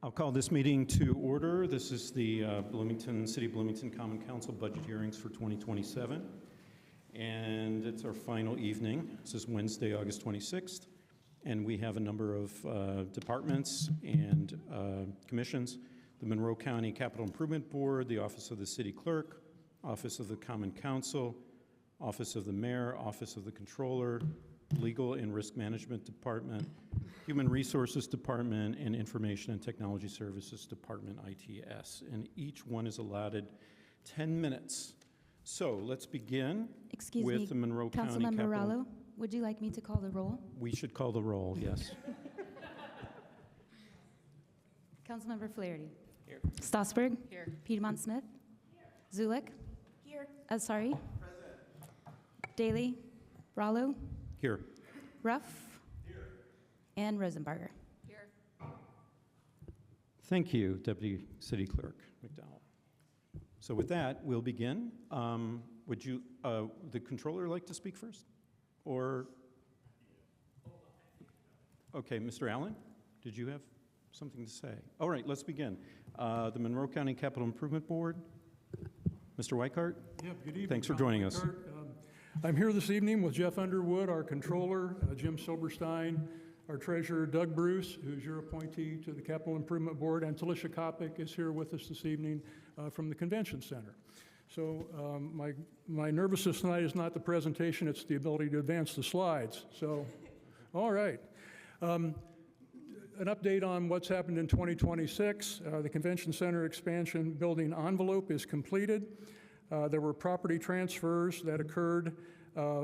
I'll call this meeting to order. This is the City of Bloomington Common Council budget hearings for 2027. And it's our final evening. This is Wednesday, August 26th. And we have a number of departments and commissions. The Monroe County Capital Improvement Board, the Office of the City Clerk, Office of the Common Council, Office of the Mayor, Office of the Controller, Legal and Risk Management Department, Human Resources Department, and Information and Technology Services Department, ITS. And each one is allotted 10 minutes. So let's begin with the Monroe County Capital. Councilmember Rallo, would you like me to call the roll? We should call the roll, yes. Councilmember Flaherty. Here. Stossberg. Here. Piedmont Smith. Here. Zulik. Here. Asari. Present. Daly. Rallo. Here. Ruff. Here. And Rosenbarger. Here. Thank you, Deputy City Clerk McDowell. So with that, we'll begin. Would you, the controller, like to speak first? Or, okay, Mr. Allen, did you have something to say? All right, let's begin. The Monroe County Capital Improvement Board, Mr. Weichart. Yeah, good evening. Thanks for joining us. I'm here this evening with Jeff Underwood, our controller, Jim Silberstein, our treasurer, Doug Bruce, who's your appointee to the Capital Improvement Board, and Talisha Kopic is here with us this evening from the Convention Center. So my nervousness tonight is not the presentation, it's the ability to advance the slides. So, all right. An update on what's happened in 2026. The Convention Center expansion building envelope is completed. There were property transfers that occurred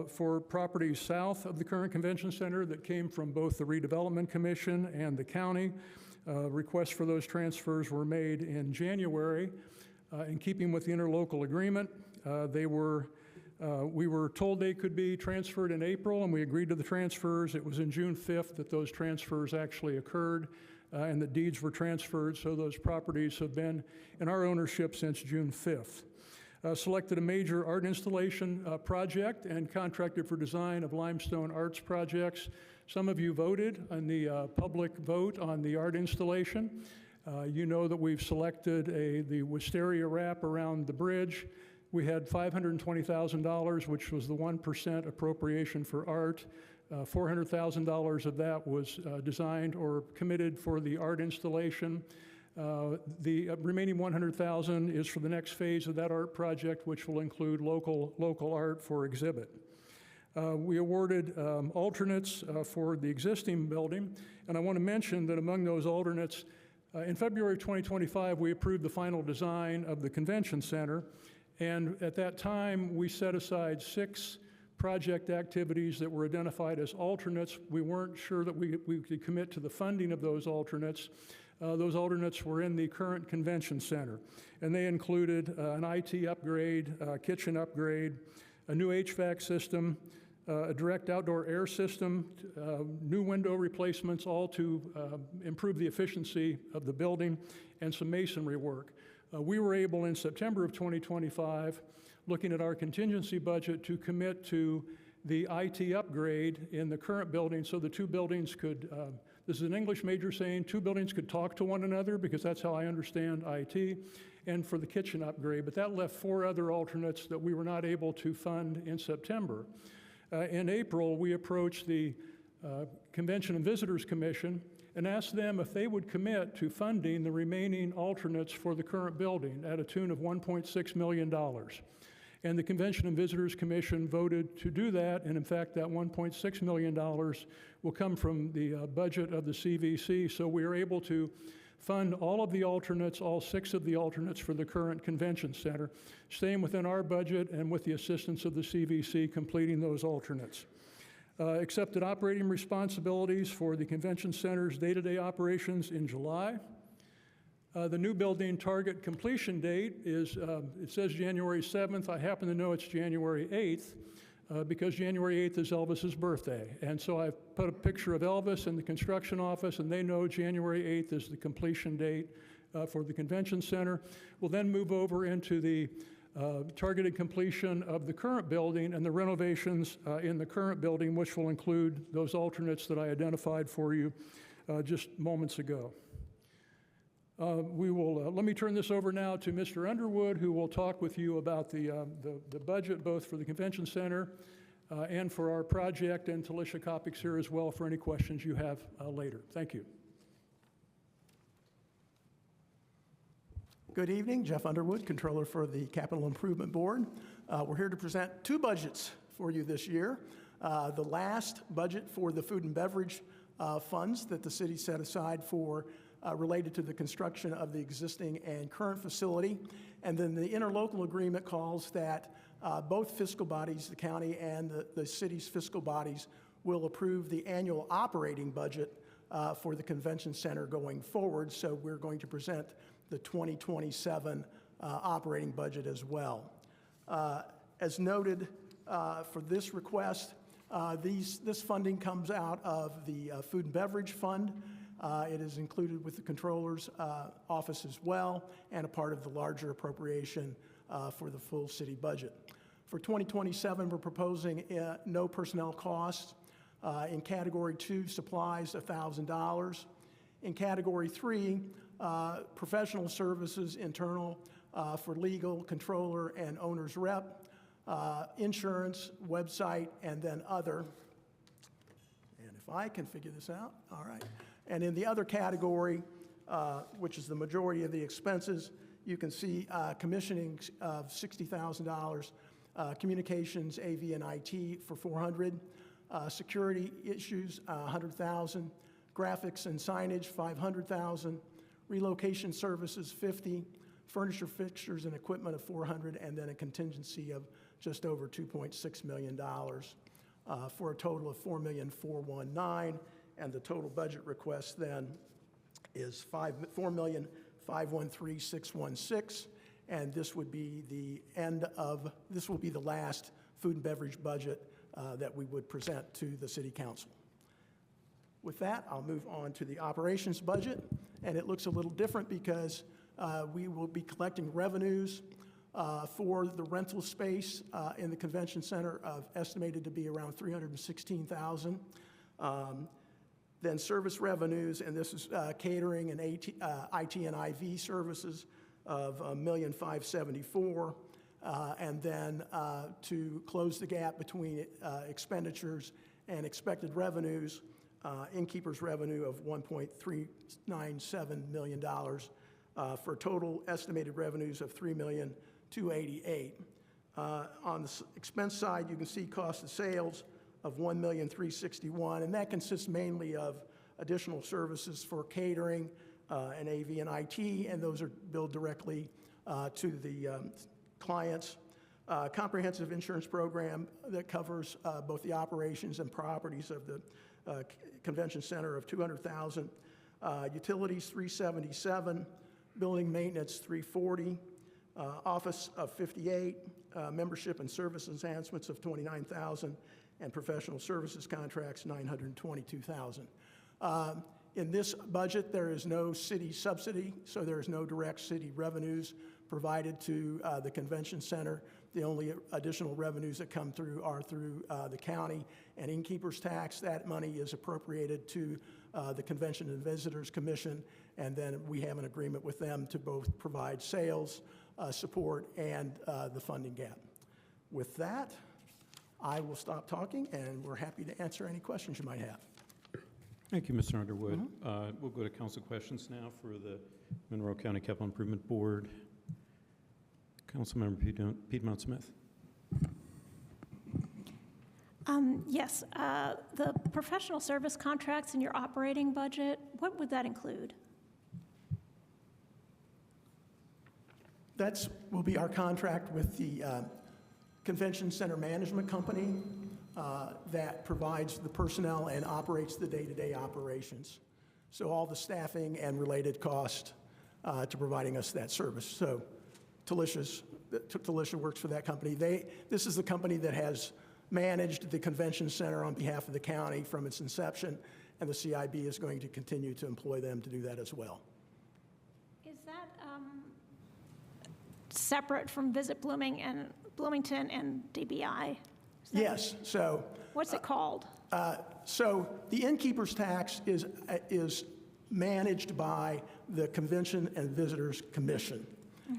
for properties south of the current Convention Center that came from both the Redevelopment Commission and the county. Requests for those transfers were made in January. In keeping with the interlocal agreement, we were told they could be transferred in April, and we agreed to the transfers. It was in June 5th that those transfers actually occurred, and the deeds were transferred, so those properties have been in our ownership since June 5th. Selected a major art installation project and contracted for design of limestone arts projects. Some of you voted on the public vote on the art installation. You know that we've selected the wisteria wrap around the bridge. We had $520,000, which was the 1% appropriation for art. $400,000 of that was designed or committed for the art installation. The remaining $100,000 is for the next phase of that art project, which will include local art for exhibit. We awarded alternates for the existing building, and I want to mention that among those alternates, in February 2025, we approved the final design of the Convention Center, and at that time, we set aside 6 project activities that were identified as alternates. We weren't sure that we could commit to the funding of those alternates. Those alternates were in the current Convention Center, and they included an IT upgrade, kitchen upgrade, a new HVAC system, a direct outdoor air system, new window replacements, all to improve the efficiency of the building, and some masonry work. We were able in September of 2025, looking at our contingency budget, to commit to the IT upgrade in the current building so the two buildings could, this is an English major saying, 2 buildings could talk to one another, because that's how I understand IT, and for the kitchen upgrade. But that left 4 other alternates that we were not able to fund in September. In April, we approached the Convention and Visitors Commission and asked them if they would commit to funding the remaining alternates for the current building at a tune of $1.6 million. And the Convention and Visitors Commission voted to do that, and in fact, that $1.6 million will come from the budget of the CVC, so we are able to fund all of the alternates, all 6 of the alternates for the current Convention Center, staying within our budget and with the assistance of the CVC completing those alternates. Accepted operating responsibilities for the Convention Center's day-to-day operations in July. The new building target completion date is, it says January 7th. I happen to know it's January 8th because January 8th is Elvis's birthday. And so I've put a picture of Elvis in the construction office, and they know January 8th is the completion date for the Convention Center. We'll then move over into the targeted completion of the current building and the renovations in the current building, which will include those alternates that I identified for you just moments ago. Let me turn this over now to Mr. Underwood, who will talk with you about the budget, both for the convention center and for our project, and Talisha Kopic's here as well for any questions you have later. Thank you. Good evening, Jeff Underwood, Controller for the Capital Improvement Board. We're here to present two budgets for you this year. The last budget for the food and beverage funds that the city set aside for related to the construction of the existing and current facility. And then the interlocal agreement calls that both fiscal bodies, the county and the city's fiscal bodies, will approve the annual operating budget for the convention center going forward. So we're going to present the 2027 operating budget as well. As noted for this request, this funding comes out of the Food and Beverage Fund. It is included with the Controller's office as well, and a part of the larger appropriation for the full city budget. For 2027, we're proposing no personnel costs. In Category 2, supplies, $1,000. In Category 3, professional services, internal, for legal, controller, and owner's rep, insurance, website, and then other. And if I can figure this out, all right. And in the other category, which is the majority of the expenses, you can see commissioning of $60,000, communications, AV, and IT for $400, security issues, $100,000, graphics and signage, $500,000, relocation services, $50,000, furniture, fixtures, and equipment of $400,000, and then a contingency of just over $2.6 million for a total of $4,419,000. And the total budget request then is $4,513,616, and this would be the last food and beverage budget that we would present to the City Council. With that, I'll move on to the operations budget, and it looks a little different because we will be collecting revenues for the rental space in the convention center estimated to be around $316,000. Then service revenues, and this is catering and IT and IV services of $1,574,000, and then to close the gap between expenditures and expected revenues, innkeeper's revenue of $1.397 million for total estimated revenues of $3,288,000. On the expense side, you can see cost of sales of $1,361,000, and that consists mainly of additional services for catering and AV and IT, and those are billed directly to the clients. Comprehensive insurance program that covers both the operations and properties of the convention center of $200,000. Utilities, $377,000. Building maintenance, $340,000. Office of $58,000. Membership and service enhancements of $29,000. And professional services contracts, $922,000. In this budget, there is no city subsidy, so there is no direct city revenues provided to the convention center. The only additional revenues that come through are through the county and innkeeper's tax. That money is appropriated to the Convention and Visitors Commission, and then we have an agreement with them to both provide sales support and the funding gap. With that, I will stop talking, and we're happy to answer any questions you might have. Thank you, Mr. Underwood. We'll go to council questions now for the Monroe County Capital Improvement Board. Councilmember Piedmont Smith. Yes, the professional service contracts in your operating budget, what would that include? That will be our contract with the Convention Center Management Company that provides the personnel and operates the day-to-day operations. So all the staffing and related cost to providing us that service. So Talisha works for that company. This is the company that has managed the convention center on behalf of the county from its inception, and the CIB is going to continue to employ them to do that as well. Is that separate from Visit Bloomington and DBI? Yes. So what's it called? So the innkeeper's tax is managed by the Convention and Visitors Commission,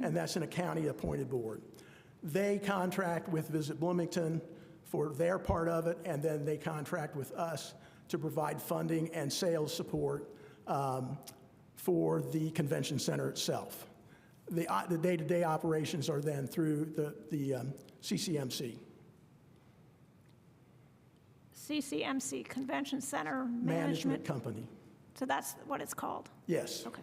and that's in a county-appointed board. They contract with Visit Bloomington for their part of it, and then they contract with us to provide funding and sales support for the convention center itself. The day-to-day operations are then through the CCMC. CCMC, Convention Center Management Company. So that's what it's called? Yes. Okay.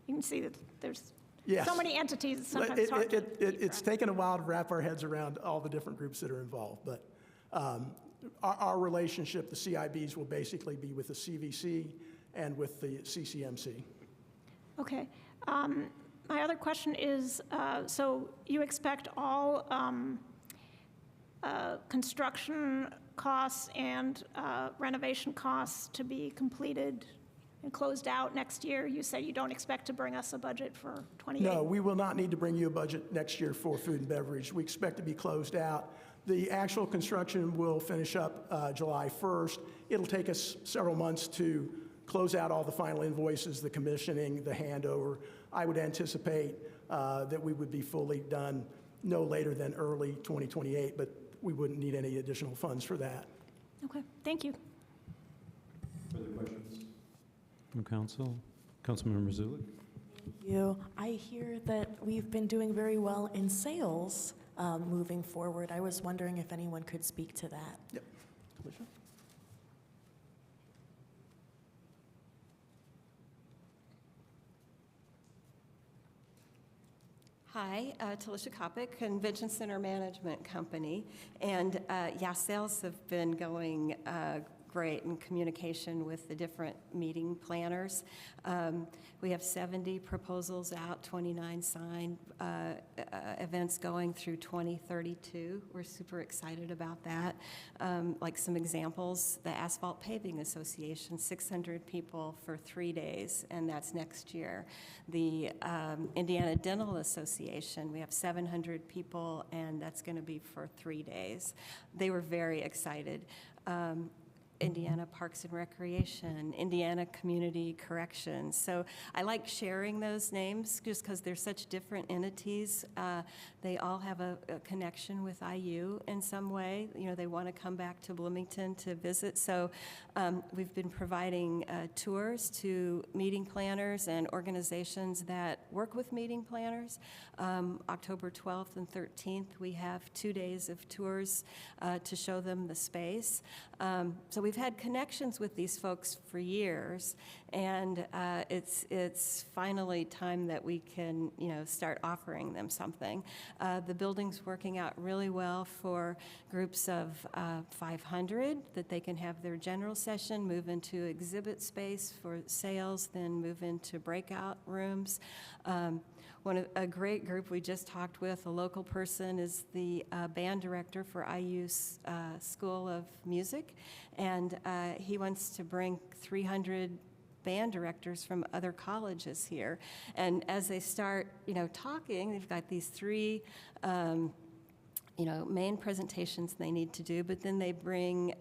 You can see that there's Yes. so many entities, it's sometimes it's hard to keep It's track. taken a while to wrap our heads around all the different groups that are involved, but our relationship, the CIBs, will basically be with the CVC and with the CCMC. Okay. My other question is, so you expect all construction costs and renovation costs to be completed and closed out next year? You say you don't expect to bring us a budget for 28? No, we will not need to bring you a budget next year for food and beverage. We expect to be closed out. The actual construction will finish up July 1st. It'll take us several months to close out all the final invoices, the commissioning, the handover. I would anticipate that we would be fully done no later than early 2028, but we wouldn't need any additional funds for that. Okay, thank you. Further questions from council? Councilmember Zulik? You. I hear that we've been doing very well in sales moving forward. I was wondering if anyone could speak to that. Yep. Commissioner? Hi, Talisha Kopic, Convention Center Management Company. And yeah, sales have been going great in communication with the different meeting planners. We have 70 proposals out, 29 signed, events going through 2032. We're super excited about that. Like some examples, the Asphalt Paving Association, 600 people for 3 days, and that's next year. The Indiana Dental Association, we have 700 people, and that's going to be for 3 days. They were very excited. Indiana Parks and Recreation, Indiana Community Corrections. So I like sharing those names just because they're such different entities. They all have a connection with IU in some way. You know, they want to come back to Bloomington to visit. So we've been providing tours to meeting planners and organizations that work with meeting planners. October 12th and 13th, we have 2 days of tours to show them the space. So we've had connections with these folks for years, and it's finally time that we can, start offering them something. The building's working out really well for groups of 500, that they can have their general session, move into exhibit space for sales, then move into breakout rooms. A great group we just talked with, a local person, is the band director for IU's School of Music, and he wants to bring 300 band directors from other colleges here. And as they start, talking, they've got these three main presentations they need to do, but then they bring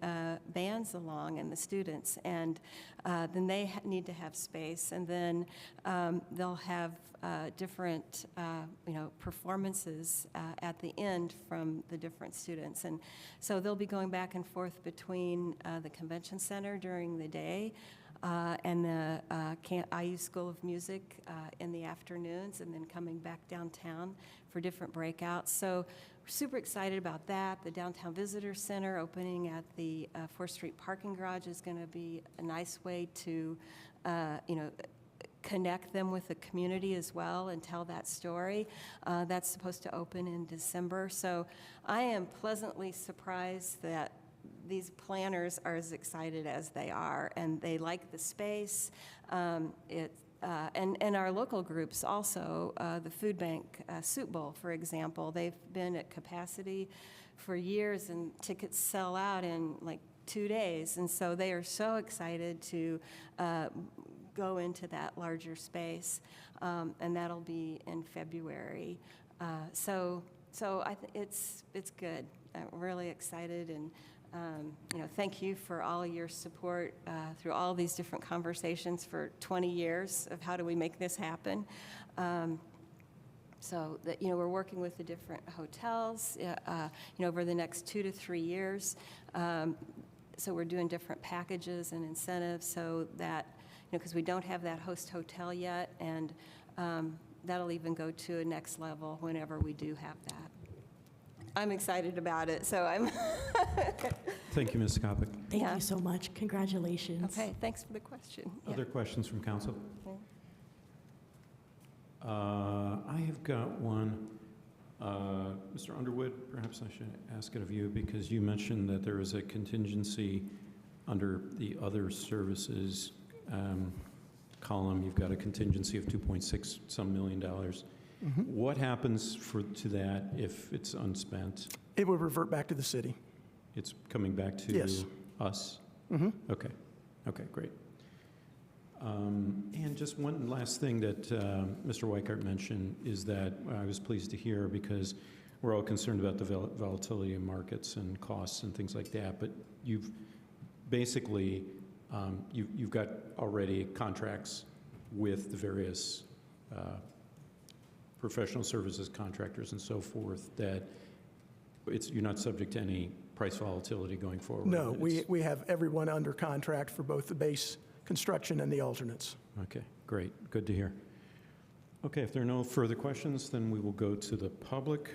bands along and the students, and then they need to have space, and then they'll have different, performances at the end from the different students. And so they'll be going back and forth between the convention center during the day and the IU School of Music in the afternoons, and then coming back downtown for different breakouts. So we're super excited about that. The Downtown Visitor Center opening at the 4th Street parking garage is going to be a nice way to, connect them with the community as well and tell that story. That's supposed to open in December. So I am pleasantly surprised that these planners are as excited as they are, and they like the space. And our local groups also, the Food Bank Soup Bowl, for example, they've been at capacity for years, and tickets sell out in like 2 days. And so they are so excited to go into that larger space, and that'll be in February. So it's good. I'm really excited, and Thank you for all your support through all these different conversations for 20 years of how do we make this happen. So that, we're working with the different hotels, over the next 2 to 3 years. So we're doing different packages and incentives so that, because we don't have that host hotel yet, and that'll even go to a next level whenever we do have that. I'm excited about it, so I'm. Thank you, Ms. Kopic. Thank you so much. Congratulations. Okay, thanks for the question. Yeah. Other questions from council? Okay. I have got one. Mr. Underwood, perhaps I should ask it of you, because you mentioned that there is a contingency under the other services column. You've got a contingency of $2.6 some million. What happens to that if it's unspent? It would revert back to the city. It's coming back to Yes. us? Okay. Okay, great. And just one last thing that Mr. Weichert mentioned is that I was pleased to hear, because we're all concerned about the volatility in markets and costs and things like that, but you've basically, you've got already contracts with the various professional services contractors and so forth, that you're not subject to any price volatility going forward. No, we have everyone under contract for both the base construction and the alternates. Okay, great. Good to hear. Okay, if there are no further questions, then we will go to the public.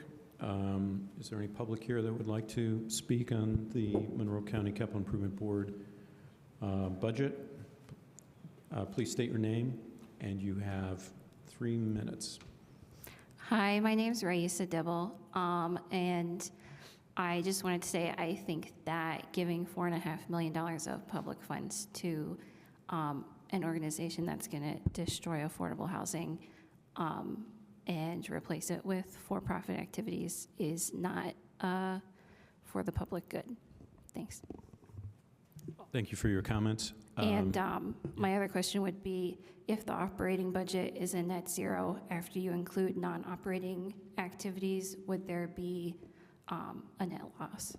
Is there any public here that would like to speak on the Monroe County Capital Improvement Board budget? Please state your name, and you have 3 minutes. Hi, my name is Raisa Dibble, and I just wanted to say I think that giving $4.5 million of public funds to an organization that's going to destroy affordable housing and replace it with for-profit activities is not for the public good. Thanks. Thank you for your comments. And my other question would be, if the operating budget is a net zero after you include non-operating activities, would there be a net loss?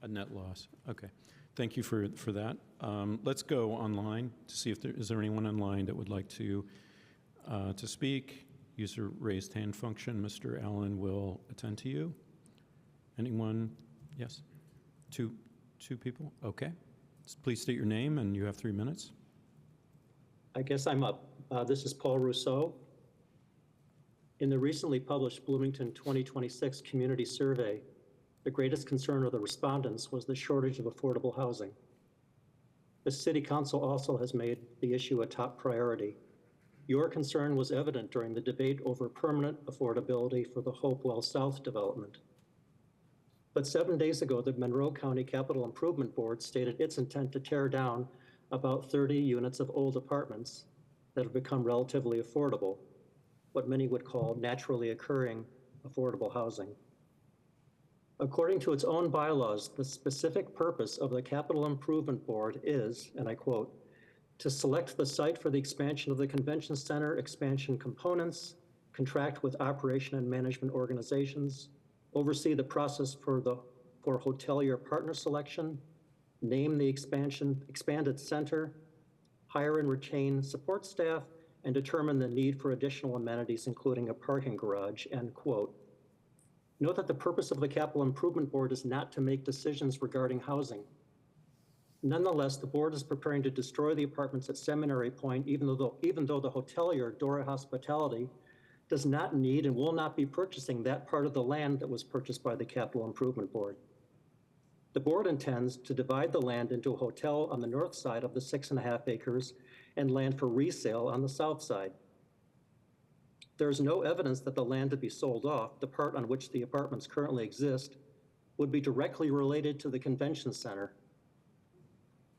A net loss. Okay. Thank you for that. Let's go online to see if is there anyone online that would like to speak. Use the raised hand function. Mr. Allen will attend to you. Anyone? Yes? Two people? Okay. Please state your name, and you have 3 minutes. I guess I'm up. This is Paul Rousseau. In the recently published Bloomington 2026 Community Survey, the greatest concern of the respondents was the shortage of affordable housing. The City Council also has made the issue a top priority. Your concern was evident during the debate over permanent affordability for the Hopewell South development. But 7 days ago, the Monroe County Capital Improvement Board stated its intent to tear down about 30 units of old apartments that have become relatively affordable, what many would call naturally occurring affordable housing. According to its own bylaws, the specific purpose of the Capital Improvement Board is, and I quote, to select the site for the expansion of the convention center, expansion components, contract with operation and management organizations, oversee the process for hotelier partner selection, name the expanded center, hire and retain support staff, and determine the need for additional amenities, including a parking garage, end quote. Note that the purpose of the Capital Improvement Board is not to make decisions regarding housing. Nonetheless, the board is preparing to destroy the apartments at Seminary Point, even though the hotelier, Dora Hospitality, does not need and will not be purchasing that part of the land that was purchased by the Capital Improvement Board. The board intends to divide the land into a hotel on the north side of the 6.5 acres and land for resale on the south side. There is no evidence that the land to be sold off, the part on which the apartments currently exist, would be directly related to the convention center.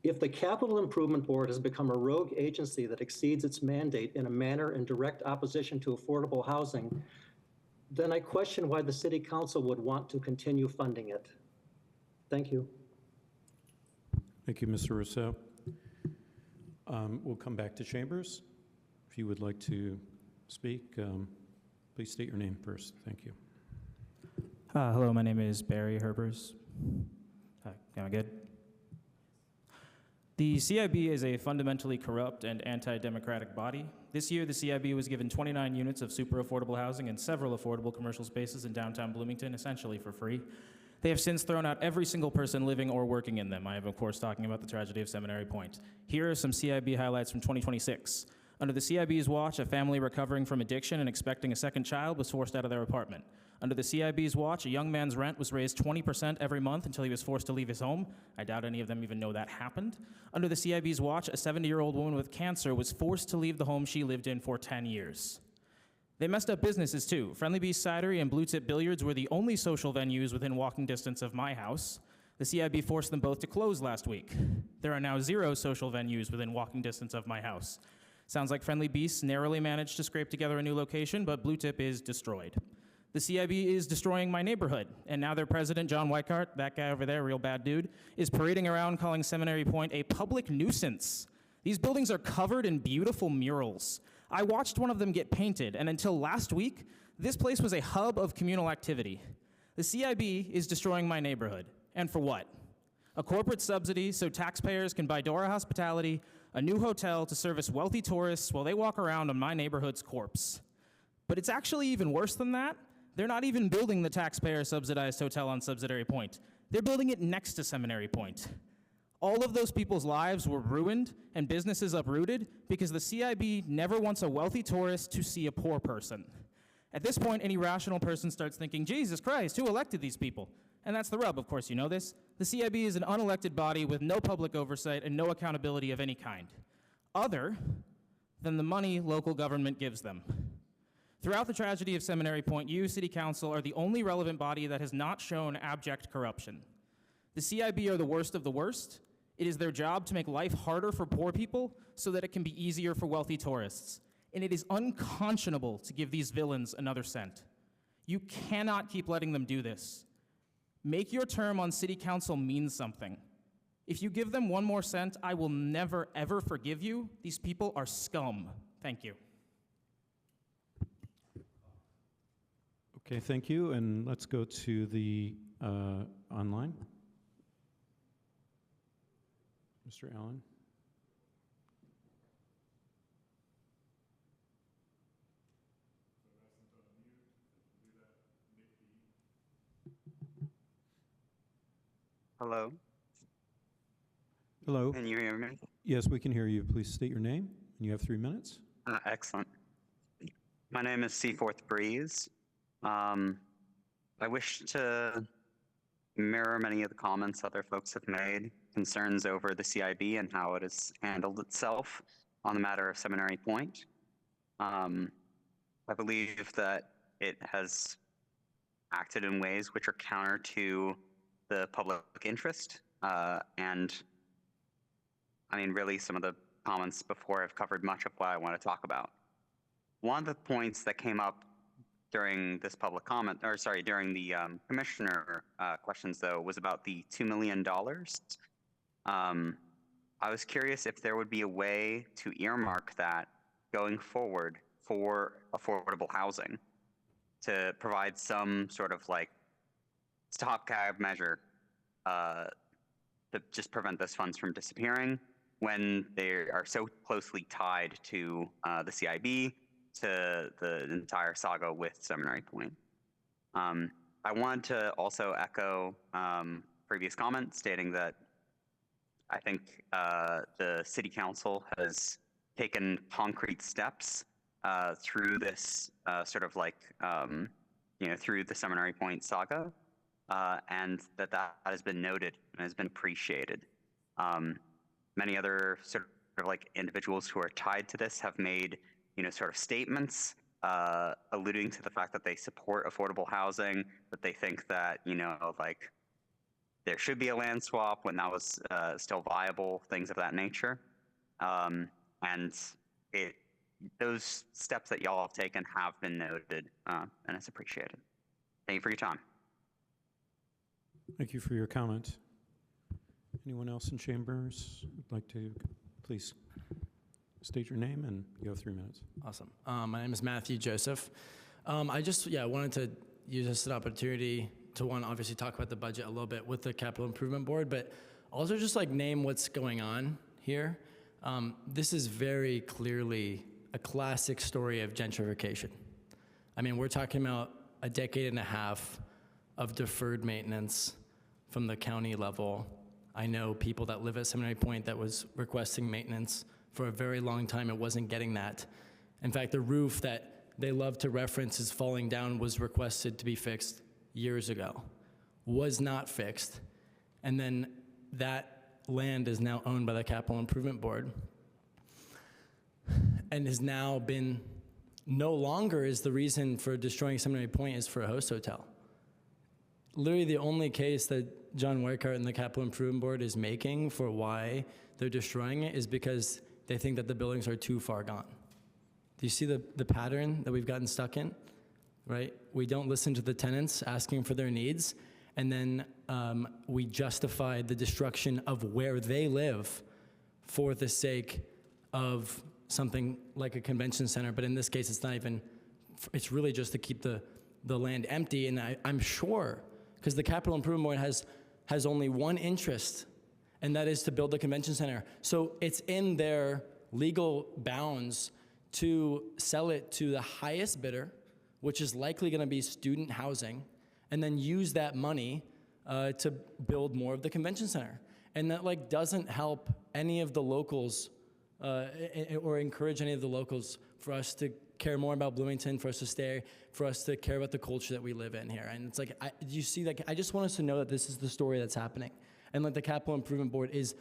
If the Capital Improvement Board has become a rogue agency that exceeds its mandate in a manner in direct opposition to affordable housing, then I question why the City Council would want to continue funding it. Thank you. Thank you, Mr. Rousseau. We'll come back to Chambers. If you would like to speak, please state your name first. Thank you. Hello, my name is Barry Herbers. Am I good? The CIB is a fundamentally corrupt and anti-democratic body. This year, the CIB was given 29 units of super affordable housing and several affordable commercial spaces in downtown Bloomington, essentially for free. They have since thrown out every single person living or working in them. I am, of course, talking about the tragedy of Seminary Point. Here are some CIB highlights from 2026. Under the CIB's watch, a family recovering from addiction and expecting a second child was forced out of their apartment. Under the CIB's watch, a young man's rent was raised 20% every month until he was forced to leave his home. I doubt any of them even know that happened. Under the CIB's watch, a 70-year-old woman with cancer was forced to leave the home she lived in for 10 years. They messed up businesses too. Friendly Beast Cidery and Blue Tip Billiards were the only social venues within walking distance of my house. The CIB forced them both to close last week. There are now 0 social venues within walking distance of my house. Sounds like Friendly Beasts narrowly managed to scrape together a new location, but Blue Tip is destroyed. The CIB is destroying my neighborhood, and now their president, John Weikart, that guy over there, real bad dude, is parading around calling Seminary Point a public nuisance. These buildings are covered in beautiful murals. I watched one of them get painted, and until last week, this place was a hub of communal activity. The CIB is destroying my neighborhood, and for what? A corporate subsidy so taxpayers can buy Dora Hospitality, a new hotel to service wealthy tourists while they walk around on my neighborhood's corpse. But it's actually even worse than that. They're not even building the taxpayer-subsidized hotel on Subsidiary Point. They're building it next to Seminary Point. All of those people's lives were ruined and businesses uprooted because the CIB never wants a wealthy tourist to see a poor person. At this point, any rational person starts thinking, Jesus Christ, who elected these people? And that's the rub, of course, you know this. The CIB is an unelected body with no public oversight and no accountability of any kind, other than the money local government gives them. Throughout the tragedy of Seminary Point, you, City Council, are the only relevant body that has not shown abject corruption. The CIB are the worst of the worst. It is their job to make life harder for poor people so that it can be easier for wealthy tourists. And it is unconscionable to give these villains another cent. You cannot keep letting them do this. Make your term on City Council mean something. If you give them one more cent, I will never, ever forgive you. These people are scum. Thank you. Okay, thank you, and let's go to the online. Mr. Allen. Hello, Hello. can you hear me? Yes, we can hear you. Please state your name, and you have 3 minutes. Excellent. My name is Seaforth Breeze. I wish to mirror many of the comments other folks have made, concerns over the CIB and how it has handled itself on the matter of Seminary Point. I believe that it has acted in ways which are counter to the public interest. And I mean, really, some of the comments before have covered much of what I want to talk about. One of the points that came up during this public comment, or sorry, during the commissioner questions, though, was about the $2 million. I was curious if there would be a way to earmark that going forward for affordable housing to provide some sort of like stopgap measure to just prevent those funds from disappearing when they are so closely tied to the CIB, to the entire saga with Seminary Point. I wanted to also echo previous comment stating that I think the City Council has taken concrete steps through this sort of like, through the Seminary Point saga, and that has been noted and has been appreciated. Many other sort of like individuals who are tied to this have made, sort of statements alluding to the fact that they support affordable housing, that they think that, like there should be a land swap when that was still viable, things of that nature. And those steps that y'all have taken have been noted, and it's appreciated. Thank you for your time. Thank you for your comment. Anyone else in chambers would like to please state your name, and you have 3 minutes. Awesome. My name is Matthew Joseph. I just wanted to use this opportunity to want to obviously talk about the budget a little bit with the Capital Improvement Board, but also just like name what's going on here. This is very clearly a classic story of gentrification. I mean, we're talking about a decade and a half of deferred maintenance from the county level. I know people that live at Seminary Point that was requesting maintenance for a very long time. It wasn't getting that. In fact, the roof that they love to reference is falling down was requested to be fixed years ago, was not fixed. And then that land is now owned by the Capital Improvement Board and has now been, no longer is the reason for destroying Seminary Point is for a host hotel. Literally the only case that John Weikart and the Capital Improvement Board is making for why they're destroying it is because they think that the buildings are too far gone. Do you see the pattern that we've gotten stuck in, right? We don't listen to the tenants asking for their needs, and then we justify the destruction of where they live for the sake of something like a convention center. But in this case, it's not even, it's really just to keep the land empty. And I'm sure, because the Capital Improvement Board has only one interest, and that is to build the convention center. So it's in their legal bounds to sell it to the highest bidder, which is likely going to be student housing, and then use that money to build more of the convention center. And that like doesn't help any of the locals or encourage any of the locals for us to care more about Bloomington, for us to stay, for us to care about the culture that we live in here. And it's like, you see, like, I just want us to know that this is the story that's happening. And like the Capital Improvement Board is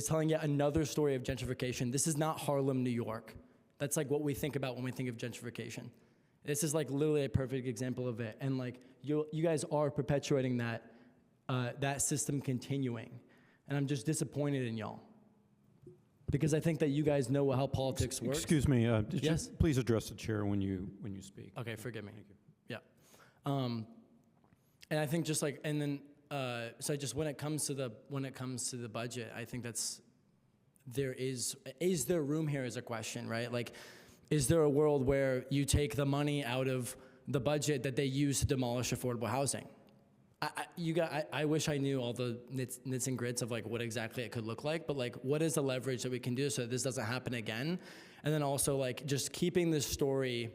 telling yet another story of gentrification. This is not Harlem, New York. That's like what we think about when we think of gentrification. This is like literally a perfect example of it. And like you guys are perpetuating that system continuing. And I'm just disappointed in y'all. Because I think that you guys know how politics works. Excuse me, Yes? please address the chair when you speak. Okay, forgive me. Thank you. Yeah. And I think just like, and then, so just when it comes to the budget, I think is there room here is a question, right? Like, is there a world where you take the money out of the budget that they use to demolish affordable housing? I wish I knew all the nits and grits of like what exactly it could look like, but like what is the leverage that we can do so that this doesn't happen again? And then also like just keeping this story,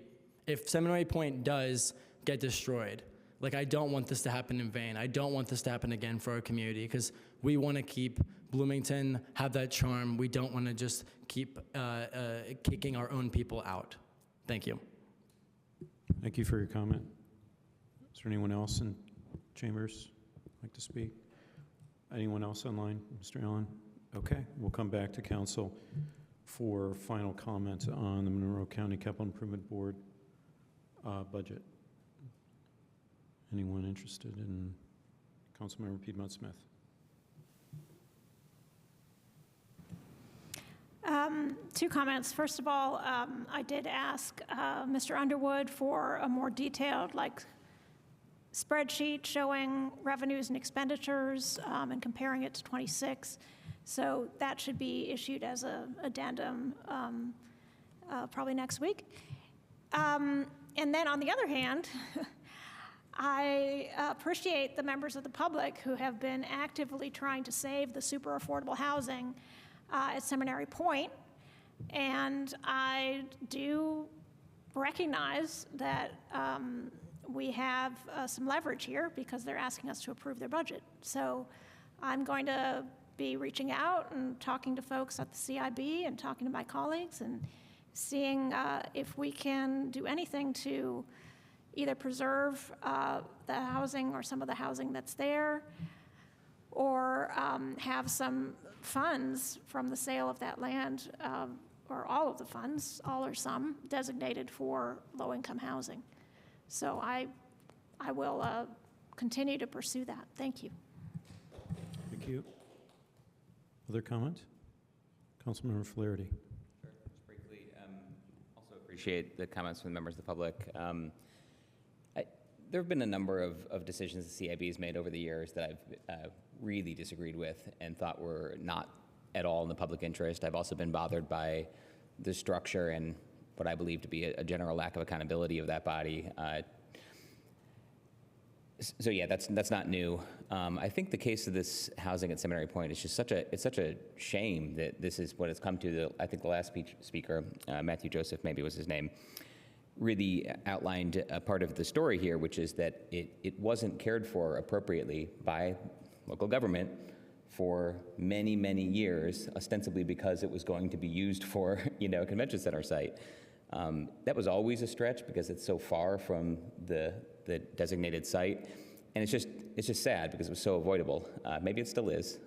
if Seminary Point does get destroyed, like I don't want this to happen in vain. I don't want this to happen again for our community because we want to keep Bloomington, have that charm. We don't want to just keep kicking our own people out. Thank you. Thank you for your comment. Is there anyone else in chambers like to speak? Anyone else online? Mr. Allen? Okay, we'll come back to council for final comment on the Monroe County Capital Improvement Board budget. Anyone interested in Councilmember Piedmont Smith? Two comments. First of all, I did ask Mr. Underwood for a more detailed spreadsheet showing revenues and expenditures and comparing it to 26. So that should be issued as an addendum probably next week. And then on the other hand, I appreciate the members of the public who have been actively trying to save the super affordable housing at Seminary Point. And I do recognize that we have some leverage here because they're asking us to approve their budget. So I'm going to be reaching out and talking to folks at the CIB and talking to my colleagues and seeing if we can do anything to either preserve the housing or some of the housing that's there, or have some funds from the sale of that land, or all of the funds, all or some, designated for low-income housing. So I will continue to pursue that. Thank you. Thank you. Other comment? Councilmember Flaherty. Sure, just briefly. Also appreciate the comments from the members of the public. There have been a number of decisions the CIB has made over the years that I've really disagreed with and thought were not at all in the public interest. I've also been bothered by the structure and what I believe to be a general lack of accountability of that body. So yeah, that's not new. I think the case of this housing at Seminary Point is just such a shame that this is what it's come to. I think the last speaker, Matthew Joseph, maybe was his name, really outlined a part of the story here, which is that it wasn't cared for appropriately by local government for many, many years, ostensibly because it was going to be used for, a convention center site. That was always a stretch because it's so far from the designated site, and it's just sad because it was so avoidable. Maybe it still is.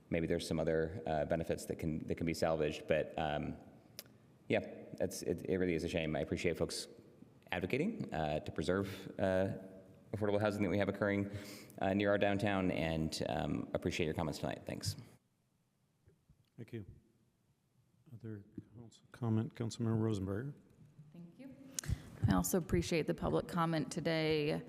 Maybe there's some other benefits that can be salvaged, but yeah, it really is a shame. I appreciate folks advocating to preserve affordable housing that we have occurring near our downtown, and appreciate your comments tonight. Thanks. Thank you. Other comment, Councilmember Rosenberger. Thank you. I also appreciate the public comment today.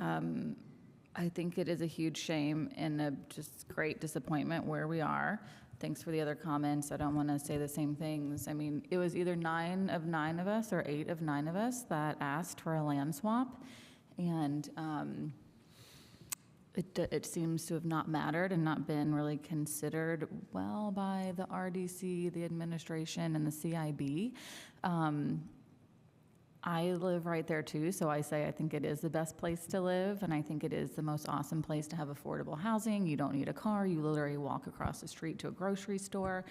I think it is a huge shame and a just great disappointment where we are. Thanks for the other comments. I don't want to say the same things. I mean, it was either 9 of 9 of us or 8 of 9 of us that asked for a land swap, and it seems to have not mattered and not been really considered well by the RDC, the administration, and the CIB. I live right there too, so I say I think it is the best place to live, and I think it is the most awesome place to have affordable housing. You don't need a car. You literally walk across the street to a grocery store.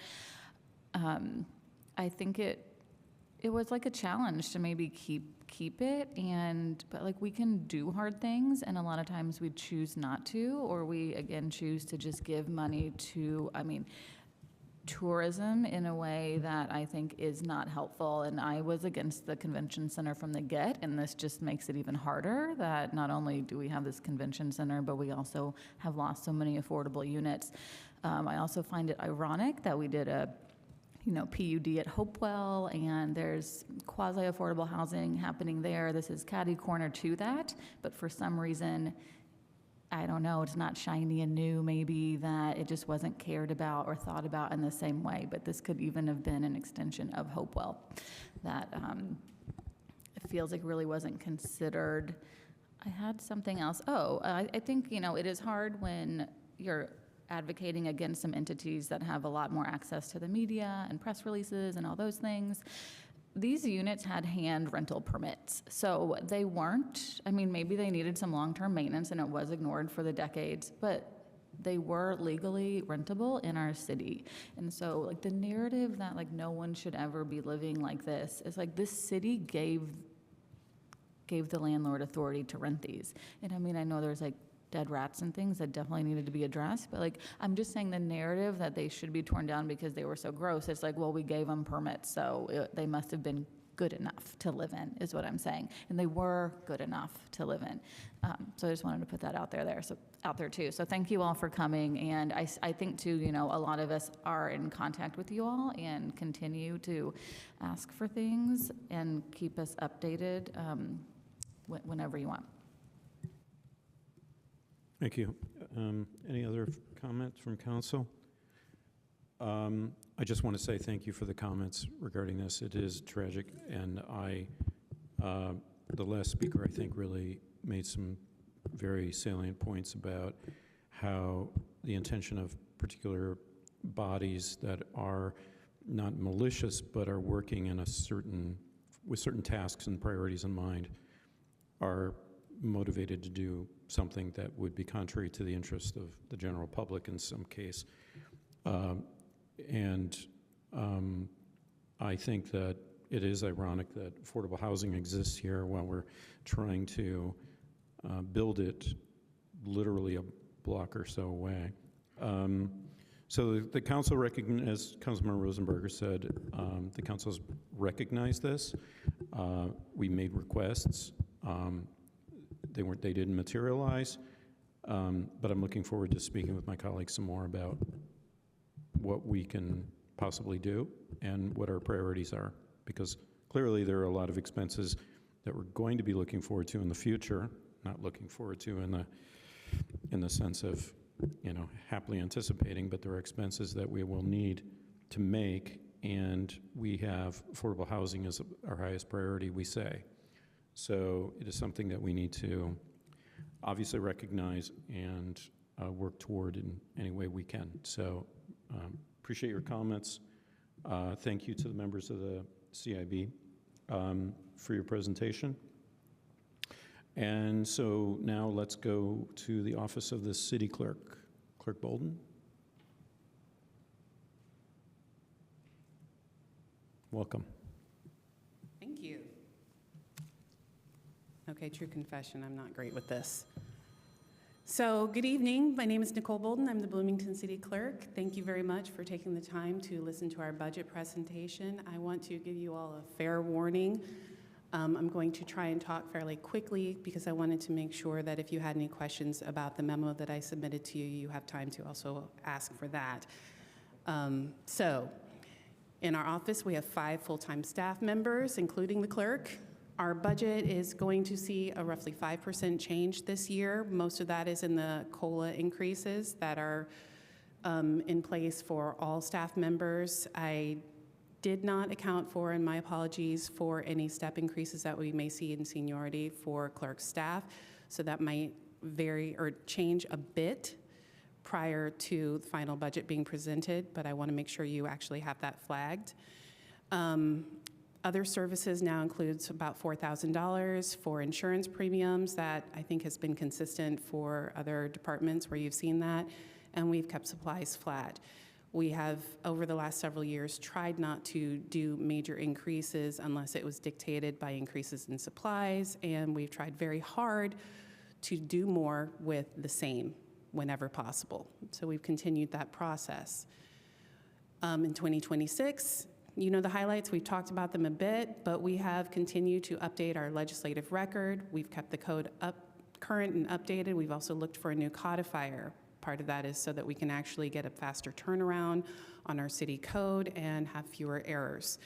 I think it was like a challenge to maybe keep it, but like we can do hard things, and a lot of times we choose not to, or we again choose to just give money to, tourism in a way that I think is not helpful. And I was against the convention center from the get, and this just makes it even harder that not only do we have this convention center, but we also have lost so many affordable units. I also find it ironic that we did a PUD at Hopewell, and there's quasi-affordable housing happening there. This is catty corner to that, but for some reason, I don't know, it's not shiny and new, maybe that it just wasn't cared about or thought about in the same way, but this could even have been an extension of Hopewell that it feels like really wasn't considered. I had something else. I think, it is hard when you're advocating against some entities that have a lot more access to the media and press releases and all those things. These units had hand rental permits, so they weren't, maybe they needed some long-term maintenance and it was ignored for the decades, but they were legally rentable in our city. And so like the narrative that like no one should ever be living like this is like this city gave the landlord authority to rent these. And I know there's like dead rats and things that definitely needed to be addressed, but like I'm just saying the narrative that they should be torn down because they were so gross, it's like, well, we gave them permits, so they must have been good enough to live in, is what I'm saying. And they were good enough to live in. So I just wanted to put that out there too. So thank you all for coming, and I think too, a lot of us are in contact with you all and continue to ask for things and keep us updated whenever you want. Thank you. Any other comments from council? I just want to say thank you for the comments regarding this. It is tragic, and the last speaker, I think, really made some very salient points about how the intention of particular bodies that are not malicious but are working in with certain tasks and priorities in mind are motivated to do something that would be contrary to the interest of the general public in some case. I think that it is ironic that affordable housing exists here while we're trying to build it literally a block or so away. So the council as Councilmember Rosenberger said, the council's recognized this. We made requests. They didn't materialize, but I'm looking forward to speaking with my colleagues some more about what we can possibly do and what our priorities are, because clearly there are a lot of expenses that we're going to be looking forward to in the future, not looking forward to in the sense of happily anticipating, but there are expenses that we will need to make, and we have affordable housing as our highest priority, we say. So it is something that we need to obviously recognize and work toward in any way we can. So appreciate your comments. Thank you to the members of the CIB for your presentation. And so now let's go to the office of the city clerk. Clerk Bolden. Welcome. Thank you. Okay, true confession, I'm not great with this. So, good evening. My name is Nicole Bolden. I'm the Bloomington City Clerk. Thank you very much for taking the time to listen to our budget presentation. I want to give you all a fair warning. I'm going to try and talk fairly quickly because I wanted to make sure that if you had any questions about the memo that I submitted to you, you have time to also ask for that. In our office, we have 5 full-time staff members, including the clerk. Our budget is going to see a roughly 5% change this year. Most of that is in the COLA increases that are in place for all staff members. I did not account for, and my apologies, for any step increases that we may see in seniority for clerk staff. So that might vary or change a bit prior to the final budget being presented, but I want to make sure you actually have that flagged. Other services now includes about $4,000 for insurance premiums. That I think has been consistent for other departments where you've seen that, and we've kept supplies flat. We have, over the last several years, tried not to do major increases unless it was dictated by increases in supplies, and we've tried very hard to do more with the same whenever possible. So we've continued that process. In 2026, you know the highlights, we've talked about them a bit, but we have continued to update our legislative record. We've kept the code current and updated. We've also looked for a new codifier. Part of that is so that we can actually get a faster turnaround on our city code and have fewer errors.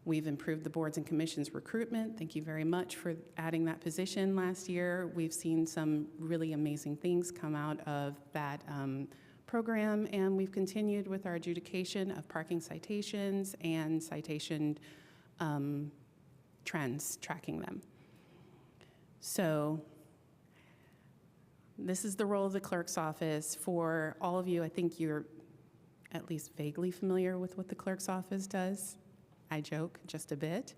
We've improved the boards and commissions recruitment. Thank you very much for adding that position last year. We've seen some really amazing things come out of that program, and we've continued with our adjudication of parking citations and citation trends, tracking them. So this is the role of the clerk's office. For all of you, I think you're at least vaguely familiar with what the clerk's office does. I joke just a bit.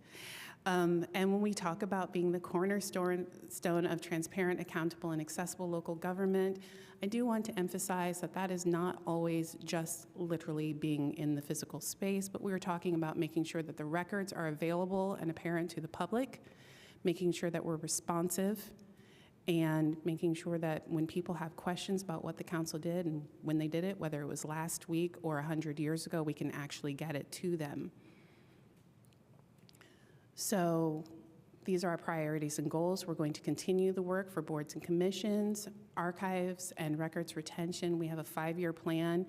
And when we talk about being the cornerstone of transparent, accountable, and accessible local government, I do want to emphasize that that is not always just literally being in the physical space, but we are talking about making sure that the records are available and apparent to the public, making sure that we're responsive, and making sure that when people have questions about what the council did and when they did it, whether it was last week or 100 years ago, we can actually get it to them. So these are our priorities and goals. We're going to continue the work for boards and commissions, archives, and records retention. We have a 5-year plan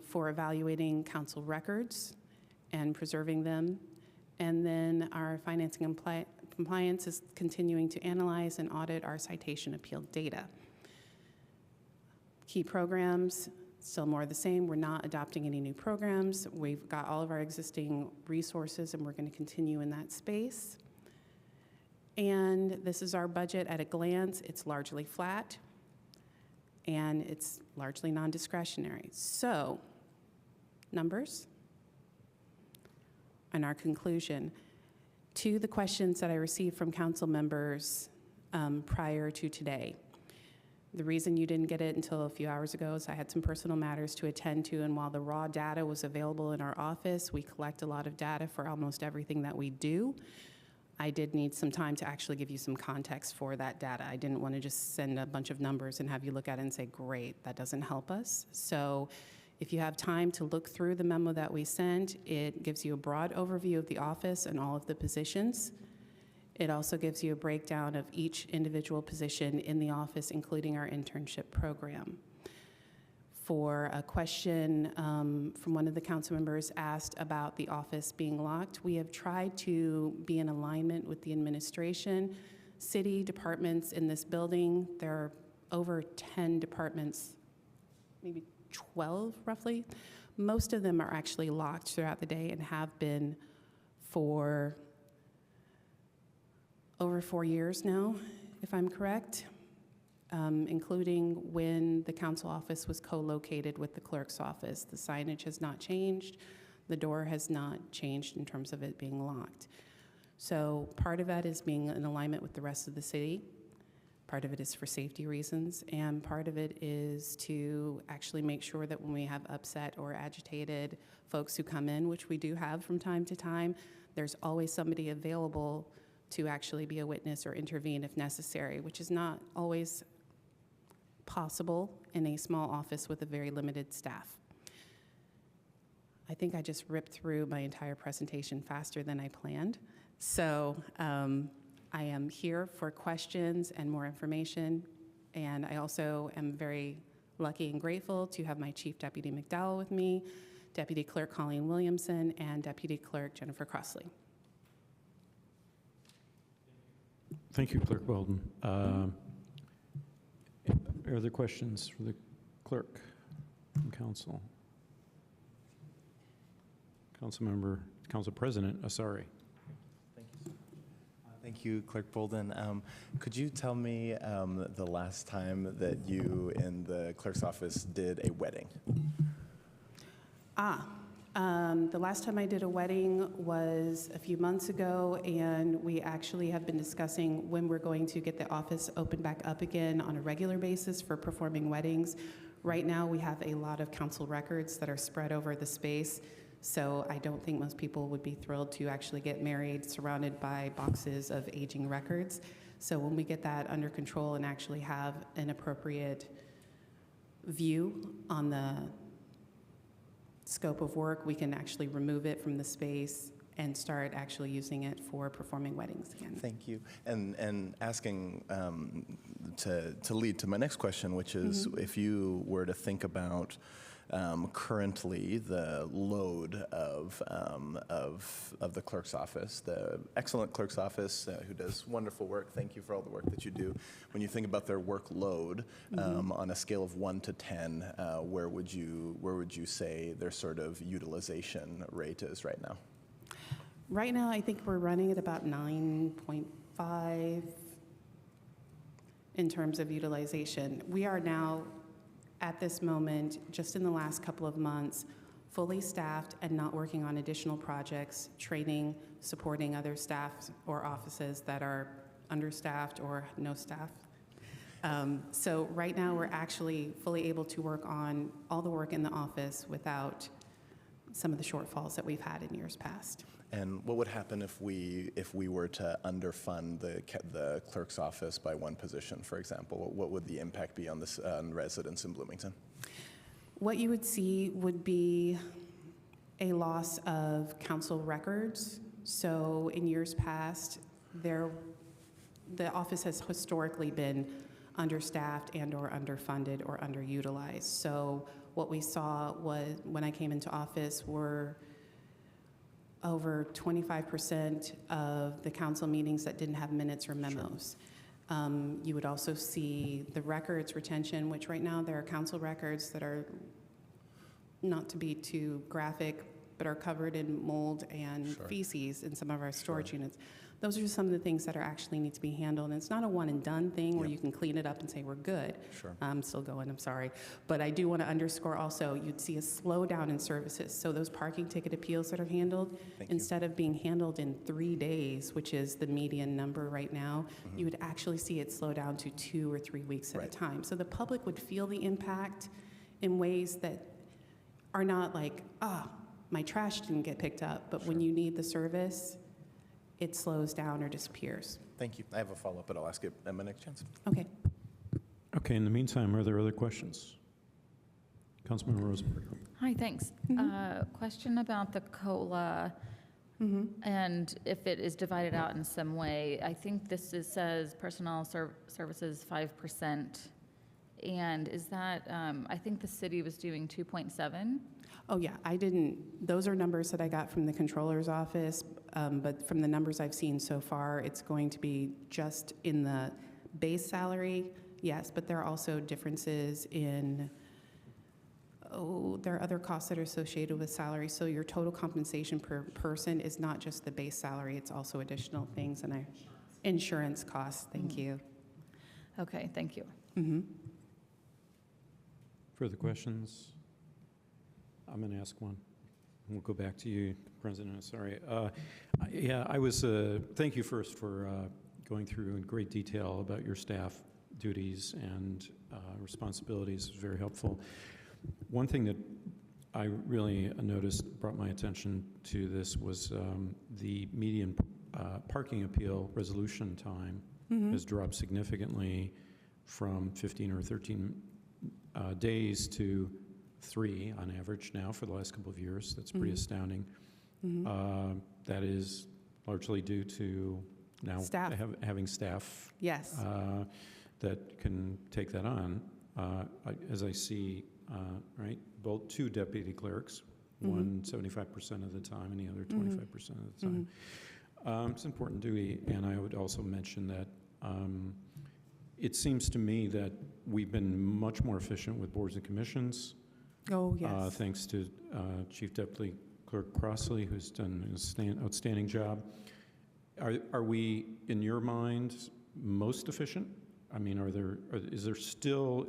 for evaluating council records and preserving them. And then our financing and compliance is continuing to analyze and audit our citation appeal data. Key programs, still more of the same. We're not adopting any new programs. We've got all of our existing resources, and we're going to continue in that space. And this is our budget at a glance. It's largely flat, and it's largely non-discretionary. So, numbers. And our conclusion. To the questions that I received from council members prior to today. The reason you didn't get it until a few hours ago is I had some personal matters to attend to, and while the raw data was available in our office, we collect a lot of data for almost everything that we do. I did need some time to actually give you some context for that data. I didn't want to just send a bunch of numbers and have you look at it and say, great, that doesn't help us. So if you have time to look through the memo that we sent, it gives you a broad overview of the office and all of the positions. It also gives you a breakdown of each individual position in the office, including our internship program. For a question from one of the council members asked about the office being locked, we have tried to be in alignment with the administration, city departments in this building. There are over 10 departments, maybe 12 roughly. Most of them are actually locked throughout the day and have been for over 4 years now, if I'm correct, including when the council office was co-located with the clerk's office. The signage has not changed. The door has not changed in terms of it being locked. So part of that is being in alignment with the rest of the city. Part of it is for safety reasons, and part of it is to actually make sure that when we have upset or agitated folks who come in, which we do have from time to time, there's always somebody available to actually be a witness or intervene if necessary, which is not always possible in a small office with a very limited staff. I think I just ripped through my entire presentation faster than I planned. So I am here for questions and more information. And I also am very lucky and grateful to have my Chief Deputy McDowell with me, Deputy Clerk Colleen Williamson, and Deputy Clerk Jennifer Crossley. Thank you, Clerk Weldon. Are there questions for the clerk from council? Council President Asari. Thank you, Clerk Bolden. Could you tell me the last time that you in the clerk's office did a wedding? The last time I did a wedding was a few months ago, and we actually have been discussing when we're going to get the office opened back up again on a regular basis for performing weddings. Right now, we have a lot of council records that are spread over the space, so I don't think most people would be thrilled to actually get married surrounded by boxes of aging records. So when we get that under control and actually have an appropriate view on the scope of work, we can actually remove it from the space and start actually using it for performing weddings again. Thank you. And asking to lead to my next question, which is if you were to think about currently the load of the clerk's office, the excellent clerk's office who does wonderful work. Thank you for all the work that you do. When you think about their workload on a scale of 1 to 10, where would you say their sort of utilization rate is right now? Right now, I think we're running at about 9.5 in terms of utilization. We are now, at this moment, just in the last couple of months, fully staffed and not working on additional projects, training, supporting other staff or offices that are understaffed or no staff. So right now, we're actually fully able to work on all the work in the office without some of the shortfalls that we've had in years past. And what would happen if we were to underfund the clerk's office by one position, for example? What would the impact be on on residents in Bloomington? What you would see would be a loss of council records. So in years past, the office has historically been understaffed and or underfunded or underutilized. So what we saw was, when I came into office, were over 25% of the council meetings that didn't have minutes or memos. Sure. You would also see the records retention, which right now there are council records that are, not to be too graphic, but are covered in mold and Sure. feces in some of our storage units. Those are just some of the things that actually need to be handled. And it's not a one and done thing where you can clean it up and say we're good. Sure. I'm still going, I'm sorry. But I do want to underscore also, you'd see a slowdown in services. So those parking ticket appeals that are handled, instead of being handled in 3 days, which is the median number right now, you would actually see it slow down to 2 or 3 weeks at a time. So the public would feel the impact in ways that are not like, my trash didn't get picked up, but when you need the service, it slows down or disappears. Thank you. I have a follow-up, but I'll ask it at my next chance. Okay. Okay, in the meantime, are there other questions? Councilmember Rosenberg. Hi, thanks. Question about the COLA and if it is divided out in some way. I think this says personnel services 5%. And is that, I think the city was doing 2.7? Oh, yeah, those are numbers that I got from the controller's office, but from the numbers I've seen so far, it's going to be just in the base salary, yes, but there are also differences in, there are other costs that are associated with salary, so your total compensation per person is not just the base salary, it's also additional things, and insurance costs, thank you. Okay, thank you. Further questions? I'm going to ask one. We'll go back to you, President. Sorry. Yeah, I was, thank you first for going through in great detail about your staff duties and responsibilities. It was very helpful. One thing that I really noticed, brought my attention to this, was the median parking appeal resolution time has dropped significantly from 15 or 13 days to 3 on average now for the last couple of years. That's pretty astounding. That is largely due to now having staff Yes. that can take that on. As I see, right, both 2 deputy clerks, one 75% of the time and the other 25% of the time. It's an important duty, and I would also mention that it seems to me that we've been much more efficient with boards and commissions. Oh, yes. Thanks to Chief Deputy Clerk Crossley, who's done an outstanding job. Are we, in your mind, most efficient? I mean, is there still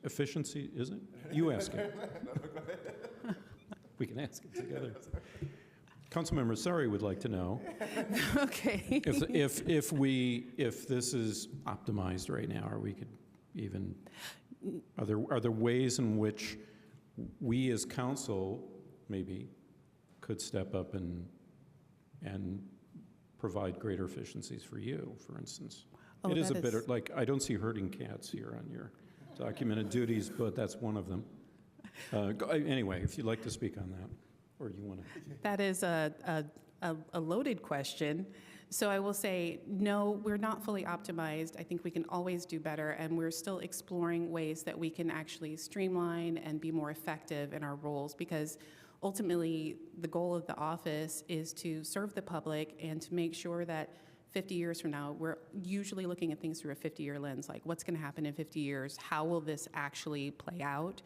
efficiency? Is it? You ask it. We can ask it together. Councilmember Sari would like to know. Okay. If this is optimized right now, or we could even, are there ways in which we as council maybe could step up and provide greater efficiencies for you, for instance? It is a bit like, I don't see herding cats here on your documented duties, but that's one of them. Anyway, if you'd like to speak on that, or you want to. That is a loaded question. So I will say, no, we're not fully optimized. I think we can always do better, and we're still exploring ways that we can actually streamline and be more effective in our roles, because ultimately the goal of the office is to serve the public and to make sure that 50 years from now, we're usually looking at things through a 50-year lens, like what's going to happen in 50 years? How will this actually play out?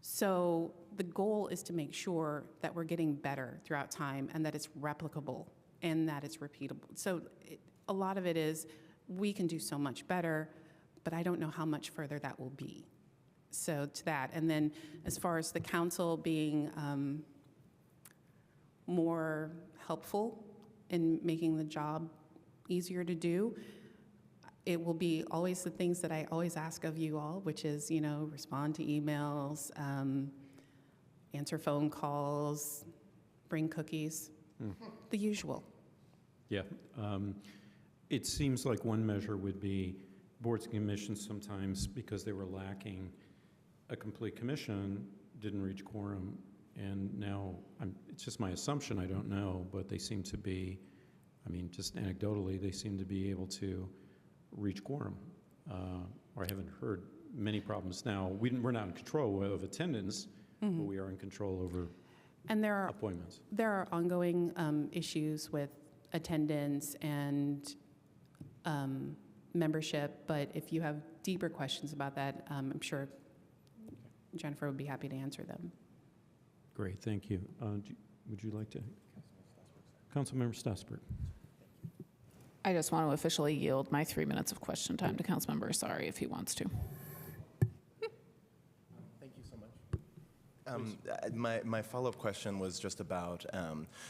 So the goal is to make sure that we're getting better throughout time and that it's replicable and that it's repeatable. So a lot of it is we can do so much better, but I don't know how much further that will be. So to that. And then as far as the council being more helpful in making the job easier to do, it will be always the things that I always ask of you all, which is, respond to emails, answer phone calls, bring cookies, the usual. Yeah. It seems like one measure would be boards and commissions sometimes, because they were lacking a complete commission, didn't reach quorum. And now, it's just my assumption, I don't know, but they seem to be, just anecdotally, they seem to be able to reach quorum, or I haven't heard many problems. Now, we're not in control of attendance, but we are in control over appointments. There are ongoing issues with attendance and membership, but if you have deeper questions about that, I'm sure Jennifer would be happy to answer them. Great, thank you. Would you like to? Councilmember Stassberg. I just want to officially yield my 3 minutes of question time to Councilmember Sari if he wants to. Thank you so much. My follow-up question was just about,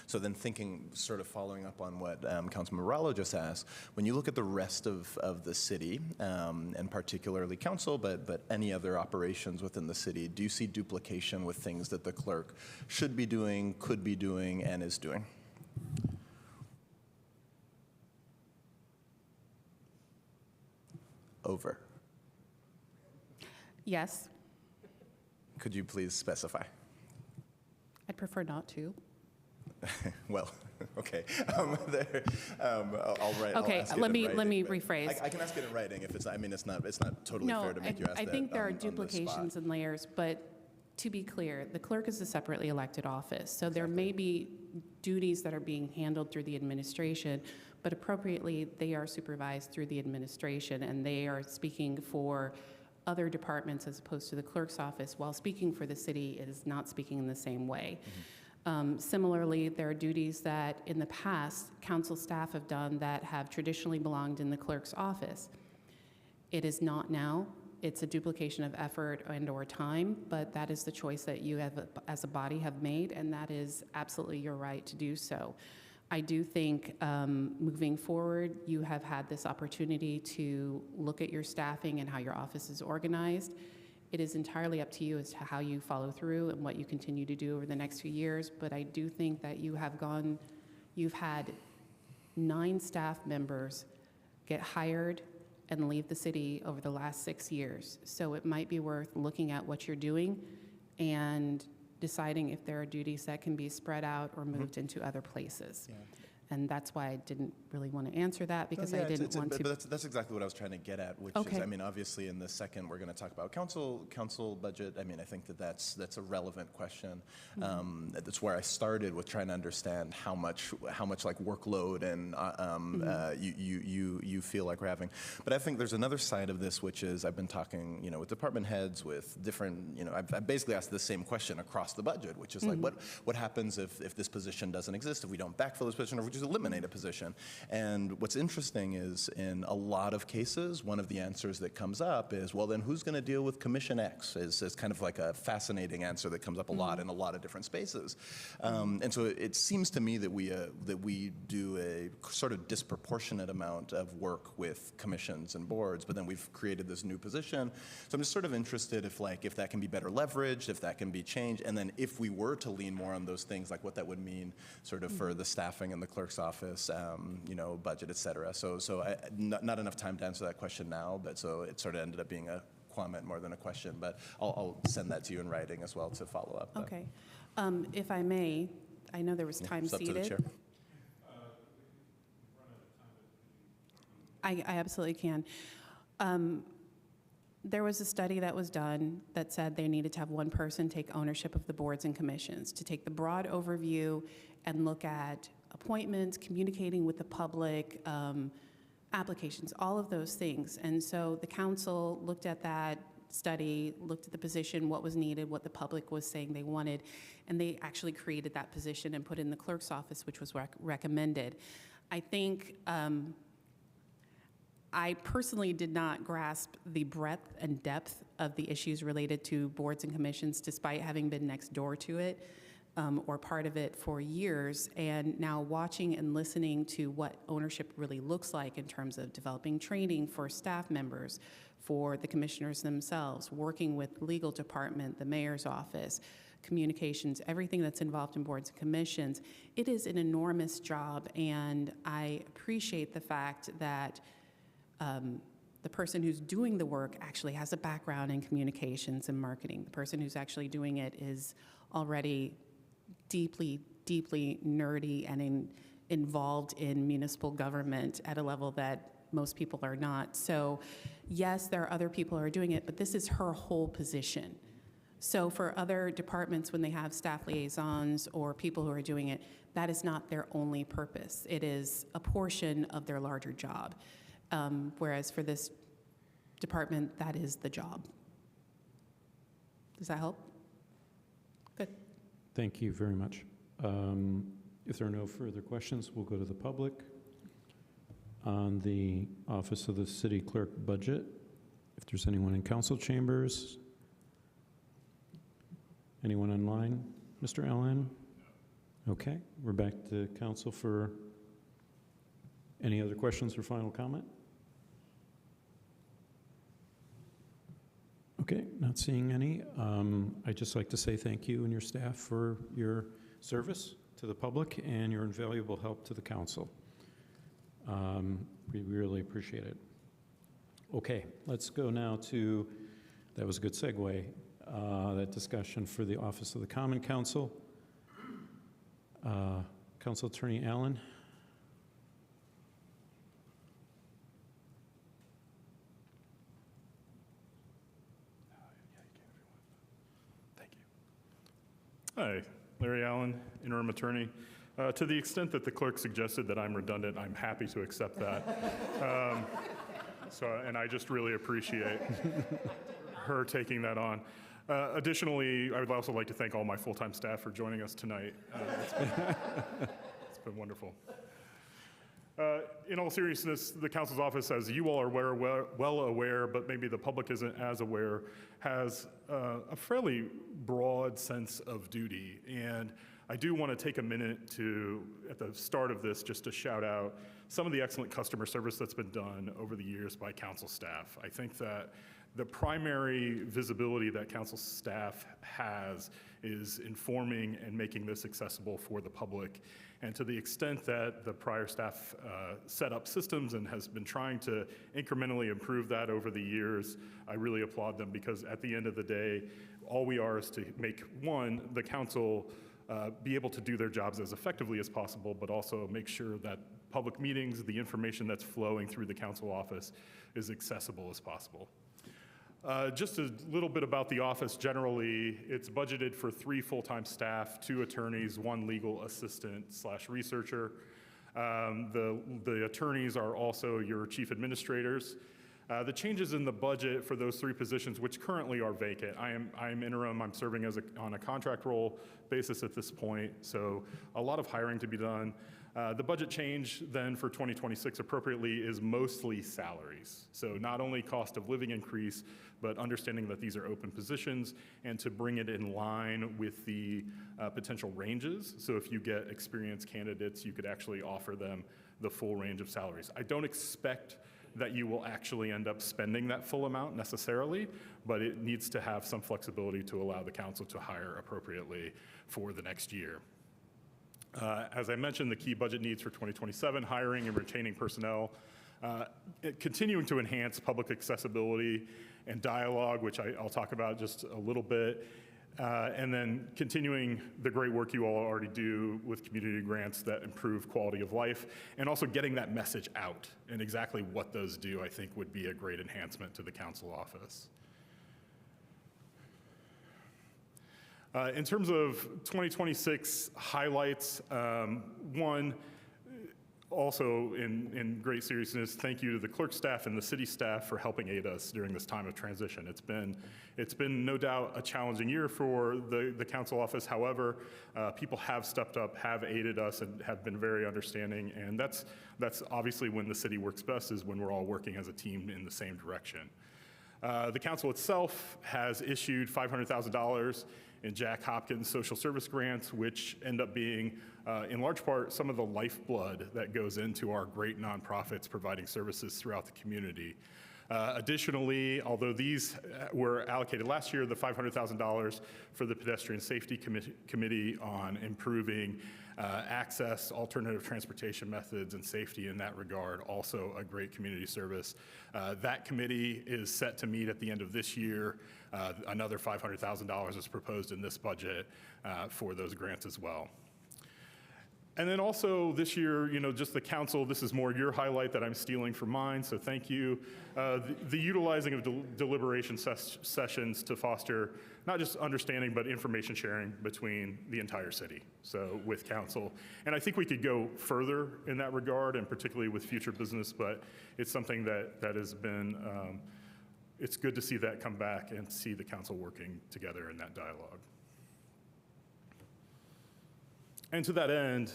so then thinking, sort of following up on what Councilman Morallo just asked, when you look at the rest of the city, and particularly council, but any other operations within the city, do you see duplication with things that the clerk should be doing, could be doing, and is doing? Over. Yes. Could you please specify? I'd prefer not to. Well, okay. I'll write. Okay, let me writing, rephrase. I can ask it in writing if it's. It's not totally fair to make you ask that. I think there are on the duplications spot. and layers, but to be clear, the clerk is a separately elected office, so there may be duties that are being handled through the administration, but appropriately they are supervised through the administration, and they are speaking for other departments as opposed to the clerk's office. While speaking for the city, it is not speaking in the same way. Similarly, there are duties that in the past council staff have done that have traditionally belonged in the clerk's office. It is not now. It's a duplication of effort and/or time, but that is the choice that you have, as a body have made, and that is absolutely your right to do so. I do think moving forward, you have had this opportunity to look at your staffing and how your office is organized. It is entirely up to you as to how you follow through and what you continue to do over the next few years, but I do think that you've had 9 staff members get hired and leave the city over the last 6 years. So it might be worth looking at what you're doing and deciding if there are duties that can be spread out or moved into other places. Yeah. And that's why I didn't really want to answer that, because I didn't want to. But that's exactly what I was trying to get at, which is, I mean, obviously in the second we're going to talk about council budget. I mean, I think that's a relevant question. That's where I started with trying to understand how much like workload and you feel like we're having. But I think there's another side of this, which is I've been talking, with department heads, with different, I've basically asked the same question across the budget, which is like, what happens if this position doesn't exist, if we don't backfill this position, or if we just eliminate a position? And what's interesting is in a lot of cases, one of the answers that comes up is, well, then who's going to deal with Commission X? Is kind of like a fascinating answer that comes up a lot in a lot of different spaces. And so it seems to me that we do a sort of disproportionate amount of work with commissions and boards, but then we've created this new position. So I'm just sort of interested if that can be better leveraged, if that can be changed, and then if we were to lean more on those things, like what that would mean sort of for the staffing in the clerk's office, budget, et cetera. So not enough time to answer that question now, but so it sort of ended up being a comment more than a question, but I'll send that to you in writing as well to follow up. Okay. If I may, I know there was time it's up ceded. to the chair. I absolutely can. There was a study that was done that said they needed to have one person take ownership of the boards and commissions, to take the broad overview and look at appointments, communicating with the public, applications, all of those things. And so the council looked at that study, looked at the position, what was needed, what the public was saying they wanted, and they actually created that position and put it in the clerk's office, which was recommended. I think I personally did not grasp the breadth and depth of the issues related to boards and commissions, despite having been next door to it or part of it for years. And now watching and listening to what ownership really looks like in terms of developing training for staff members, for the commissioners themselves, working with legal department, the mayor's office, communications, everything that's involved in boards and commissions, it is an enormous job. And I appreciate the fact that the person who's doing the work actually has a background in communications and marketing. The person who's actually doing it is already deeply, deeply nerdy and involved in municipal government at a level that most people are not. So yes, there are other people who are doing it, but this is her whole position. So for other departments, when they have staff liaisons or people who are doing it, that is not their only purpose. It is a portion of their larger job. Whereas for this department, that is the job. Does that help? Good. Thank you very much. If there are no further questions, we'll go to the public. On the Office of the City Clerk budget, if there's anyone in council chambers, anyone online? Mr. Allen? Okay, we're back to council for any other questions or final comment? Okay, not seeing any. I'd just like to say thank you and your staff for your service to the public and your invaluable help to the council. We really appreciate it. Okay, let's go now to, that was a good segue, that discussion for the Office of the Common Council. Council Attorney Allen. Hi, Larry Allen, interim attorney. To the extent that the clerk suggested that I'm redundant, I'm happy to accept that. And I just really appreciate her taking that on. Additionally, I would also like to thank all my full-time staff for joining us tonight. It's been wonderful. In all seriousness, the council's office, as you all are well aware, but maybe the public isn't as aware, has a fairly broad sense of duty. And I do want to take a minute to, at the start of this, just to shout out some of the excellent customer service that's been done over the years by council staff. I think that the primary visibility that council staff has is informing and making this accessible for the public. And to the extent that the prior staff set up systems and has been trying to incrementally improve that over the years, I really applaud them, because at the end of the day, all we are is to make, one, the council be able to do their jobs as effectively as possible, but also make sure that public meetings, the information that's flowing through the council office, is accessible as possible. Just a little bit about the office generally. It's budgeted for 3 full-time staff, 2 attorneys, 1 legal assistant/researcher. The attorneys are also your chief administrators. The changes in the budget for those 3 positions, which currently are vacant. I am interim. I'm serving on a contract role basis at this point, so a lot of hiring to be done. The budget change then for 2026 appropriately is mostly salaries. So not only cost of living increase, but understanding that these are open positions and to bring it in line with the potential ranges. So if you get experienced candidates, you could actually offer them the full range of salaries. I don't expect that you will actually end up spending that full amount necessarily, but it needs to have some flexibility to allow the council to hire appropriately for the next year. As I mentioned, the key budget needs for 2027, hiring and retaining personnel, continuing to enhance public accessibility and dialogue, which I'll talk about just a little bit, and then continuing the great work you all already do with community grants that improve quality of life, and also getting that message out, and exactly what those do, I think, would be a great enhancement to the council office. In terms of 2026 highlights, one, also in great seriousness, thank you to the clerk staff and the city staff for helping aid us during this time of transition. It's been no doubt a challenging year for the council office. However, people have stepped up, have aided us, and have been very understanding. And that's obviously when the city works best, is when we're all working as a team in the same direction. The council itself has issued $500,000 in Jack Hopkins social service grants, which end up being, in large part, some of the lifeblood that goes into our great nonprofits providing services throughout the community. Additionally, although these were allocated last year, the $500,000 for the Pedestrian Safety Committee on improving access, alternative transportation methods, and safety in that regard, also a great community service. That committee is set to meet at the end of this year. Another $500,000 is proposed in this budget for those grants as well. And then also this year, just the council, this is more your highlight that I'm stealing from mine, so thank you. The utilizing of deliberation sessions to foster not just understanding, but information sharing between the entire city, so with council. And I think we could go further in that regard, and particularly with future business, but it's something that has been, it's good to see that come back and see the council working together in that dialogue. And to that end,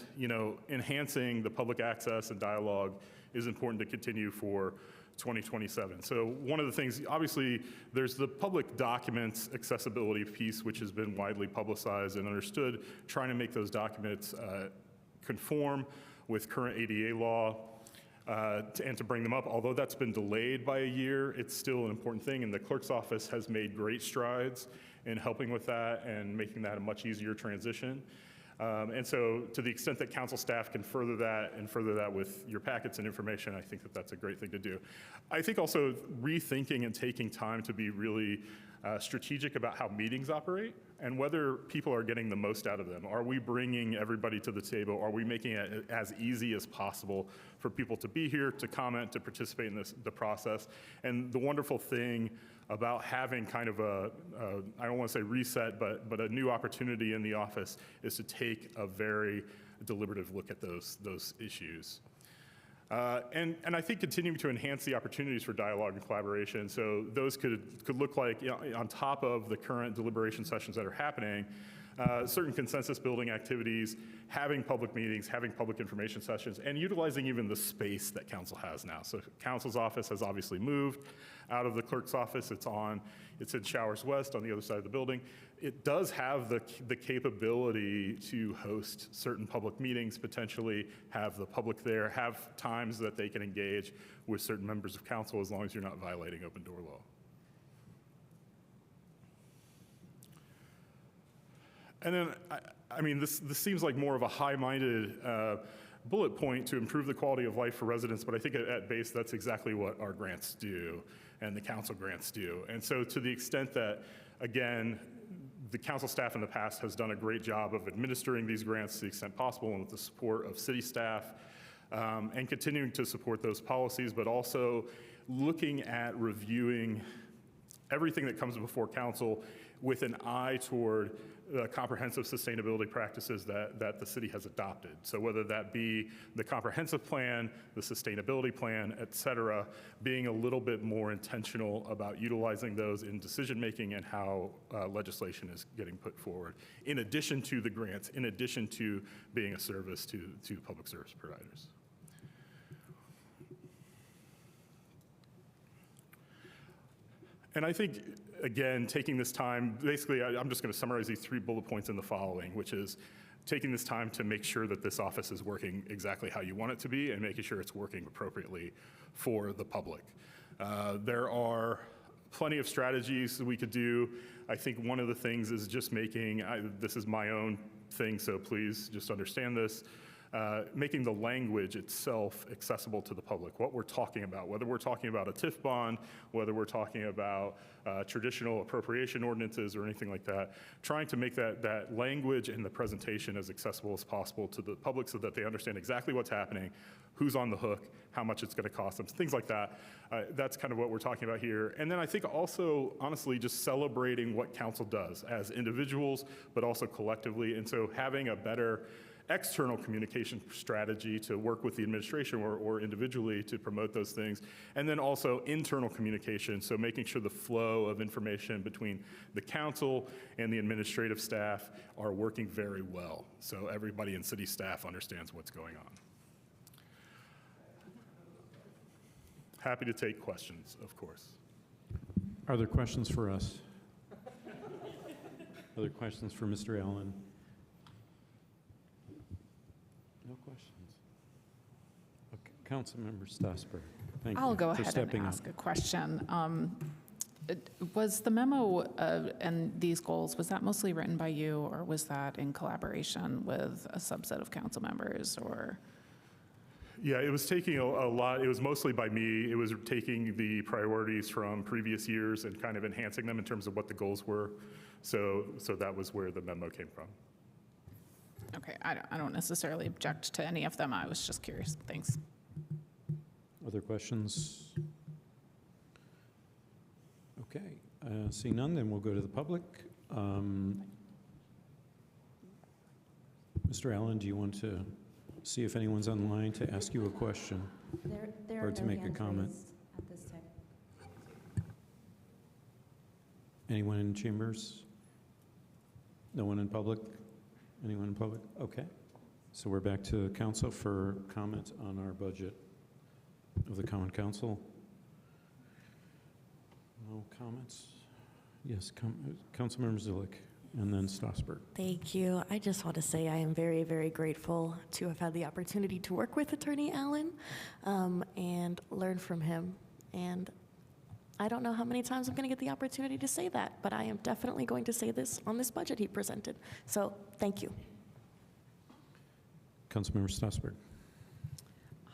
enhancing the public access and dialogue is important to continue for 2027. So one of the things, obviously, there's the public documents accessibility piece, which has been widely publicized and understood, trying to make those documents conform with current ADA law and to bring them up. Although that's been delayed by a year, it's still an important thing, and the clerk's office has made great strides in helping with that and making that a much easier transition. And so to the extent that council staff can further that with your packets and information, I think that that's a great thing to do. I think also rethinking and taking time to be really strategic about how meetings operate and whether people are getting the most out of them. Are we bringing everybody to the table? Are we making it as easy as possible for people to be here, to comment, to participate in the process? And the wonderful thing about having kind of I don't want to say reset, but a new opportunity in the office is to take a very deliberative look at those issues. And I think continuing to enhance the opportunities for dialogue and collaboration. So those could look like, on top of the current deliberation sessions that are happening, certain consensus building activities, having public meetings, having public information sessions, and utilizing even the space that council has now. So council's office has obviously moved out of the clerk's office. It's in Showers West on the other side of the building. It does have the capability to host certain public meetings, potentially have the public there, have times that they can engage with certain members of council as long as you're not violating open door law. And then, I mean, this seems like more of a high-minded bullet point to improve the quality of life for residents, but I think at base, that's exactly what our grants do and the council grants do. And so to the extent that, again, the council staff in the past has done a great job of administering these grants to the extent possible and with the support of city staff and continuing to support those policies, but also looking at reviewing everything that comes before council with an eye toward the comprehensive sustainability practices that the city has adopted. So whether that be the comprehensive plan, the sustainability plan, et cetera, being a little bit more intentional about utilizing those in decision-making and how legislation is getting put forward, in addition to the grants, in addition to being a service to public service providers. And I think, again, taking this time, basically, I'm just going to summarize these 3 bullet points in the following, which is taking this time to make sure that this office is working exactly how you want it to be and making sure it's working appropriately for the public. There are plenty of strategies that we could do. I think one of the things is just making, this is my own thing, so please just understand this, making the language itself accessible to the public, what we're talking about, whether we're talking about a TIF bond, whether we're talking about traditional appropriation ordinances or anything like that, trying to make that language and the presentation as accessible as possible to the public so that they understand exactly what's happening, who's on the hook, how much it's going to cost them, things like that. That's kind of what we're talking about here. And then I think also, honestly, just celebrating what council does as individuals, but also collectively. And so having a better external communication strategy to work with the administration or individually to promote those things, and then also internal communication, so making sure the flow of information between the council and the administrative staff are working very well, so everybody in city staff understands what's going on. Happy to take questions, of course. Are there questions for us? Other questions for Mr. Allen? No questions. Okay. Councilmember Strasburg, thank you I'll go for ahead and stepping up. ask a question. Was the memo and these goals, was that mostly written by you, or was that in collaboration with a subset of council members, or? Yeah, it was taking a lot, it was mostly by me. It was taking the priorities from previous years and kind of enhancing them in terms of what the goals were. So that was where the memo came from. Okay, I don't necessarily object to any of them. I was just curious. Thanks. Other questions? Okay, see none, then we'll go to the public. Mr. Allen, do you want to see if anyone's online to ask you a question or to make a comment? At this time. Anyone in chambers? No one in public? Anyone in public? Okay. So we're back to council for comment on our budget of the Common Council. No comments? Yes, Councilmember Zulik, and then Strasburg. Thank you. I just want to say I am very, very grateful to have had the opportunity to work with Attorney Allen and learn from him. And I don't know how many times I'm going to get the opportunity to say that, but I am definitely going to say this on this budget he presented. So thank you. Councilmember Strasburg.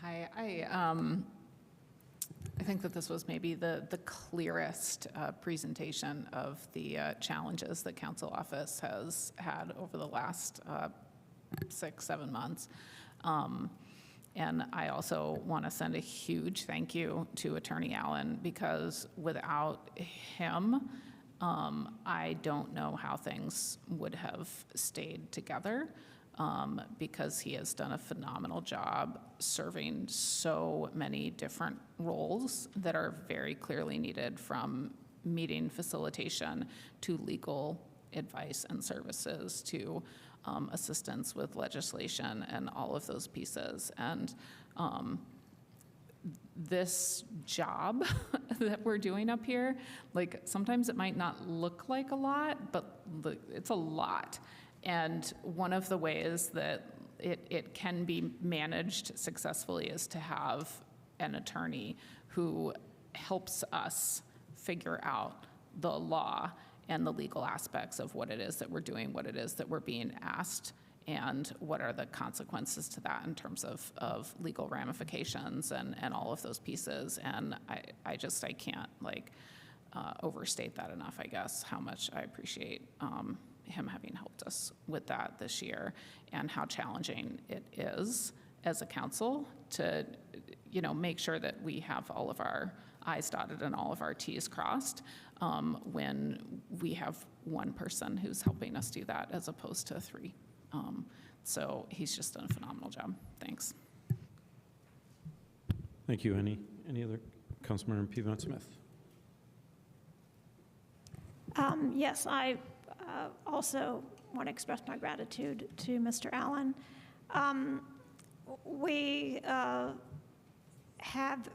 Hi, I think that this was maybe the clearest presentation of the challenges that council office has had over the last 6-7 months. And I also want to send a huge thank you to Attorney Allen, because without him, I don't know how things would have stayed together, because he has done a phenomenal job serving so many different roles that are very clearly needed, from meeting facilitation to legal advice and services to assistance with legislation and all of those pieces. And this job that we're doing up here, like sometimes it might not look like a lot, but it's a lot. And one of the ways that it can be managed successfully is to have an attorney who helps us figure out the law and the legal aspects of what it is that we're doing, what it is that we're being asked, and what are the consequences to that in terms of legal ramifications and all of those pieces. And I can't overstate that enough, I guess, how much I appreciate him having helped us with that this year, and how challenging it is as a council to, make sure that we have all of our I's dotted and all of our T's crossed when we have one person who's helping us do that as opposed to three. So he's just done a phenomenal job. Thanks. Thank you. Any other? Councilmember Piedmont Smith. Yes, I also want to express my gratitude to Mr. Allen. We have,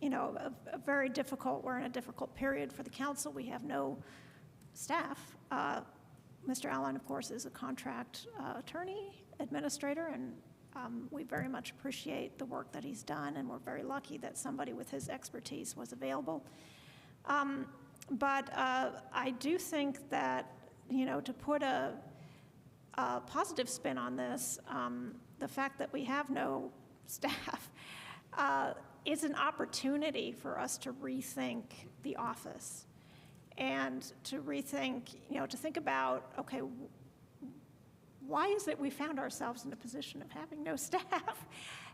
a very difficult, we're in a difficult period for the council. We have no staff. Mr. Allen, of course, is a contract attorney, administrator, and we very much appreciate the work that he's done, and we're very lucky that somebody with his expertise was available. But I do think that, to put a positive spin on this, the fact that we have no staff is an opportunity for us to rethink the office and to rethink, to think about, okay, why is it we found ourselves in a position of having no staff?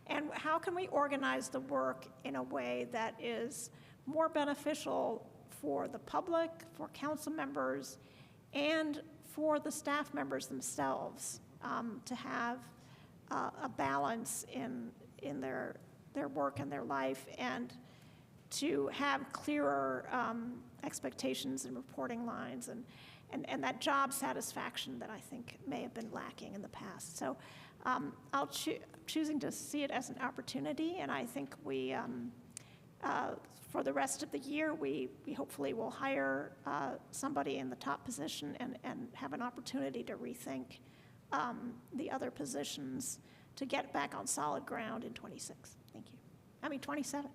And how can we organize the work in a way that is more beneficial for the public, for council members, and for the staff members themselves, to have a balance in their work and their life, and to have clearer expectations and reporting lines, and that job satisfaction that I think may have been lacking in the past. So I'll choosing to see it as an opportunity, and I think we, for the rest of the year, we hopefully will hire somebody in the top position and have an opportunity to rethink the other positions to get back on solid ground in 26. Thank you. 27.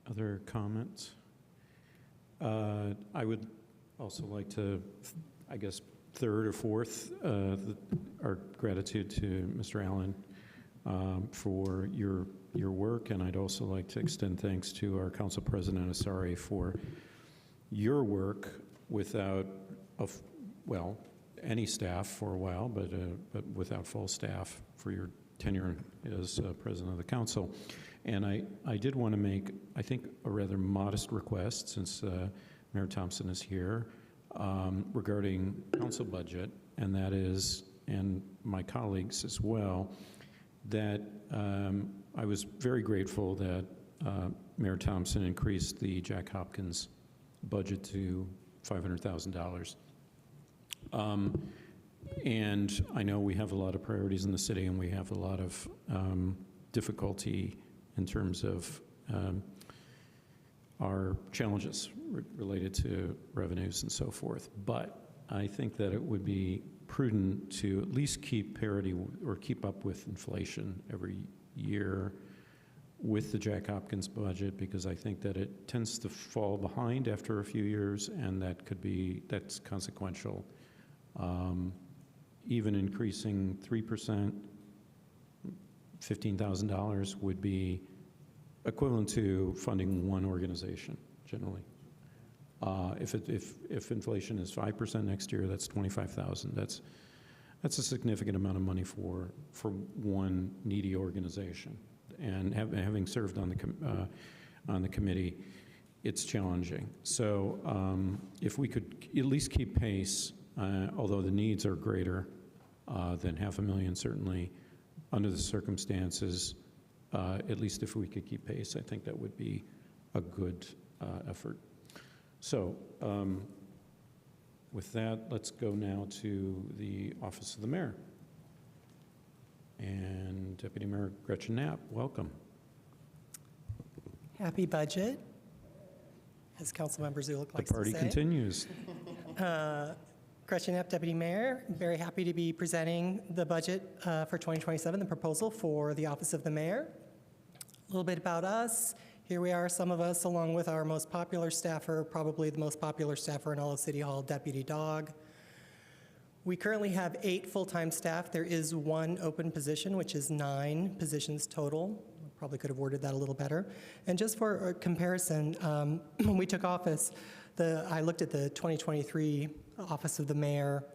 Other comments? I would also like to, I guess, third or fourth, our gratitude to Mr. Allen for your work, and I'd also like to extend thanks to our Council President Asari for your work without, any staff for a while, but without full staff for your tenure as President of the Council. And I did want to make, I think, a rather modest request, since Mayor Thompson is here, regarding council budget, and that is, and my colleagues as well, that I was very grateful that Mayor Thompson increased the Jack Hopkins budget to $500,000. And I know we have a lot of priorities in the city, and we have a lot of difficulty in terms of our challenges related to revenues and so forth. But I think that it would be prudent to at least keep parity or keep up with inflation every year with the Jack Hopkins budget, because I think that it tends to fall behind after a few years, and that's consequential. Even increasing 3%, $15,000 would be equivalent to funding one organization, generally. If inflation is 5% next year, that's $25,000. That's a significant amount of money for one needy organization. And having served on the committee, it's challenging. So if we could at least keep pace, although the needs are greater than $500,000, certainly under the circumstances, at least if we could keep pace, I think that would be a good effort. So with that, let's go now to the Office of the Mayor. And Deputy Mayor Gretchen Knapp, welcome. Happy budget, as council member Zulik likes The party to say. continues. Gretchen Knapp, Deputy Mayor. Very happy to be presenting the budget for 2027, the proposal for the Office of the Mayor. A little bit about us. Here we are, some of us, along with our most popular staffer, probably the most popular staffer in all of City Hall, Deputy Dog. We currently have 8 full-time staff. There is 1 open position, which is 9 positions total. Probably could have worded that a little better. And just for a comparison, when we took office, I looked at the 2023 Office of the Mayor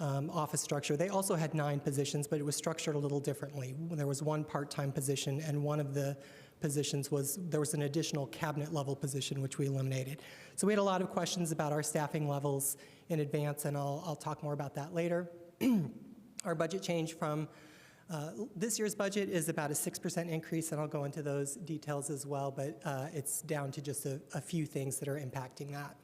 office structure. They also had 9 positions, but it was structured a little differently. There was 1 part-time position, and one of the positions there was an additional cabinet level position, which we eliminated. So we had a lot of questions about our staffing levels in advance, and I'll talk more about that later. Our budget change from this year's budget is about a 6% increase, and I'll go into those details as well, but it's down to just a few things that are impacting that.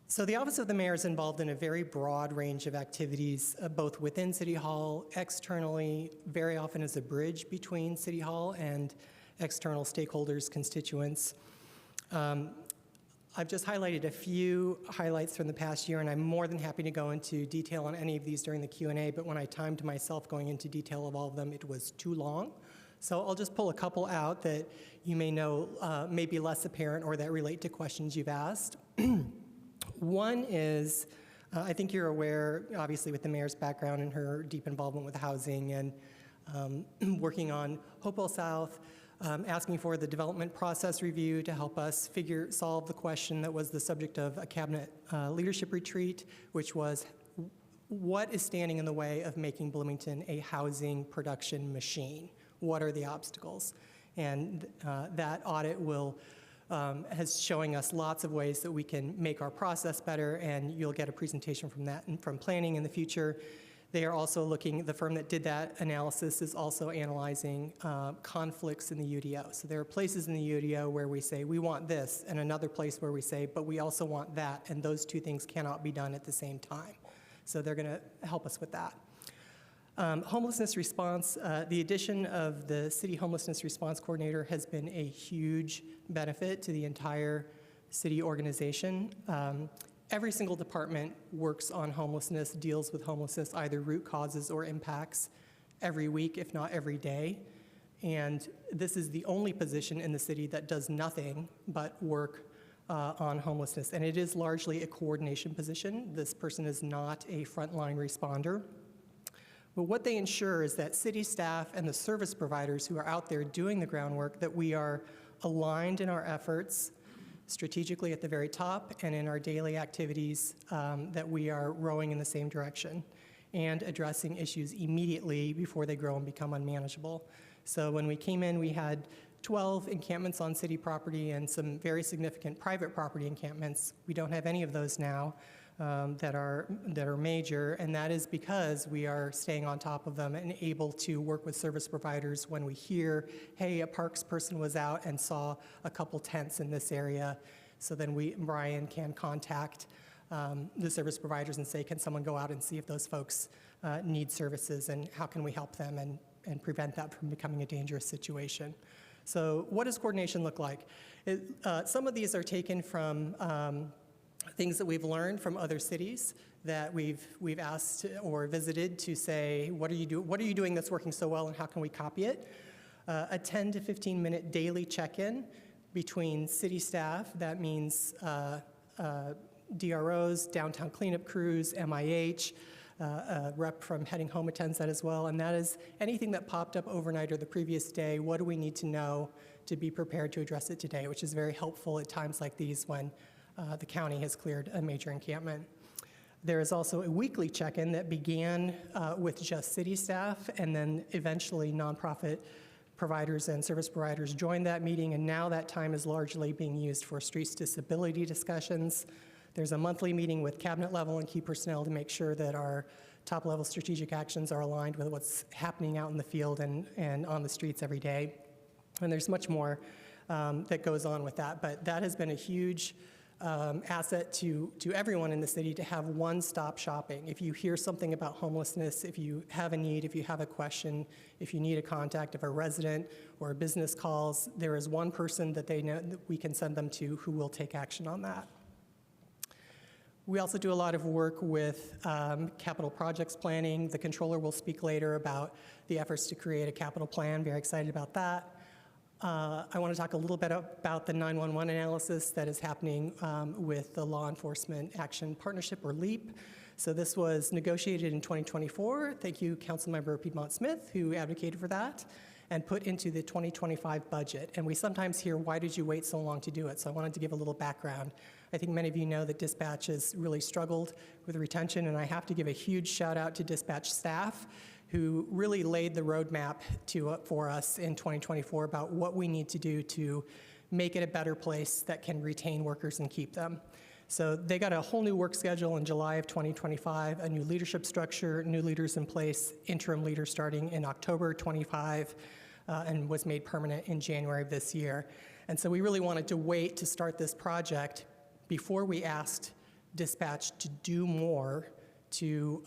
So the Office of the Mayor is involved in a very broad range of activities, both within City Hall, externally, very often as a bridge between City Hall and external stakeholders, constituents. I've just highlighted a few highlights from the past year, and I'm more than happy to go into detail on any of these during the Q&A, but when I timed myself going into detail of all of them, it was too long. So I'll just pull a couple out that you may know may be less apparent or that relate to questions you've asked. One is, I think you're aware, obviously with the mayor's background and her deep involvement with housing and working on Hopewell South, asking for the development process review to help us solve the question that was the subject of a cabinet leadership retreat, which was what is standing in the way of making Bloomington a housing production machine? What are the obstacles? And that audit has showing us lots of ways that we can make our process better, and you'll get a presentation from that and from planning in the future. They are also the firm that did that analysis is also analyzing conflicts in the UDO. So there are places in the UDO where we say, we want this, and another place where we say, but we also want that, and those 2 things cannot be done at the same time. So they're gonna help us with that. Homelessness response, the addition of the City Homelessness Response Coordinator has been a huge benefit to the entire city organization. Every single department works on homelessness, deals with homelessness, either root causes or impacts, every week, if not every day. And this is the only position in the city that does nothing but work on homelessness. And it is largely a coordination position. This person is not a frontline responder. But what they ensure is that city staff and the service providers who are out there doing the groundwork, that we are aligned in our efforts strategically at the very top and in our daily activities, that we are rowing in the same direction and addressing issues immediately before they grow and become unmanageable. So when we came in, we had 12 encampments on city property and some very significant private property encampments. We don't have any of those now. That are major, and that is because we are staying on top of them and able to work with service providers when we hear, hey, a parks person was out and saw a couple tents in this area. So then Brian can contact the service providers and say, can someone go out and see if those folks need services, and how can we help them and prevent that from becoming a dangerous situation. So what does coordination look like? Some of these are taken from things that we've learned from other cities that we've asked or visited to say, what are you doing that's working so well, and how can we copy it? A 10 to 15 minute daily check-in between city staff. That means DROs, downtown cleanup crews, MIH, a rep from Heading Home attends that as well. And that is anything that popped up overnight or the previous day. What do we need to know to be prepared to address it today, which is very helpful at times like these when the county has cleared a major encampment. There is also a weekly check-in that began with just city staff, and then eventually nonprofit providers and service providers joined that meeting, and now that time is largely being used for streets disability discussions. There's a monthly meeting with cabinet level and key personnel to make sure that our top-level strategic actions are aligned with what's happening out in the field and on the streets every day. And there's much more. that goes on with that. But that has been a huge asset to everyone in the city to have one-stop shopping. If you hear something about homelessness, if you have a need, if you have a question, if you need a contact, if a resident or a business calls, there is one person that they know that we can send them to who will take action on that. We also do a lot of work with capital projects planning. The controller will speak later about the efforts to create a capital plan. Very excited about that. I want to talk a little bit about the 911 analysis that is happening with the Law Enforcement Action Partnership, or LEAP. So this was negotiated in 2024. Thank you, Councilmember Piedmont Smith, who advocated for that, and put into the 2025 budget. And we sometimes hear, why did you wait so long to do it? So I wanted to give a little background. I think many of you know that dispatch has really struggled with retention, and I have to give a huge shout out to dispatch staff who really laid the roadmap for us in 2024 about what we need to do to make it a better place that can retain workers and keep them. So they got a whole new work schedule in July of 2025, a new leadership structure, new leaders in place, interim leaders starting in October 25, and was made permanent in January of this year. And so we really wanted to wait to start this project before we asked dispatch to do more to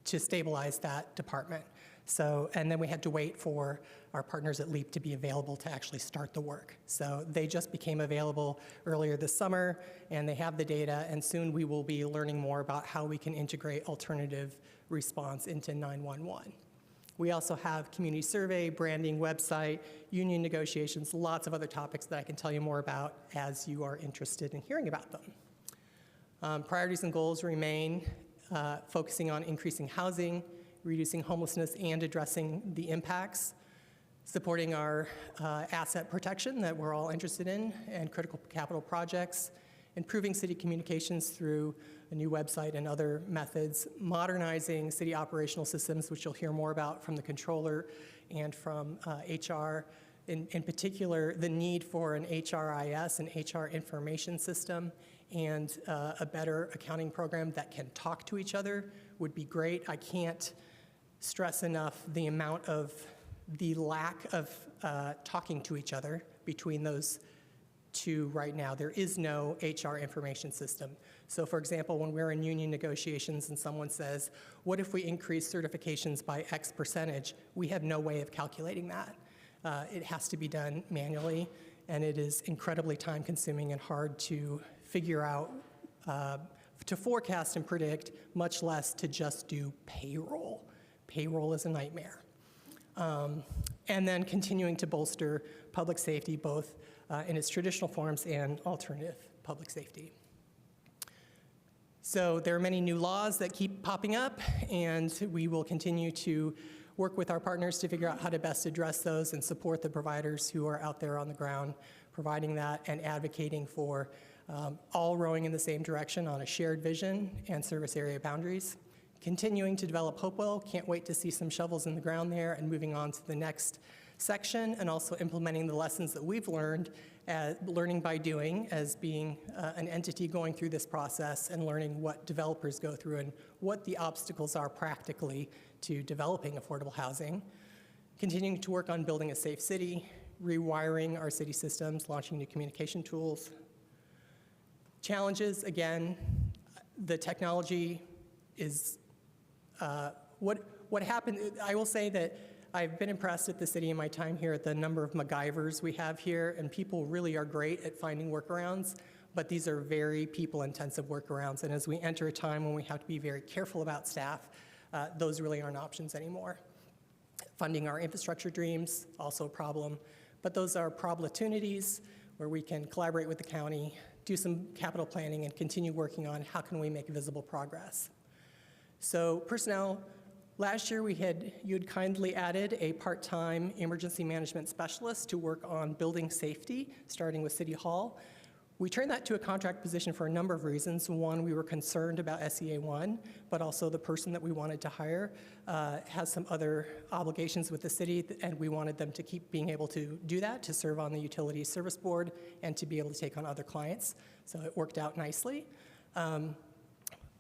stabilize that department. So, and then we had to wait for our partners at LEAP to be available to actually start the work. So they just became available earlier this summer, and they have the data, and soon we will be learning more about how we can integrate alternative response into 911. We also have community survey, branding, website, union negotiations, lots of other topics that I can tell you more about as you are interested in hearing about them. Priorities and goals remain focusing on increasing housing, reducing homelessness, and addressing the impacts, supporting our asset protection that we're all interested in, and critical capital projects, improving city communications through a new website and other methods, modernizing city operational systems, which you'll hear more about from the controller and from HR. In particular, the need for an HRIS, an HR information system, and a better accounting program that can talk to each other would be great. I can't stress enough the lack of talking to each other between those two right now. There is no HR information system. So for example, when we're in union negotiations and someone says, what if we increase certifications by X percentage? We have no way of calculating that. It has to be done manually, and it is incredibly time consuming and hard to figure out, to forecast and predict, much less to just do payroll. Payroll is a nightmare. And then continuing to bolster public safety, both in its traditional forms and alternative public safety. So there are many new laws that keep popping up, and we will continue to work with our partners to figure out how to best address those and support the providers who are out there on the ground providing that and advocating for all rowing in the same direction on a shared vision and service area boundaries. Continuing to develop Hopewell, can't wait to see some shovels in the ground there, and moving on to the next section, and also implementing the lessons that we've learned, learning by doing, as being an entity going through this process, and learning what developers go through and what the obstacles are practically to developing affordable housing. Continuing to work on building a safe city, rewiring our city systems, launching new communication tools. Challenges, again, the technology is what happened. I will say that I've been impressed at the city in my time here at the number of MacGyvers we have here, and people really are great at finding workarounds, but these are very people-intensive workarounds, and as we enter a time when we have to be very careful about staff, those really aren't options anymore. Funding our infrastructure dreams, also a problem, but those are opportunities where we can collaborate with the county, do some capital planning, and continue working on how can we make visible progress. So personnel, last year you had kindly added a part-time emergency management specialist to work on building safety, starting with City Hall. We turned that to a contract position for a number of reasons. One, we were concerned about SEA 1, but also the person that we wanted to hire has some other obligations with the city, and we wanted them to keep being able to do that, to serve on the utility service board, and to be able to take on other clients. So it worked out nicely.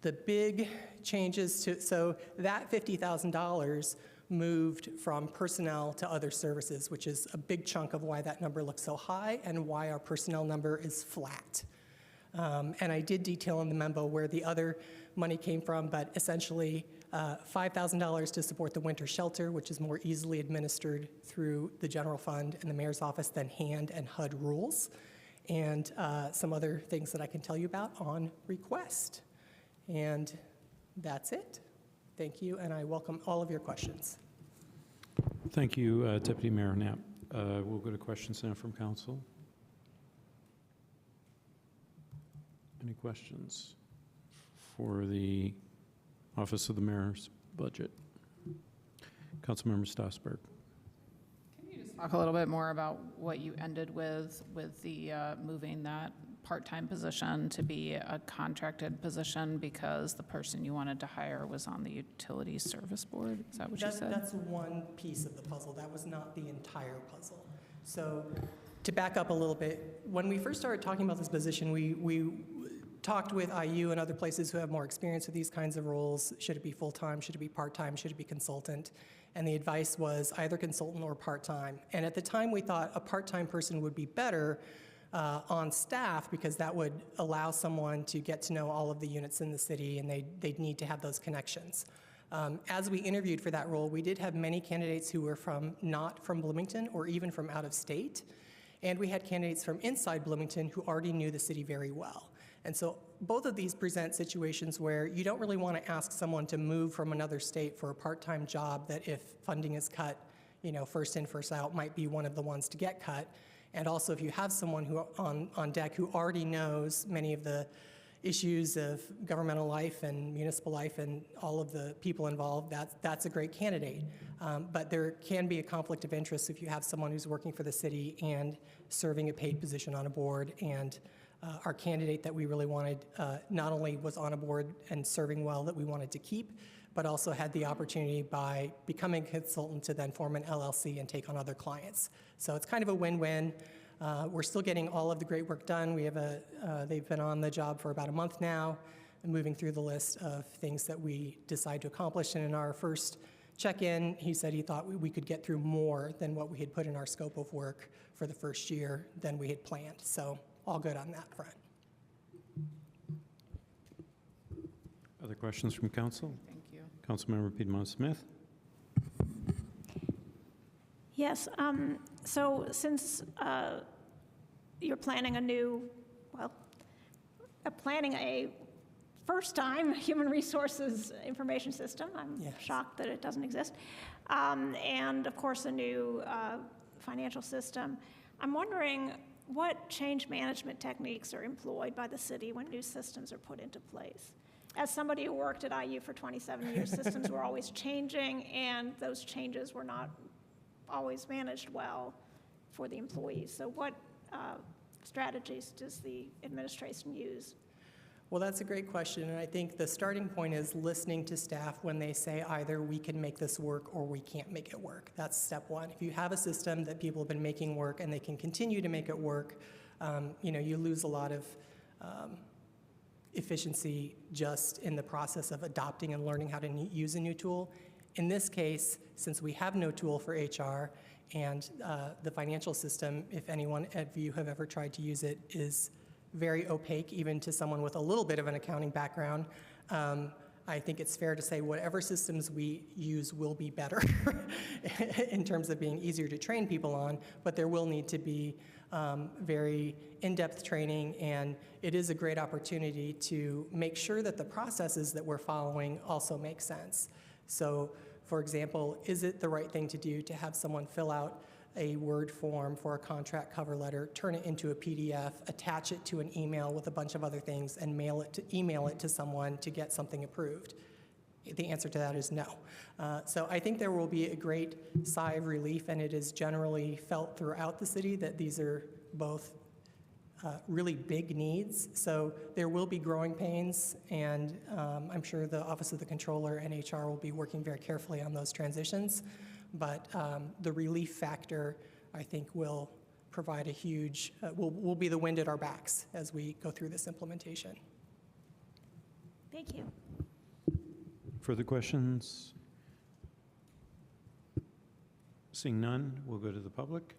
The big changes so that $50,000 moved from personnel to other services, which is a big chunk of why that number looks so high and why our personnel number is flat. And I did detail in the memo where the other money came from, but essentially $5,000 to support the winter shelter, which is more easily administered through the general fund and the mayor's office than hand and HUD rules, and some other things that I can tell you about on request. And that's it. Thank you, and I welcome all of your questions. Thank you, Deputy Mayor Knapp. We'll go to questions now from council. Any questions for the Office of the Mayor's budget? Councilmember Stossberg. Can you just talk a little bit more about what you ended with the moving that part-time position to be a contracted position because the person you wanted to hire was on the utility service board? Is that what you said? That's one piece of the puzzle. That was not the entire puzzle. So to back up a little bit, when we first started talking about this position, we talked with IU and other places who have more experience with these kinds of roles. Should it be full-time? Should it be part-time? Should it be consultant? And the advice was either consultant or part-time. And at the time, we thought a part-time person would be better on staff because that would allow someone to get to know all of the units in the city, and they'd need to have those connections. As we interviewed for that role, we did have many candidates who were not from Bloomington or even from out of state, and we had candidates from inside Bloomington who already knew the city very well. And so both of these present situations where you don't really want to ask someone to move from another state for a part-time job that if funding is cut, first in, first out might be one of the ones to get cut. And also if you have someone who on deck who already knows many of the issues of governmental life and municipal life and all of the people involved, that's a great candidate. But there can be a conflict of interest if you have someone who's working for the city and serving a paid position on a board. And our candidate that we really wanted not only was on a board and serving well that we wanted to keep, but also had the opportunity by becoming a consultant to then form an LLC and take on other clients. So it's kind of a win-win. We're still getting all of the great work done. We have they've been on the job for about a month now, and moving through the list of things that we decide to accomplish. And in our first check-in, he said he thought we could get through more than what we had put in our scope of work for the first year than we had planned. So all good on that front. Other questions from council? Thank you. Councilmember Piedmont-Smith. Yes, so since you're planning planning a first-time human resources information system, I'm shocked that it doesn't exist, and of course a new financial system, I'm wondering what change management techniques are employed by the city when new systems are put into place? As somebody who worked at IU for 27 years, systems were always changing, and those changes were not always managed well for the employees. So what strategies does the administration use? Well, that's a great question, and I think the starting point is listening to staff when they say either we can make this work or we can't make it work. That's step one. If you have a system that people have been making work and they can continue to make it work, you lose a lot of efficiency just in the process of adopting and learning how to use a new tool. In this case, since we have no tool for HR and the financial system, if anyone of you have ever tried to use it, is very opaque, even to someone with a little bit of an accounting background. I think it's fair to say whatever systems we use will be better in terms of being easier to train people on, but there will need to be very in-depth training, and it is a great opportunity to make sure that the processes that we're following also make sense. So, for example, is it the right thing to do to have someone fill out a Word form for a contract cover letter, turn it into a PDF, attach it to an email with a bunch of other things, and email it to someone to get something approved? The answer to that is no. So I think there will be a great sigh of relief, and it is generally felt throughout the city that these are both really big needs. So there will be growing pains, and I'm sure the Office of the Controller and HR will be working very carefully on those transitions. But the relief factor, I think, will provide a huge, will be the wind at our backs as we go through this implementation. Thank you. Further questions? Seeing none, we'll go to the public.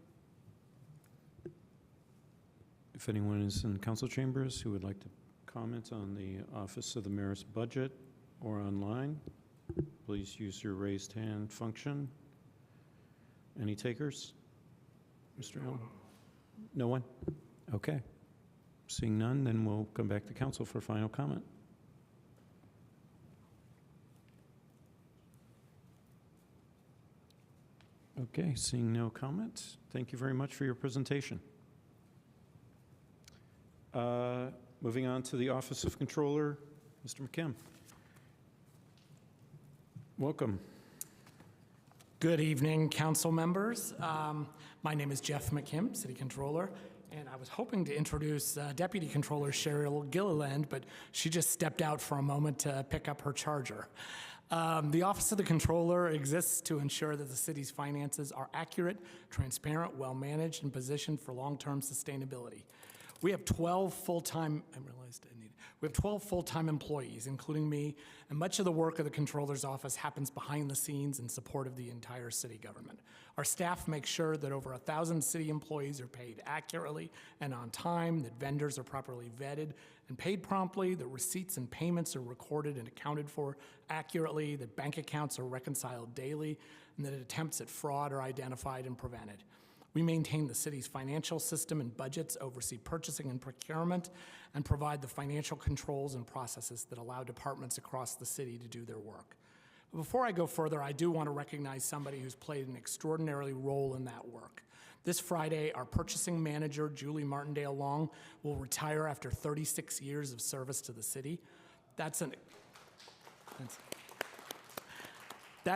If anyone is in council chambers who would like to comment on the Office of the Mayor's budget or online, please use your raised hand function. Any takers? Mr. Allen? No one? Okay. Seeing none, then we'll come back to council for final comment. Okay, seeing no comments, thank you very much for your presentation. Moving on to the Office of Controller, Mr. McKim. Welcome. Good evening, council members. My name is Jeff McKim, City Controller, and I was hoping to introduce Deputy Controller Cheryl Gilliland, but she just stepped out for a moment to pick up her charger. The Office of the Controller exists to ensure that the city's finances are accurate, transparent, well-managed, and positioned for long-term sustainability. We have 12 full-time, we have 12 full-time employees, including me, and much of the work of the Controller's office happens behind the scenes in support of the entire city government. Our staff makes sure that over 1,000 city employees are paid accurately and on time, that vendors are properly vetted and paid promptly, that receipts and payments are recorded and accounted for accurately, that bank accounts are reconciled daily, and that attempts at fraud are identified and prevented. We maintain the city's financial system and budgets, oversee purchasing and procurement, and provide the financial controls and processes that allow departments across the city to do their work. But before I go further, I do want to recognize somebody who's played an extraordinary role in that work. This Friday, our purchasing manager, Julie Martindale Long, will retire after 36 years of service to the city. That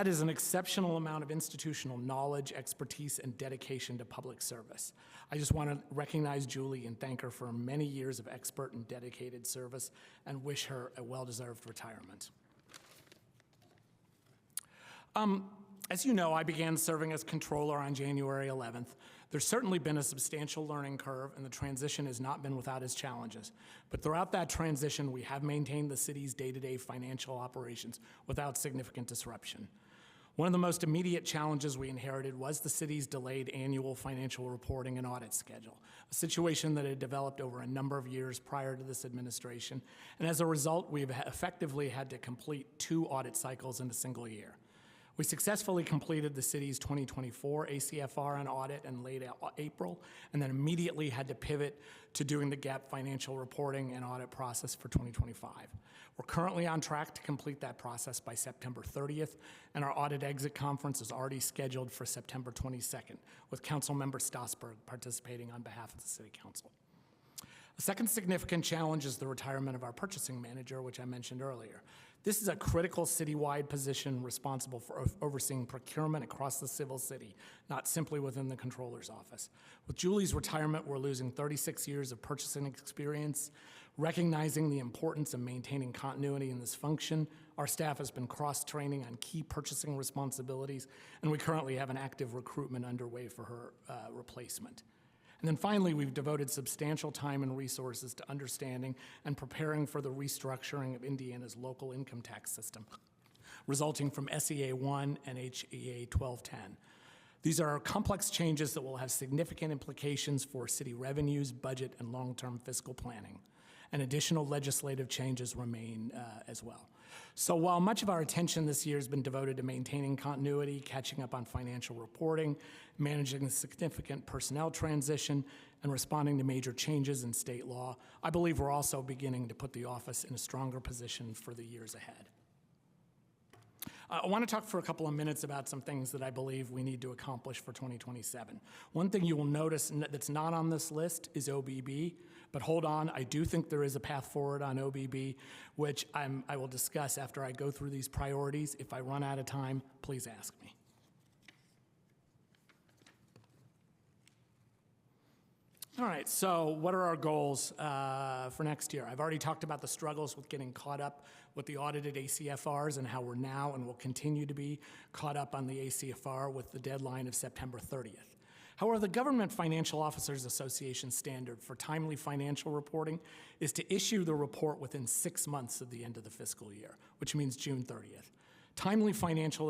is an exceptional amount of institutional knowledge, expertise, and dedication to public service. I just want to recognize Julie and thank her for many years of expert and dedicated service and wish her a well-deserved retirement. As you know, I began serving as controller on January 11th. There's certainly been a substantial learning curve, and the transition has not been without its challenges. But throughout that transition, we have maintained the city's day-to-day financial operations without significant disruption. One of the most immediate challenges we inherited was the city's delayed annual financial reporting and audit schedule, a situation that had developed over a number of years prior to this administration. And as a result, we've effectively had to complete 2 audit cycles in a single year. We successfully completed the city's 2024 ACFR and audit in late April, and then immediately had to pivot to doing the GAAP financial reporting and audit process for 2025. We're currently on track to complete that process by September 30th, and our audit exit conference is already scheduled for September 22nd, with Councilmember Stossberg participating on behalf of the City Council. A second significant challenge is the retirement of our purchasing manager, which I mentioned earlier. This is a critical citywide position responsible for overseeing procurement across the civil city, not simply within the controller's office. With Julie's retirement, we're losing 36 years of purchasing experience. Recognizing the importance of maintaining continuity in this function, our staff has been cross-training on key purchasing responsibilities, and we currently have an active recruitment underway for her replacement. And then finally, we've devoted substantial time and resources to understanding and preparing for the restructuring of Indiana's local income tax system, resulting from SEA 1 and HEA 1210. These are complex changes that will have significant implications for city revenues, budget, and long-term fiscal planning. And additional legislative changes remain as well. So while much of our attention this year has been devoted to maintaining continuity, catching up on financial reporting, managing the significant personnel transition, and responding to major changes in state law, I believe we're also beginning to put the office in a stronger position for the years ahead. I want to talk for a couple of minutes about some things that I believe we need to accomplish for 2027. One thing you will notice that's not on this list is OBB, but hold on, I do think there is a path forward on OBB, which I will discuss after I go through these priorities. If I run out of time, please ask me. All right, so what are our goals for next year? I've already talked about the struggles with getting caught up with the audited ACFRs and how we're now and will continue to be caught up on the ACFR with the deadline of September 30th. However, the Government Financial Officers Association standard for timely financial reporting is to issue the report within 6 months of the end of the fiscal year, which means June 30th. Timely financial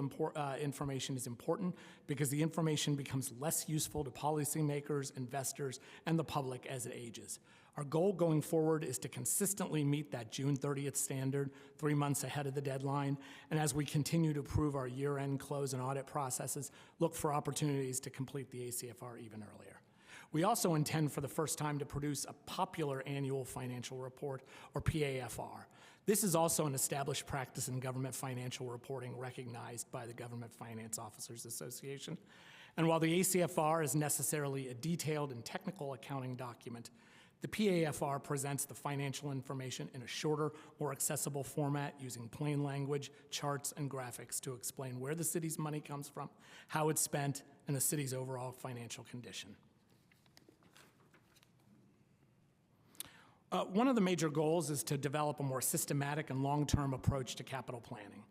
information is important because the information becomes less useful to policymakers, investors, and the public as it ages. Our goal going forward is to consistently meet that June 30th standard 3 months ahead of the deadline, and as we continue to improve our year-end close and audit processes, look for opportunities to complete the ACFR even earlier. We also intend for the first time to produce a popular annual financial report, or PAFR. This is also an established practice in government financial reporting recognized by the Government Finance Officers Association. And while the ACFR is necessarily a detailed and technical accounting document, the PAFR presents the financial information in a shorter, more accessible format using plain language, charts, and graphics to explain where the city's money comes from, how it's spent, and the city's overall financial condition. One of the major goals is to develop a more systematic and long-term approach to capital planning.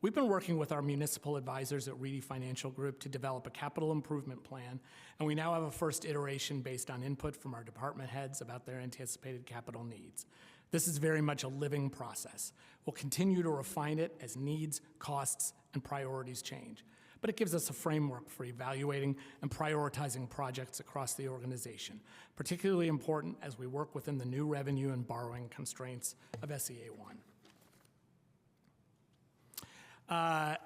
We've been working with our municipal advisors at Reedy Financial Group to develop a capital improvement plan, and we now have a first iteration based on input from our department heads about their anticipated capital needs. This is very much a living process. We'll continue to refine it as needs, costs, and priorities change, but it gives us a framework for evaluating and prioritizing projects across the organization, particularly important as we work within the new revenue and borrowing constraints of SEA 1.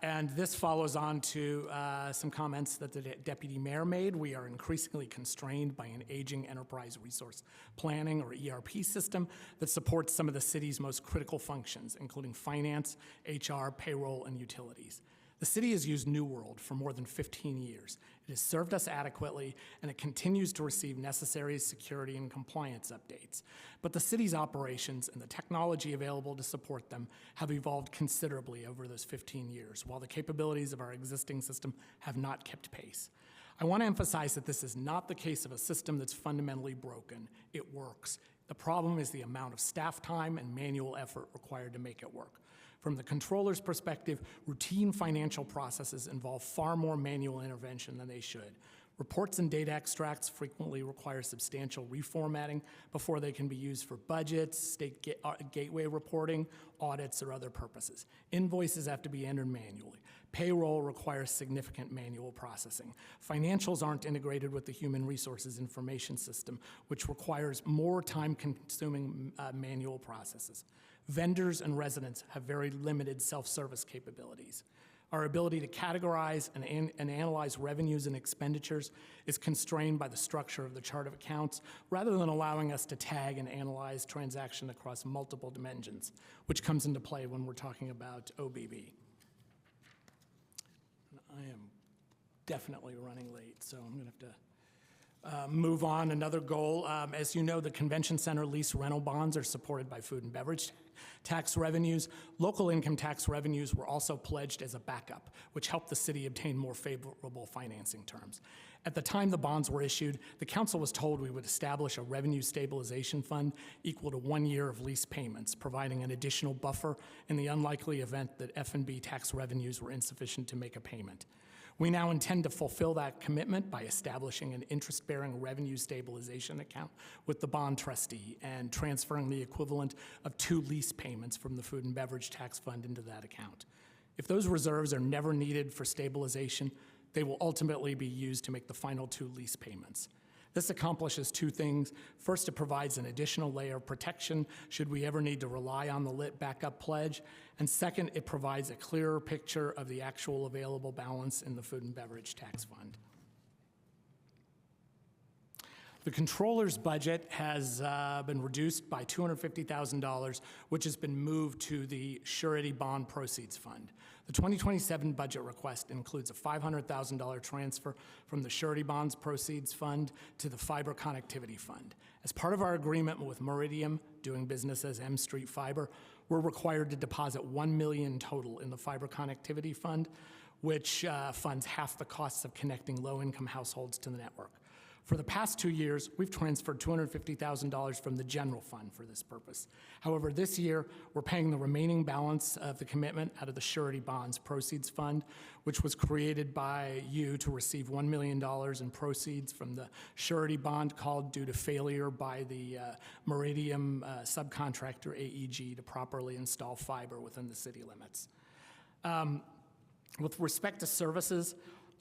And this follows on to some comments that the Deputy Mayor made. We are increasingly constrained by an aging enterprise resource planning, or ERP system, that supports some of the city's most critical functions, including finance, HR, payroll, and utilities. The city has used New World for more than 15 years. It has served us adequately, and it continues to receive necessary security and compliance updates. But the city's operations and the technology available to support them have evolved considerably over those 15 years, while the capabilities of our existing system have not kept pace. I want to emphasize that this is not the case of a system that's fundamentally broken. It works. The problem is the amount of staff time and manual effort required to make it work. From the controller's perspective, routine financial processes involve far more manual intervention than they should. Reports and data extracts frequently require substantial reformatting before they can be used for budgets, state gateway reporting, audits, or other purposes. Invoices have to be entered manually. Payroll requires significant manual processing. Financials aren't integrated with the human resources information system, which requires more time-consuming manual processes. Vendors and residents have very limited self-service capabilities. Our ability to categorize and analyze revenues and expenditures is constrained by the structure of the chart of accounts, rather than allowing us to tag and analyze transactions across multiple dimensions, which comes into play when we're talking about OBB. I am definitely running late, so I'm going to have to move on. Another goal, as you know, the convention center lease rental bonds are supported by food and beverage tax revenues. Local income tax revenues were also pledged as a backup, which helped the city obtain more favorable financing terms. At the time the bonds were issued, the council was told we would establish a revenue stabilization fund equal to 1 year of lease payments, providing an additional buffer in the unlikely event that F&B tax revenues were insufficient to make a payment. We now intend to fulfill that commitment by establishing an interest-bearing revenue stabilization account with the bond trustee and transferring the equivalent of 2 lease payments from the food and beverage tax fund into that account. If those reserves are never needed for stabilization, they will ultimately be used to make the final 2 lease payments. This accomplishes 2 things. First, it provides an additional layer of protection should we ever need to rely on the lit backup pledge. And second, it provides a clearer picture of the actual available balance in the food and beverage tax fund. The controller's budget has been reduced by $250,000, which has been moved to the surety bond proceeds fund. The 2027 budget request includes a $500,000 transfer from the surety bonds proceeds fund to the fiber connectivity fund. As part of our agreement with Meridian, doing business as M Street Fiber, we're required to deposit $1 million total in the fiber connectivity fund, which funds half the costs of connecting low-income households to the network. For the past 2 years, we've transferred $250,000 from the general fund for this purpose. However, this year, we're paying the remaining balance of the commitment out of the surety bonds proceeds fund, which was created by you to receive $1 million in proceeds from the surety bond called due to failure by the Meridian subcontractor AEG to properly install fiber within the city limits. With respect to services,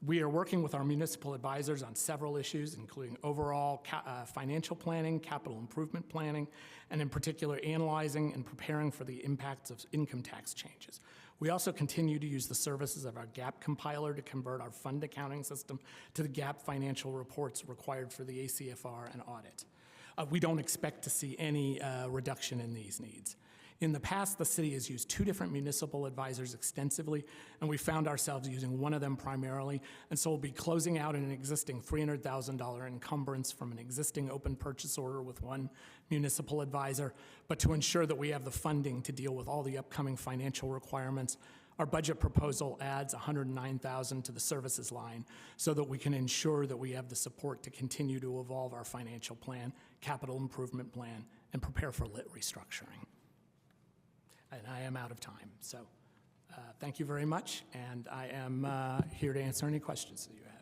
we are working with our municipal advisors on several issues, including overall financial planning, capital improvement planning, and in particular, analyzing and preparing for the impacts of income tax changes. We also continue to use the services of our GAP compiler to convert our fund accounting system to the GAP financial reports required for the ACFR and audit. We don't expect to see any reduction in these needs. In the past, the city has used 2 different municipal advisors extensively, and we found ourselves using one of them primarily, and so we'll be closing out an existing $300,000 encumbrance from an existing open purchase order with one municipal advisor. But to ensure that we have the funding to deal with all the upcoming financial requirements, our budget proposal adds $109,000 to the services line so that we can ensure that we have the support to continue to evolve our financial plan, capital improvement plan, and prepare for lit restructuring. And I am out of time, so thank you very much, and I am here to answer any questions that you have.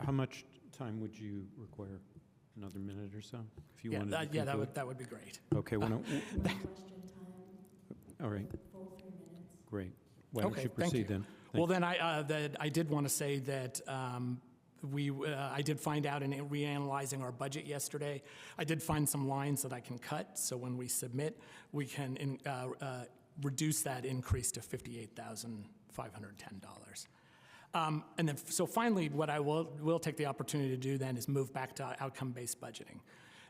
How much time would you require? Another minute or so, if you wanted to Yeah, conclude? that would be great. Okay, all right. Great. Why don't you proceed then? Well, then I did want to say that I did find out in reanalyzing our budget yesterday, I did find some lines that I can cut, so when we submit, we can reduce that increase to $58,510. And then, so finally, what I will take the opportunity to do then is move back to outcome-based budgeting.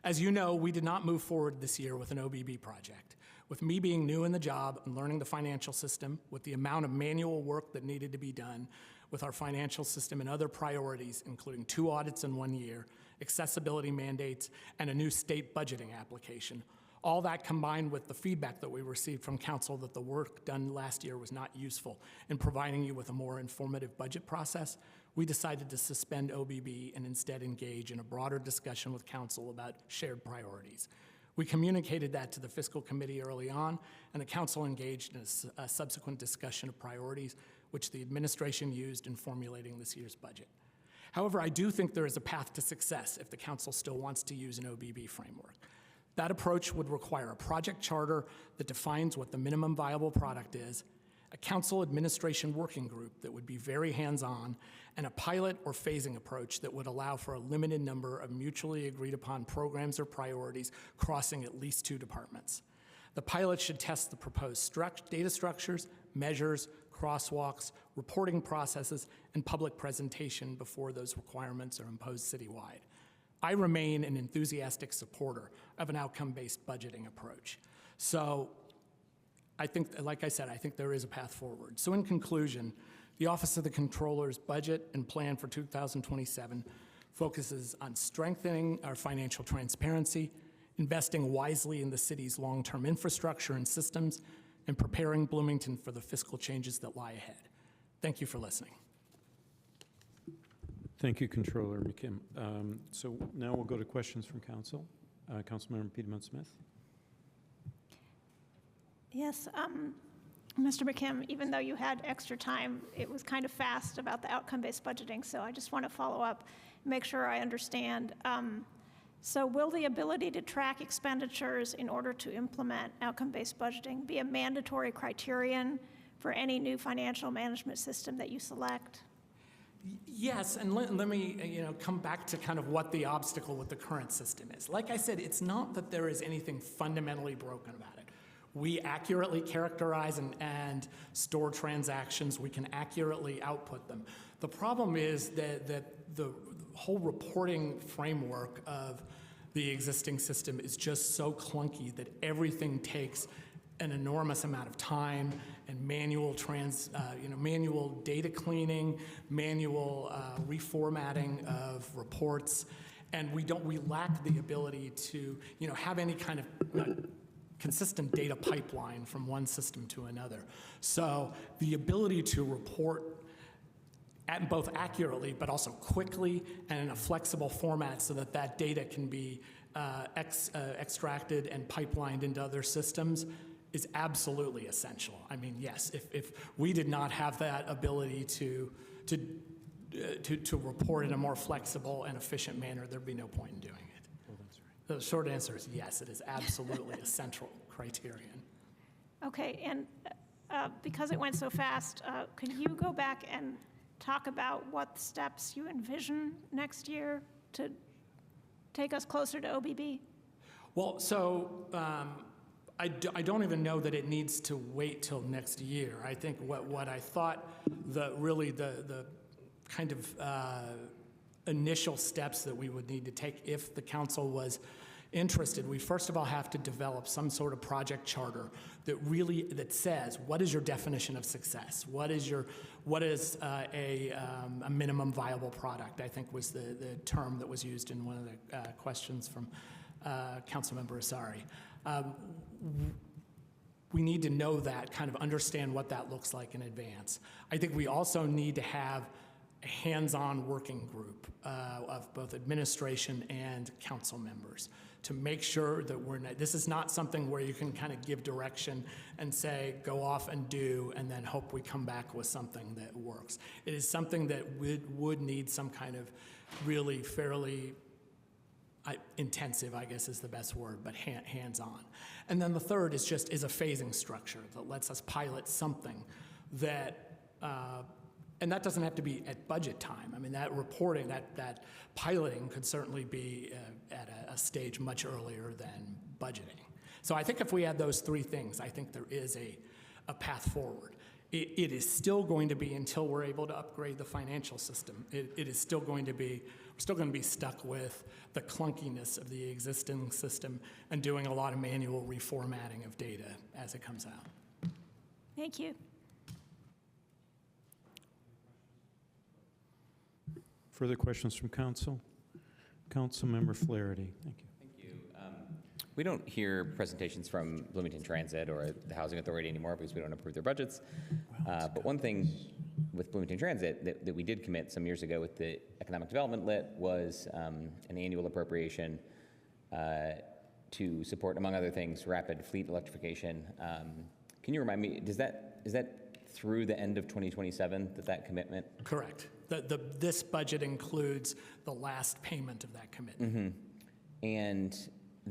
As you know, we did not move forward this year with an OBB project. With me being new in the job and learning the financial system, with the amount of manual work that needed to be done, with our financial system and other priorities, including 2 audits in 1 year, accessibility mandates, and a new state budgeting application. All that combined with the feedback that we received from council that the work done last year was not useful in providing you with a more informative budget process, we decided to suspend OBB and instead engage in a broader discussion with council about shared priorities. We communicated that to the fiscal committee early on, and the council engaged in a subsequent discussion of priorities, which the administration used in formulating this year's budget. However, I do think there is a path to success if the council still wants to use an OBB framework. That approach would require a project charter that defines what the minimum viable product is, a council administration working group that would be very hands-on, and a pilot or phasing approach that would allow for a limited number of mutually agreed upon programs or priorities crossing at least 2 departments. The pilot should test the proposed data structures, measures, crosswalks, reporting processes, and public presentation before those requirements are imposed citywide. I remain an enthusiastic supporter of an outcome-based budgeting approach. So I think, like I said, I think there is a path forward. So in conclusion, the Office of the Comptroller's budget and plan for 2027 focuses on strengthening our financial transparency, investing wisely in the city's long-term infrastructure and systems, and preparing Bloomington for the fiscal changes that lie ahead. Thank you for listening. Thank you, Controller McKim. So now we'll go to questions from council. Councilmember Peterman-Smith. Yes, Mr. McKim, even though you had extra time, it was kind of fast about the outcome-based budgeting, so I just want to follow up, make sure I understand. So will the ability to track expenditures in order to implement outcome-based budgeting be a mandatory criterion for any new financial management system that you select? Yes, and let me come back to kind of what the obstacle with the current system is. Like I said, it's not that there is anything fundamentally broken about it. We accurately characterize and store transactions. We can accurately output them. The problem is that the whole reporting framework of the existing system is just so clunky that everything takes an enormous amount of time and manual data cleaning, manual reformatting of reports, and we lack the ability to have any kind of consistent data pipeline from one system to another. So the ability to report both accurately but also quickly and in a flexible format so that that data can be extracted and pipelined into other systems is absolutely essential. I mean, yes, if we did not have that ability to report in a more flexible and efficient manner, there'd be no point in doing it. Well, that's right. The short answer is yes, it is absolutely a central criterion. Okay, and because it went so fast, could you go back and talk about what steps you envision next year to take us closer to OBB? Well, so I don't even know that it needs to wait till next year. I think what I thought the kind of initial steps that we would need to take if the council was interested, we first of all have to develop some sort of project charter that says, what is your definition of success? What is a minimum viable product, I think was the term that was used in one of the questions from Councilmember Asari. We need to know that, kind of understand what that looks like in advance. I think we also need to have a hands-on working group of both administration and council members to make sure that this is not something where you can kind of give direction and say, go off and do, and then hope we come back with something that works. It is something that would need some kind of really fairly intensive, I guess is the best word, but hands-on. And then the third is a phasing structure that lets us pilot something that, and that doesn't have to be at budget time. I mean, that reporting, that piloting could certainly be at a stage much earlier than budgeting. So I think if we add those three things, I think there is a path forward. It is still going to be, until we're able to upgrade the financial system, it is still going to be, we're still going to be stuck with the clunkiness of the existing system and doing a lot of manual reformatting of data as it comes out. Thank you. Further questions from council? Councilmember Flaherty, thank you. Thank you. We don't hear presentations from Bloomington Transit or the Housing Authority anymore because we don't approve their budgets. But one thing with Bloomington Transit that we did commit some years ago with the Economic Development Lit was an annual appropriation to support, among other things, rapid fleet electrification. Can you remind me, is that through the end of 2027, that commitment? Correct. This budget includes the last payment of that commitment. Mm-hmm. And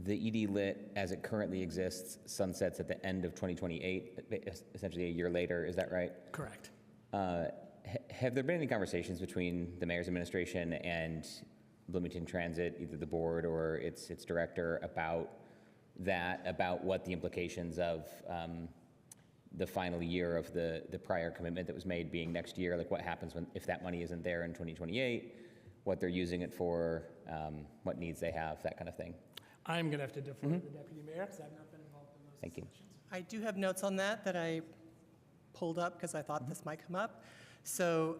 the ED Lit, as it currently exists, sunsets at the end of 2028, essentially a year later. Is that right? Correct. Have there been any conversations between the mayor's administration and Bloomington Transit, either the board or its director, about that, about what the implications of the final year of the prior commitment that was made being next year, like what happens if that money isn't there in 2028, what they're using it for, what needs they have, that kind of thing? I'm going to have to defer to the deputy mayor because I've not been involved in those discussions. I do have notes on that I pulled up because I thought this might come up. So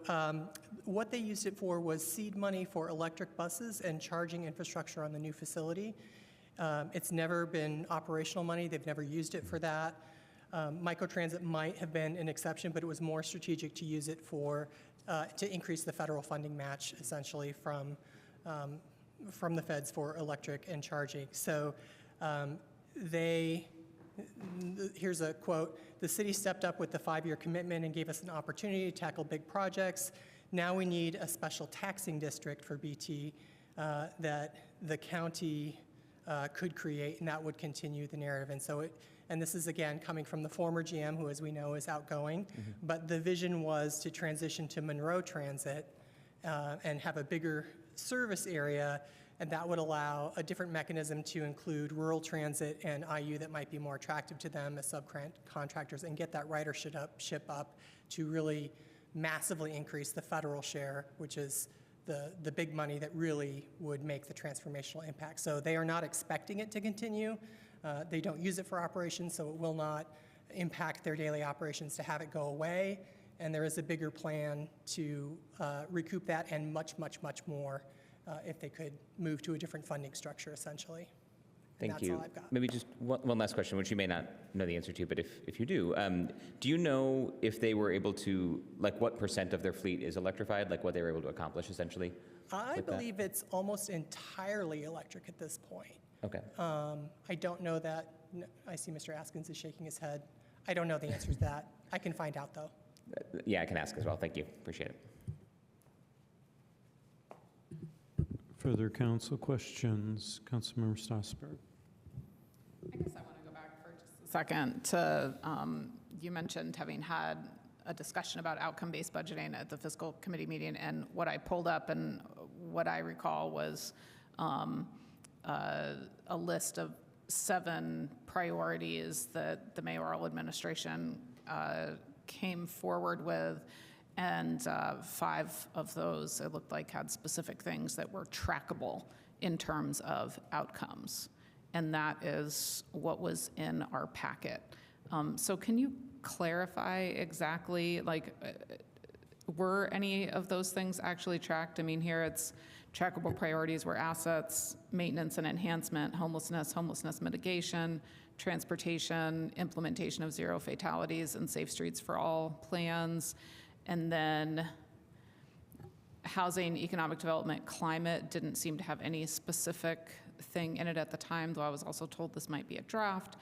what they used it for was seed money for electric buses and charging infrastructure on the new facility. It's never been operational money. They've never used it for that. Microtransit might have been an exception, but it was more strategic to use it for, to increase the federal funding match, essentially, from the feds for electric and charging. So here's a quote, "The city stepped up with the 5-year commitment and gave us an opportunity to tackle big projects. Now we need a special taxing district for BT that the county could create, and that would continue the narrative." And this is, again, coming from the former GM, who, as we know, is outgoing. Mm-hmm. But the vision was to transition to Monroe Transit and have a bigger service area, and that would allow a different mechanism to include rural transit and IU that might be more attractive to them as subcontractors, and get that ridership up to really massively increase the federal share, which is the big money that really would make the transformational impact. So they are not expecting it to continue. They don't use it for operations, so it will not impact their daily operations to have it go away. And there is a bigger plan to recoup that and much, much, much more if they could move to a different funding structure, essentially. Thank you. All I've got. Maybe just one last question, which you may not know the answer to, but if you do you know if they were able to, like what % of their fleet is electrified, like what they were able to accomplish, essentially? I believe it's almost entirely electric at this point. Okay. I don't know that. I see Mr. Askins is shaking his head. I don't know the answer to that. I can find out, though. Yeah, I can ask as well. Thank you. Appreciate it. Further council questions? Councilmember Strasburg. I guess I want to go back for just a second to you mentioned having had a discussion about outcome-based budgeting at the fiscal committee meeting, and what I pulled up and what I recall was a list of 7 priorities that the mayoral administration came forward with, and 5 of those, it looked like, had specific things that were trackable in terms of outcomes. And that is what was in our packet. So can you clarify exactly, like, were any of those things actually tracked? I mean, here it's trackable priorities were assets, maintenance and enhancement, homelessness mitigation, transportation, implementation of zero fatalities and safe streets for all plans, and then housing, economic development, climate didn't seem to have any specific thing in it at the time, though I was also told this might be a draft.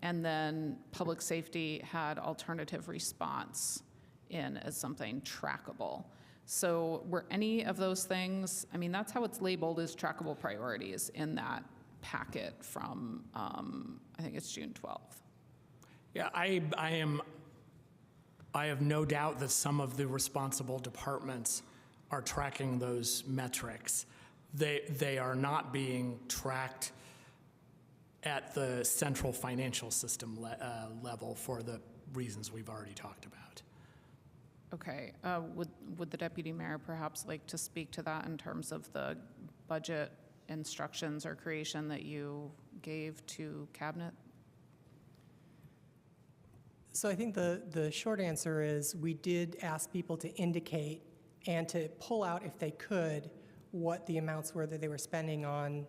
And then public safety had alternative response in as something trackable. So were any of those things, I mean, that's how it's labeled, as trackable priorities in that packet from, I think it's June 12th. Yeah, I have no doubt that some of the responsible departments are tracking those metrics. They are not being tracked at the central financial system level for the reasons we've already talked about. Okay, would the deputy mayor perhaps like to speak to that in terms of the budget instructions or creation that you gave to cabinet? So I think the short answer is we did ask people to indicate and to pull out, if they could, what the amounts were that they were spending on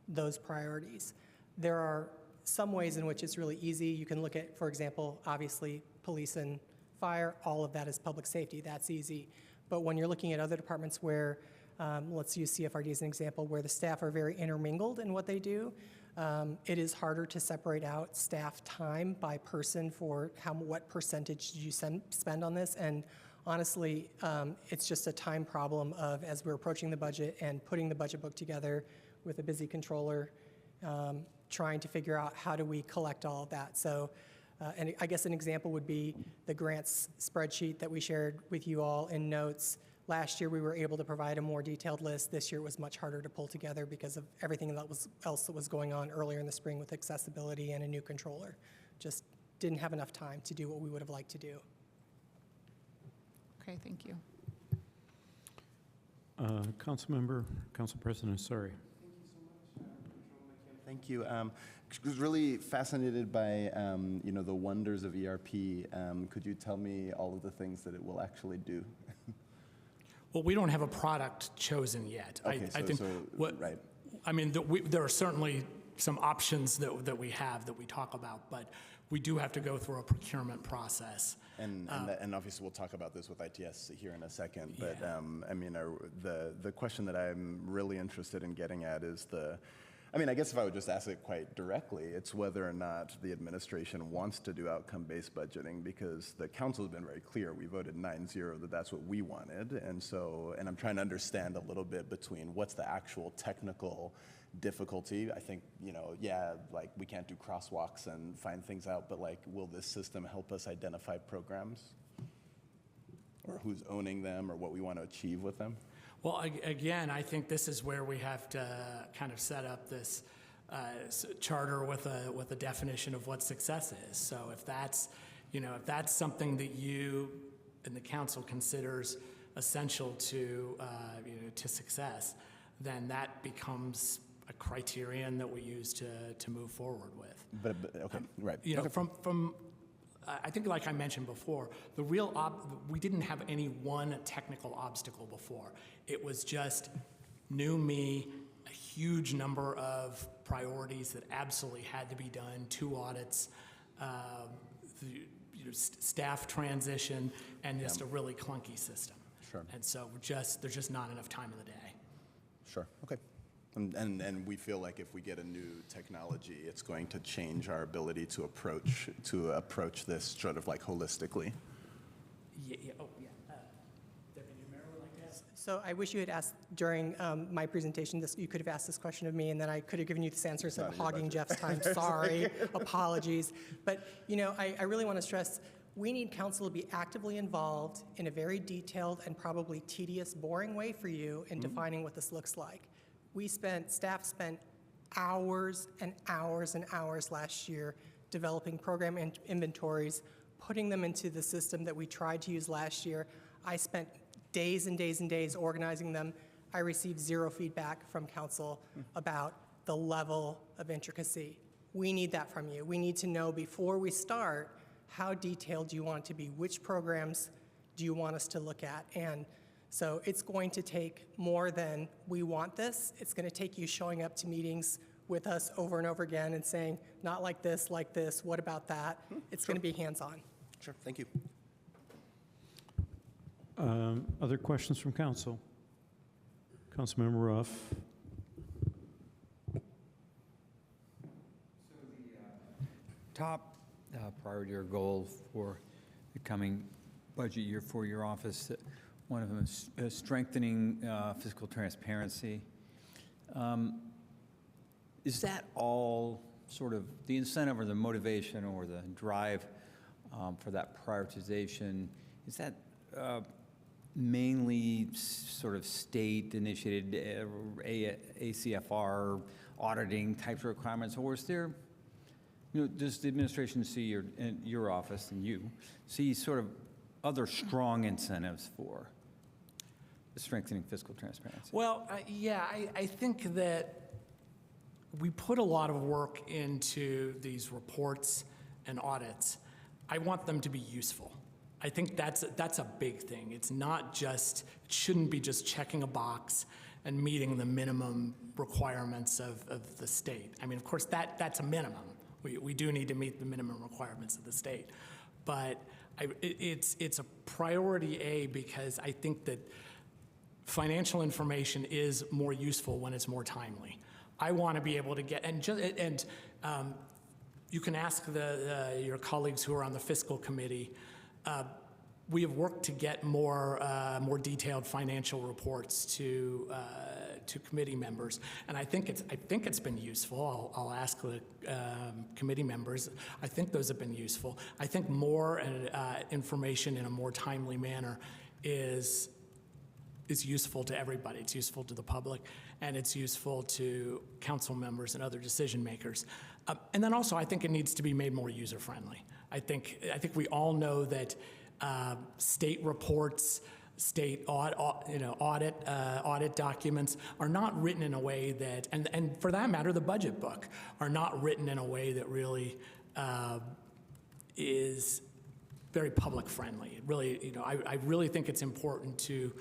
those priorities. There are some ways in which it's really easy. You can look at, for example, obviously police and fire, all of that is public safety, that's easy. But when you're looking at other departments where, let's use CFRD as an example, where the staff are very intermingled in what they do, it is harder to separate out staff time by person for what percentage did you spend on this. And honestly, it's just a time problem of, as we're approaching the budget and putting the budget book together with a busy controller, trying to figure out how do we collect all of that. So, and I guess an example would be the grants spreadsheet that we shared with you all in notes. Last year, we were able to provide a more detailed list. This year was much harder to pull together because of everything else that was going on earlier in the spring with accessibility and a new controller. Just didn't have enough time to do what we would have liked to do. Okay, thank you. Council President, sorry. Thank you. I was really fascinated by, the wonders of ERP. Could you tell me all of the things that it will actually do? Well, we don't have a product chosen yet. Okay, I think right. I mean, there are certainly some options that we have that we talk about, but we do have to go through a procurement process. And obviously we'll talk about this with ITS here in a second, but the question that I'm really interested in getting at is I guess if I would just ask it quite directly, it's whether or not the administration wants to do outcome-based budgeting, because the council has been very clear. We voted 9-0 that that's what we wanted. And I'm trying to understand a little bit between what's the actual technical difficulty. I think, we can't do crosswalks and find things out, but will this system help us identify programs? Or who's owning them, or what we want to achieve with them? Well, again, I think this is where we have to kind of set up this charter with a definition of what success is. So if that's something that you and the council considers essential to success, then that becomes a criterion that we use to move forward with. But okay, right. From I think, like I mentioned before, we didn't have any one technical obstacle before. It was just new me, a huge number of priorities that absolutely had to be done, 2 audits, staff transition, and just a really clunky system. Sure. And so there's just not enough time in the day. Sure. Okay. And we feel like if we get a new technology, it's going to change our ability to approach this sort of holistically. Yeah. Oh, yeah. Deputy Mayor would like to ask. So I wish you had asked during my presentation, you could have asked this question of me, and then I could have given you this answer instead of hogging Jeff's time. Sorry, apologies. But, you know, I really want to stress, we need council to be actively involved in a very detailed and probably tedious, boring way for you in defining what this looks like. Staff spent hours and hours and hours last year developing program inventories, putting them into the system that we tried to use last year. I spent days and days and days organizing them. I received zero feedback from council about the level of intricacy. We need that from you. We need to know before we start, how detailed do you want it to be? Which programs do you want us to look at? And so it's going to take more than we want this. It's going to take you showing up to meetings with us over and over again and saying, not like this, what about that? It's going to be hands-on. Sure, thank you. Other questions from council? Councilmember Ruff. Top priority or goal for the coming budget year for your office, one of them is strengthening fiscal transparency. Is that all sort of the incentive or the motivation or the drive for that prioritization? Is that mainly sort of state-initiated ACFR auditing types of requirements, or is there, you know, does the administration see, your office and you see sort of other strong incentives for strengthening fiscal transparency? Well, yeah, I think that we put a lot of work into these reports and audits. I want them to be useful. I think that's a big thing. It's not just, it shouldn't be just checking a box and meeting the minimum requirements of the state. I mean, of course, that's a minimum. We do need to meet the minimum requirements of the state. But it's a priority A because I think that financial information is more useful when it's more timely. I want to be able to get, you can ask your colleagues who are on the fiscal committee. We have worked to get more detailed financial reports to committee members, and I think it's been useful. I'll ask the committee members. I think those have been useful. I think more information in a more timely manner is useful to everybody. It's useful to the public, and it's useful to council members and other decision makers. And then also, I think it needs to be made more user-friendly. I think we all know that state reports, state audit documents are not written in a way that, and for that matter, the budget book, are not written in a way that really is very public friendly. It really, I really think it's important to,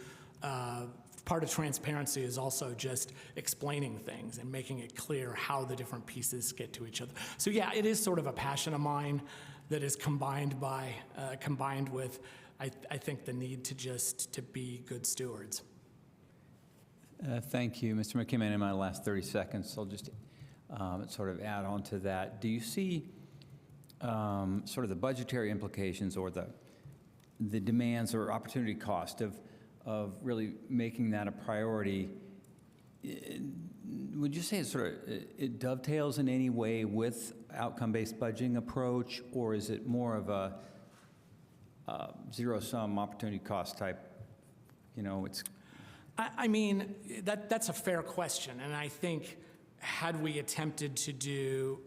part of transparency is also just explaining things and making it clear how the different pieces get to each other. So yeah, it is sort of a passion of mine that is combined with, I think, the need to be good stewards. Thank you, Mr. McKimmon. In my last 30 seconds, I'll just sort of add on to that. Do you see sort of the budgetary implications or the demands or opportunity cost of really making that a priority? Would you say it dovetails in any way with outcome-based budgeting approach, or is it more of a zero-sum opportunity cost type? It's. I mean, that's a fair question, and I think had we attempted to do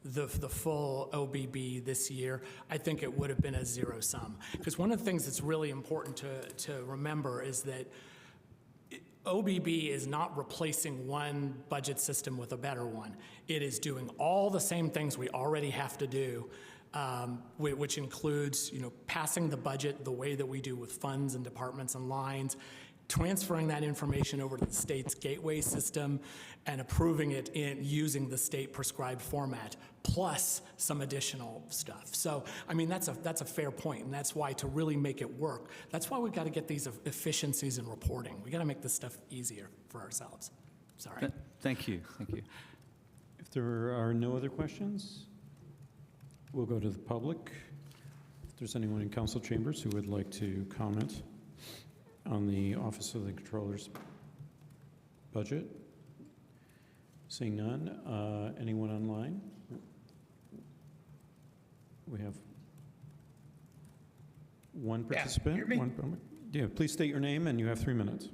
the full OBB this year, I think it would have been a zero-sum. Because one of the things that's really important to remember is that OBB is not replacing one budget system with a better one. It is doing all the same things we already have to do, which includes, passing the budget the way that we do with funds and departments and lines, transferring that information over to the state's gateway system, and approving it using the state prescribed format, plus some additional stuff. So, I mean, that's a fair point, and that's why, to really make it work, that's why we've got to get these efficiencies in reporting. We got to make this stuff easier for ourselves. Sorry. Thank you. Thank you. If there are no other questions, we'll go to the public. If there's anyone in council chambers who would like to comment on the Office of the Controller's budget? Seeing none. Anyone online? We have one participant. hear me? Yeah, please state your name, and you have 3 minutes.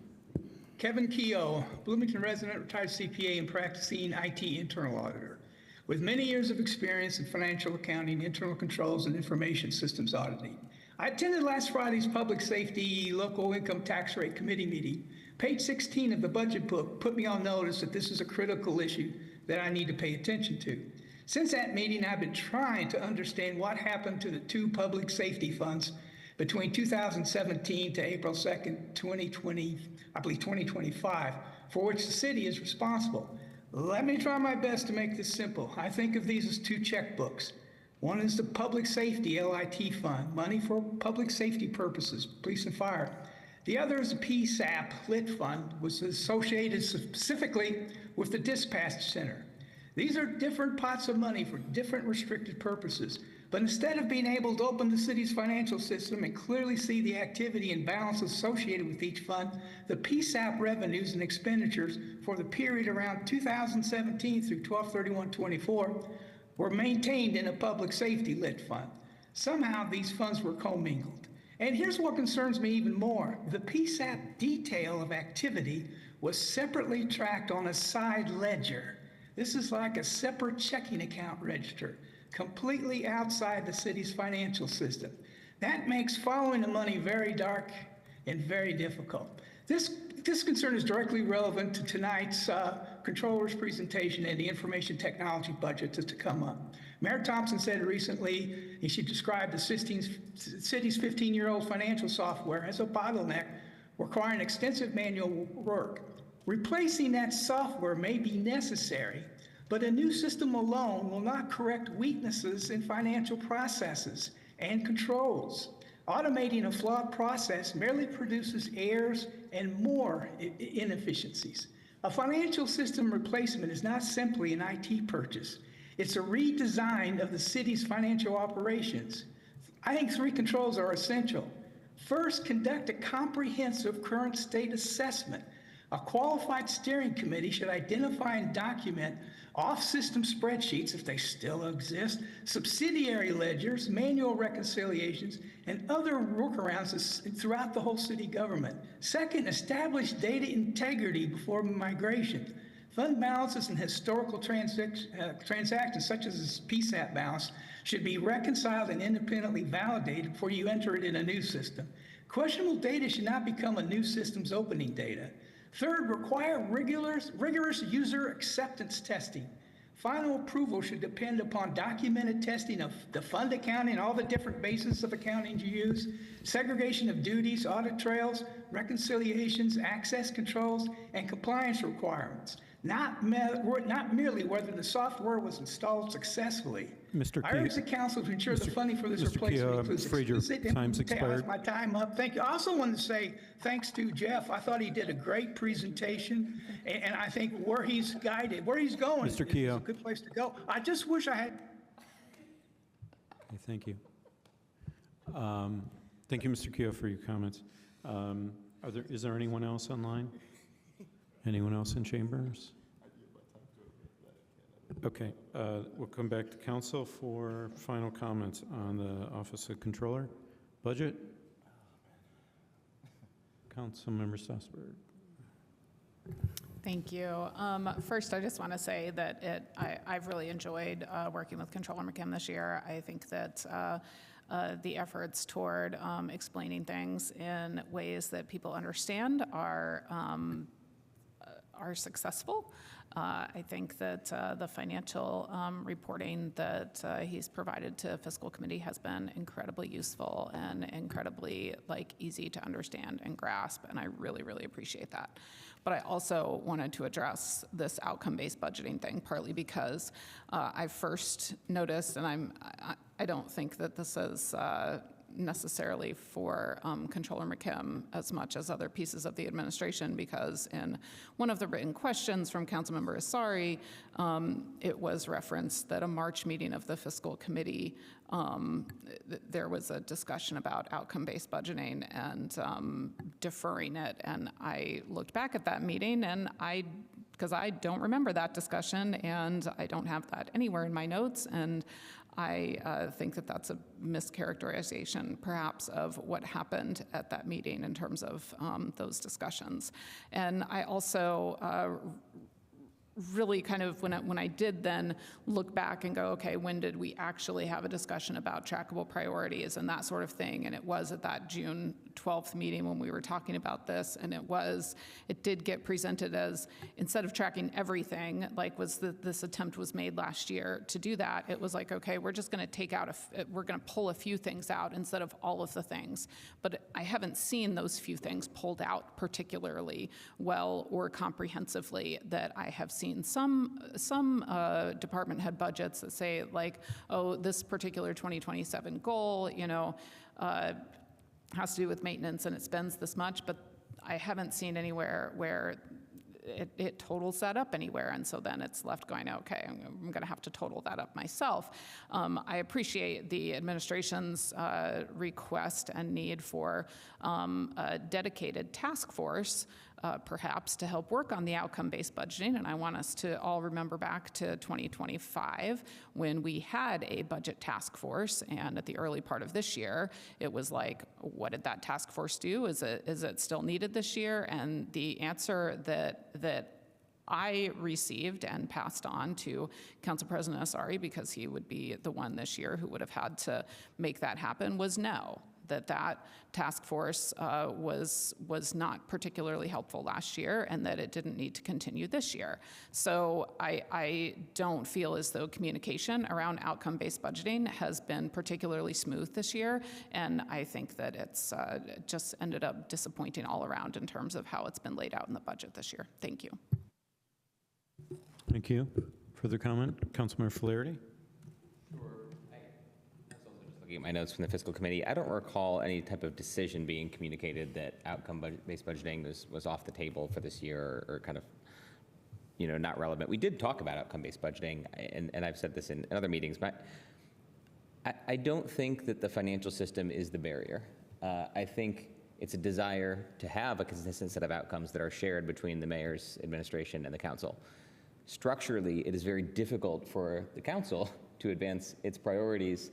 Kevin Keogh, Bloomington resident, retired CPA and practicing IT internal auditor. With many years of experience in financial accounting, internal controls, and information systems auditing. I attended last Friday's Public Safety Local Income Tax Rate Committee meeting. Page 16 of the budget book put me on notice that this is a critical issue that I need to pay attention to. Since that meeting, I've been trying to understand what happened to the two public safety funds between 2017 to April 2nd, 2020, I believe 2025, for which the city is responsible. Let me try my best to make this simple. I think of these as two checkbooks. One is the Public Safety LIT Fund, money for public safety purposes, police and fire. The other is the PSAP LIT Fund, which is associated specifically with the dispatch center. These are different pots of money for different restricted purposes. But instead of being able to open the city's financial system and clearly see the activity and balance associated with each fund, the PSAP revenues and expenditures for the period around 2017 through 12/31/24 were maintained in a public safety lit fund. Somehow these funds were commingled. And here's what concerns me even more. The PSAP detail of activity was separately tracked on a side ledger. This is like a separate checking account register, completely outside the city's financial system. That makes following the money very dark and very difficult. This concern is directly relevant to tonight's controller's presentation and the information technology budget that's to come up. Mayor Thompson said recently she described the city's 15-year-old financial software as a bottleneck requiring extensive manual work. Replacing that software may be necessary, but a new system alone will not correct weaknesses in financial processes and controls. Automating a flawed process merely produces errors and more inefficiencies. A financial system replacement is not simply an IT purchase. It's a redesign of the city's financial operations. I think 3 controls are essential. First, conduct a comprehensive current state assessment. A qualified steering committee should identify and document off-system spreadsheets, if they still exist, subsidiary ledgers, manual reconciliations, and other workarounds throughout the whole city government. Second, establish data integrity before migration. Fund balances and historical transactions, such as this PSAP balance, should be reconciled and independently validated before you enter it in a new system. Questionable data should not become a new system's opening data. Third, require rigorous user acceptance testing. Final approval should depend upon documented testing of the fund accounting, all the different bases of accounting you use, segregation of duties, audit trails, reconciliations, access controls, and compliance requirements. Not merely whether the software was installed successfully. Mr. I urge the council to ensure the funding for this Mr. replacement Keogh, I'm includes afraid your explicit time's expired. My time up. Thank you. I also wanted to say thanks to Jeff. I thought he did a great presentation, and I think where he's guided, where he's going, Mr. Keogh. is a good place to go. I just wish I had. Okay, thank you. Thank you, Mr. Keogh, for your comments. Is there anyone else online? Anyone else in chambers? Okay, we'll come back to council for final comments on the Office of Controller budget. Councilmember Strasburg. Thank you. First, I just want to say that I've really enjoyed working with Controller McKim this year. I think that the efforts toward explaining things in ways that people understand are successful. I think that the financial reporting that he's provided to fiscal committee has been incredibly useful and incredibly easy to understand and grasp, and I really, really appreciate that. But I also wanted to address this outcome-based budgeting thing, partly because I first noticed, and I don't think that this is necessarily for Controller McKim as much as other pieces of the administration, because in one of the written questions from Councilmember Asari, it was referenced that a March meeting of the Fiscal Committee, there was a discussion about outcome-based budgeting and deferring it. And I looked back at that meeting, and because I don't remember that discussion, and I don't have that anywhere in my notes, and I think that that's a mischaracterization, perhaps, of what happened at that meeting in terms of those discussions. And I also really kind of, when I did then look back and go, okay, when did we actually have a discussion about trackable priorities and that sort of thing? And it was at that June 12th meeting when we were talking about this, and it did get presented as, instead of tracking everything, like this attempt was made last year to do that, it was like, okay, we're just gonna take out, we're gonna pull a few things out instead of all of the things. But I haven't seen those few things pulled out particularly well or comprehensively. That I have seen some department head budgets that say like, oh, this particular 2027 goal, has to do with maintenance and it spends this much, but I haven't seen anywhere where it totals that up anywhere. And so then it's left going, okay, I'm going to have to total that up myself. I appreciate the administration's request and need for a dedicated task force, perhaps, to help work on the outcome-based budgeting. And I want us to all remember back to 2025 when we had a budget task force. And at the early part of this year, it was like, what did that task force do? Is it still needed this year? And the answer that I received and passed on to Council President Asari, because he would be the one this year who would have had to make that happen, was no. That task force was not particularly helpful last year, and that it didn't need to continue this year. So I don't feel as though communication around outcome-based budgeting has been particularly smooth this year, and I think that it's just ended up disappointing all around in terms of how it's been laid out in the budget this year. Thank you. Thank you. Further comment? Councilmember Flaherty? Looking at my notes from the fiscal committee, I don't recall any type of decision being communicated that outcome-based budgeting was off the table for this year, or kind of, not relevant. We did talk about outcome-based budgeting, and I've said this in other meetings, but I don't think that the financial system is the barrier. I think it's a desire to have a consistent set of outcomes that are shared between the mayor's administration and the council. Structurally, it is very difficult for the council to advance its priorities.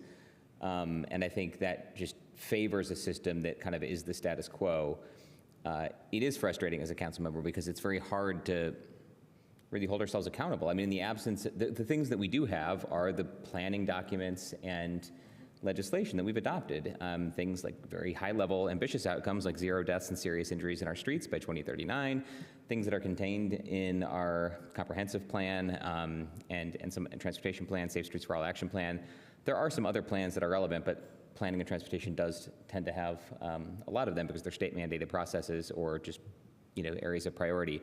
And I think that just favors a system that kind of is the status quo. It is frustrating as a council member because it's very hard to really hold ourselves accountable. I mean, in the absence, the things that we do have are the planning documents and legislation that we've adopted. Things like very high-level, ambitious outcomes like 0 deaths and serious injuries in our streets by 2039, things that are contained in our comprehensive plan and some transportation plan, Safe Streets for All action plan. There are some other plans that are relevant, but planning and transportation does tend to have a lot of them because they're state mandated processes or just areas of priority.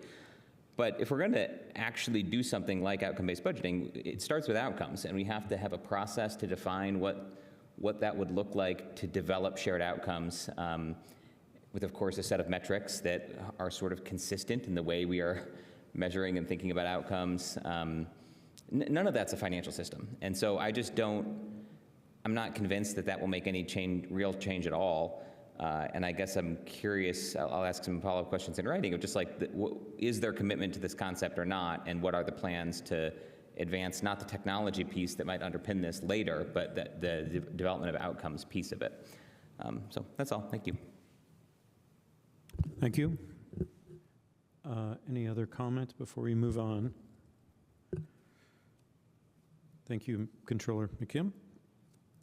But if we're going to actually do something like outcome-based budgeting, it starts with outcomes, and we have to have a process to define what that would look like to develop shared outcomes with, of course, a set of metrics that are sort of consistent in the way we are measuring and thinking about outcomes. None of that's a financial system. And so I'm not convinced that will make any real change at all. And I guess I'm curious, I'll ask some follow-up questions in writing of just like, is there commitment to this concept or not? And what are the plans to advance, not the technology piece that might underpin this later, but the development of outcomes piece of it. So that's all, thank you. Thank you. Any other comments before we move on? Thank you, Controller McKim.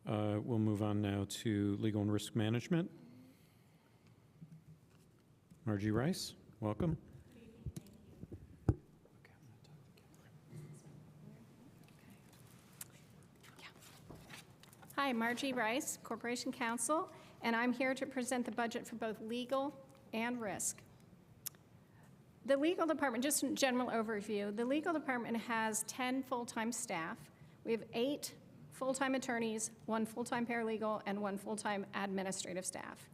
We'll move on now to Legal and Risk Management. Margie Rice, welcome. Hi, Margie Rice, Corporation Counsel, and I'm here to present the budget for both legal and risk. The legal department, just a general overview, the legal department has 10 full-time staff. We have 8 full-time attorneys, 1 full-time paralegal, and 1 full-time administrative staff.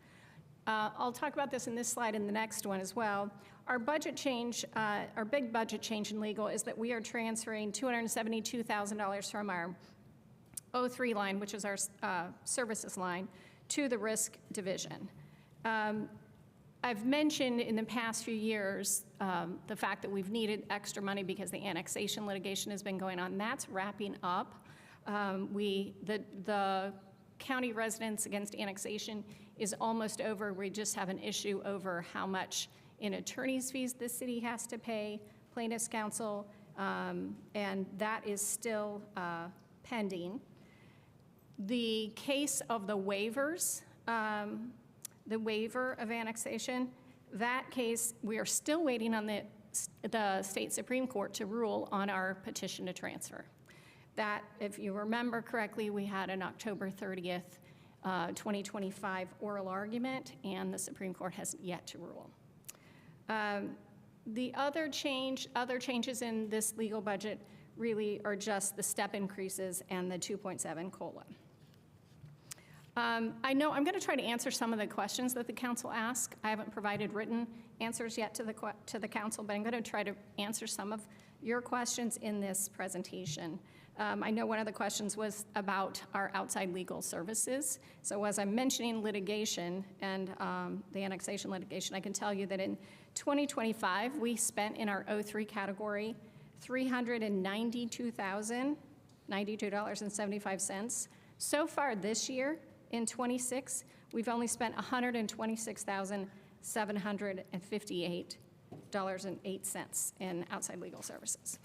I'll talk about this in this slide and the next one as well. Our budget change, our big budget change in legal is that we are transferring $272,000 from our 03 line, which is our services line, to the risk division. I've mentioned in the past few years the fact that we've needed extra money because the annexation litigation has been going on. That's wrapping up. The county residents against annexation is almost over. We just have an issue over how much in attorney's fees the city has to pay plaintiff's counsel, and that is still pending. The case of the waivers, the waiver of annexation, that case, we are still waiting on the state Supreme Court to rule on our petition to transfer. That, if you remember correctly, we had an October 30th, 2025 oral argument, and the Supreme Court has yet to rule. The other changes in this legal budget really are just the step increases and the 2.7 COLA. I know I'm going to try to answer some of the questions that the council asked. I haven't provided written answers yet to the council, but I'm going to try to answer some of your questions in this presentation. I know one of the questions was about our outside legal services. So as I'm mentioning litigation and the annexation litigation, I can tell you that in 2025, we spent in our 03 category $392,092.75. So far this year, in 26, we've only spent $126,758.08 in outside legal services.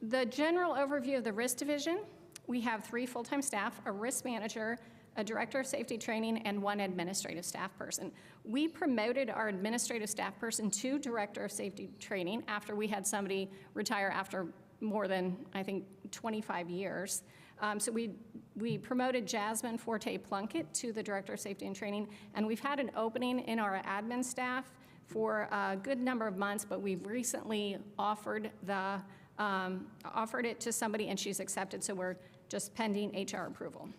The general overview of the risk division, we have 3 full-time staff, a risk manager, a director of safety training, and 1 administrative staff person. We promoted our administrative staff person to director of safety training after we had somebody retire after more than, I think, 25 years. So we promoted Jasmine Forte Plunkett to the director of safety and training, and we've had an opening in our admin staff for a good number of months, but we've recently offered it to somebody, and she's accepted, so we're just pending HR approval.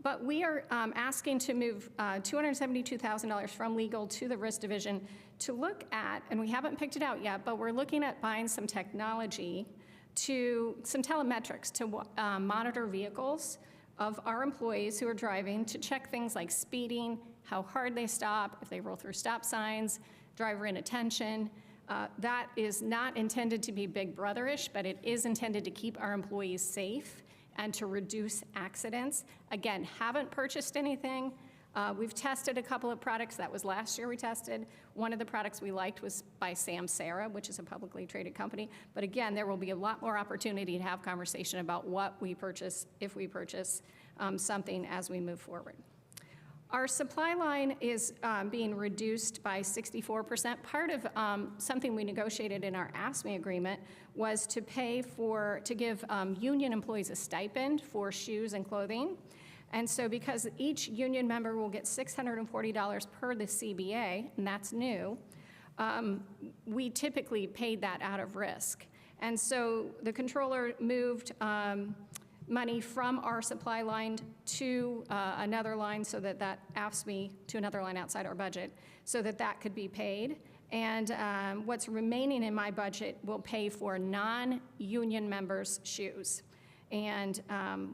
But we are asking to move $272,000 from legal to the risk division to look at, and we haven't picked it out yet, but we're looking at buying some technology some telemetrics to monitor vehicles of our employees who are driving, to check things like speeding, how hard they stop, if they roll through stop signs, driver inattention. That is not intended to be Big Brother-ish, but it is intended to keep our employees safe and to reduce accidents. Again, haven't purchased anything. We've tested a couple of products. That was last year we tested. One of the products we liked was by Samsara, which is a publicly traded company. But again, there will be a lot more opportunity to have conversation about what we purchase, if we purchase something as we move forward. Our supply line is being reduced by 64%. Part of something we negotiated in our AFSCME agreement was to give union employees a stipend for shoes and clothing. And so because each union member will get $640 per the CBA, and that's new, we typically paid that out of risk. And so the controller moved money from our supply line to another line, so that AFSCME to another line outside our budget, so that could be paid. And what's remaining in my budget will pay for non-union members' shoes and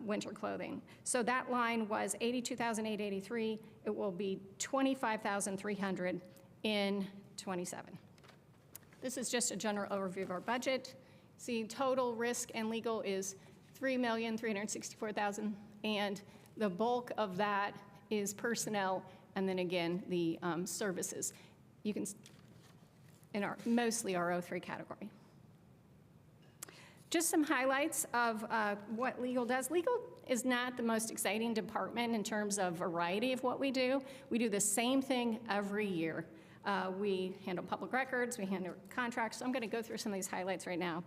winter clothing. So that line was $82,883. It will be $25,300 in '27. This is just a general overview of our budget. See, total risk and legal is $3,364,000, and the bulk of that is personnel, and then again the services. You can mostly our 03 category. Just some highlights of what legal does. Legal is not the most exciting department in terms of variety of what we do. We do the same thing every year. We handle public records, we handle contracts. So I'm going to go through some of these highlights right now.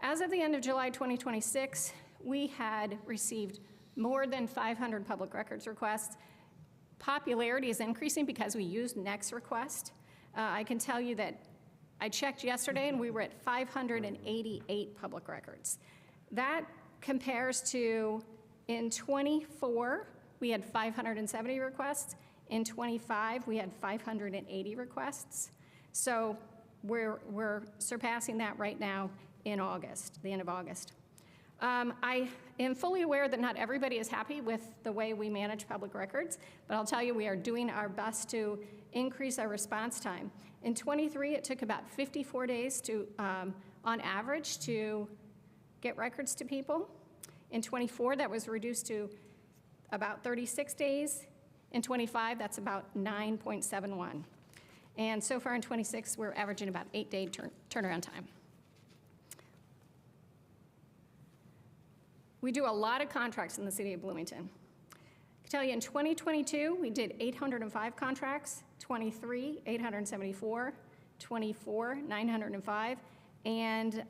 As of the end of July 2026, we had received more than 500 public records requests. Popularity is increasing because we used Next Request. I can tell you that I checked yesterday and we were at 588 public records. That compares to, in 24, we had 570 requests. In 25, we had 580 requests. So we're surpassing that right now in August, the end of August. I am fully aware that not everybody is happy with the way we manage public records, but I'll tell you, we are doing our best to increase our response time. In 23, it took about 54 days to, on average, to get records to people. In 24, that was reduced to about 36 days. In 25, that's about 9.71. And so far in 26, we're averaging about 8-day turnaround time. We do a lot of contracts in the city of Bloomington. I can tell you in 2022, we did 805 contracts, 23, 874, 24, 905, and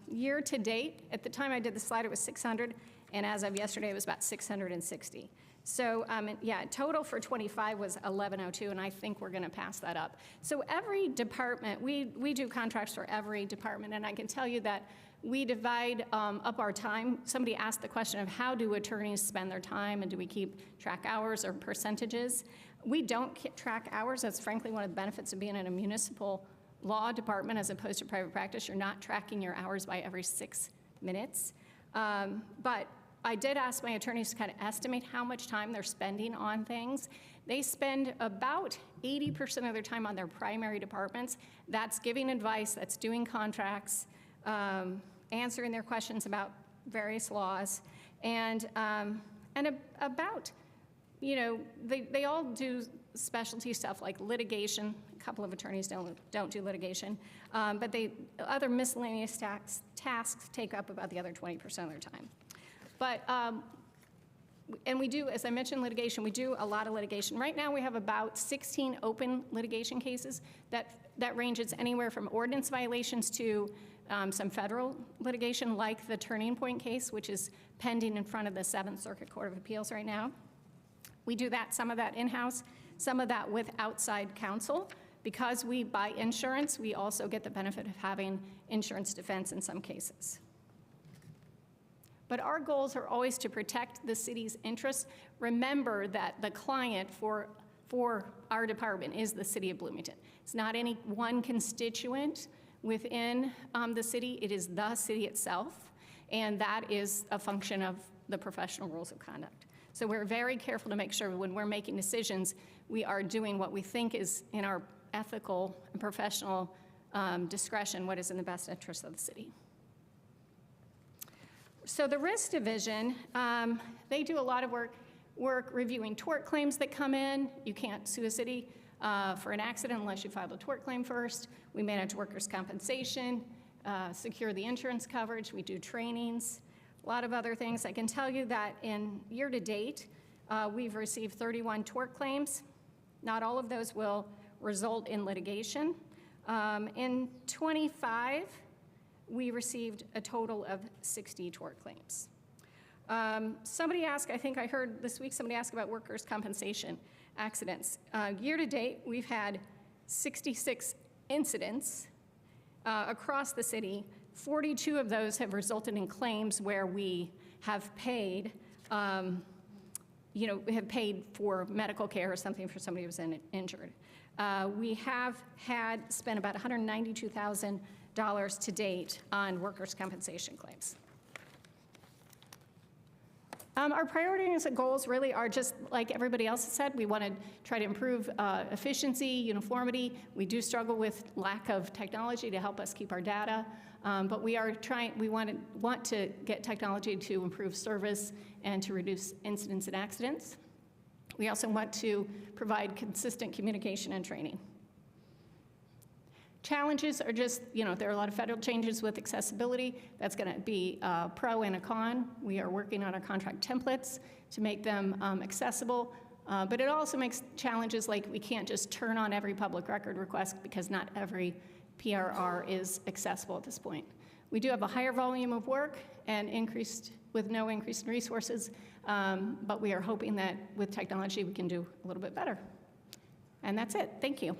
year to date, at the time I did the slide, it was 600, and as of yesterday, it was about 660. So yeah, total for 25 was 1102, and I think we're gonna pass that up. So every department, we do contracts for every department, and I can tell you that we divide up our time. Somebody asked the question of how do attorneys spend their time, and do we keep track hours or percentages? We don't keep track hours. That's frankly one of the benefits of being in a municipal law department as opposed to private practice. You're not tracking your hours by every 6 minutes. But I did ask my attorneys to kind of estimate how much time they're spending on things. They spend about 80% of their time on their primary departments. That's giving advice, that's doing contracts, answering their questions about various laws, and about, you know, they all do specialty stuff like litigation. A couple of attorneys don't do litigation, but other miscellaneous tasks take up about the other 20% of their time. But, and we do, as I mentioned, litigation, we do a lot of litigation. Right now we have about 16 open litigation cases that ranges anywhere from ordinance violations to some federal litigation, like the Turning Point case, which is pending in front of the 7th Circuit Court of Appeals right now. We do that, some of that in-house, some of that with outside counsel. Because we buy insurance, we also get the benefit of having insurance defense in some cases. But our goals are always to protect the city's interests. Remember that the client for our department is the city of Bloomington. It's not any one constituent within the city, it is the city itself, and that is a function of the professional rules of conduct. So we're very careful to make sure when we're making decisions, we are doing what we think is in our ethical and professional discretion, what is in the best interest of the city. So the risk division, they do a lot of work reviewing tort claims that come in. You can't sue a city for an accident unless you file a tort claim first. We manage workers' compensation, secure the insurance coverage. We do trainings, a lot of other things. I can tell you that in year to date, we've received 31 tort claims. Not all of those will result in litigation. In 25, we received a total of 60 tort claims. Somebody asked, I think I heard this week, somebody asked about workers' compensation accidents. Year to date, we've had 66 incidents across the city. 42 of those have resulted in claims where we have paid, we have paid for medical care or something for somebody who was injured. We have spent about $192,000 to date on workers' compensation claims. Our priorities and goals really are just like everybody else said. We want to try to improve efficiency, uniformity. We do struggle with lack of technology to help us keep our data, but we want to get technology to improve service and to reduce incidents and accidents. We also want to provide consistent communication and training. Challenges are just, there are a lot of federal changes with accessibility. That's going to be a pro and a con. We are working on our contract templates to make them accessible, but it also makes challenges like we can't just turn on every public record request because not every PRR is accessible at this point. We do have a higher volume of work and with no increase in resources, but we are hoping that with technology we can do a little bit better. And that's it. Thank you.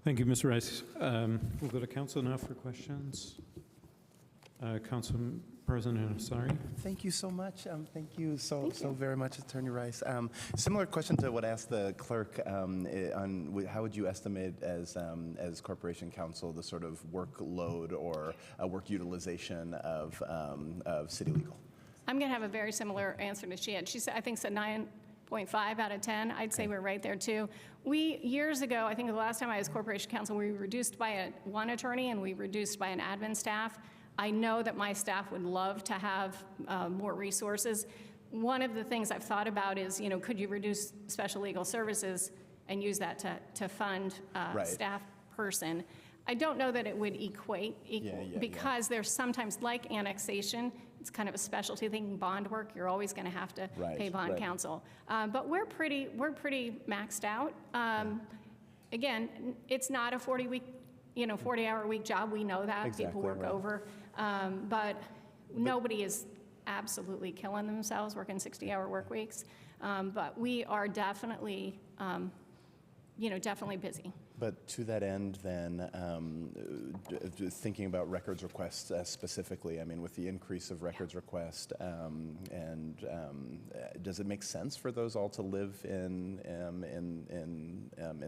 Thank you, Ms. Rice. We'll go to council now for questions. President Asari. Thank you so much. Thank you so very much, Attorney Rice. Similar question to what I asked the clerk on how would you estimate as Corporation Counsel the sort of workload or work utilization of city legal? I'm going to have a very similar answer to she had. She said, I think said 9.5 out of 10. I'd say we're right there too. We, years ago, I think the last time I was Corporation Counsel, we reduced by one attorney and we reduced by an admin staff. I know that my staff would love to have more resources. One of the things I've thought about is, could you reduce special legal services and use that to fund staff person? I don't know that it would equal because there's sometimes, like annexation, it's kind of a specialty thing. Bond work, you're always going to have to pay bond counsel. But we're pretty maxed out. Again, it's not a 40-hour week job. We know that. People work over. But nobody is absolutely killing themselves working 60-hour work weeks. But we are definitely, definitely busy. But to that end, then, thinking about records requests specifically, I mean, with the increase of records request, does it make sense for those all to live in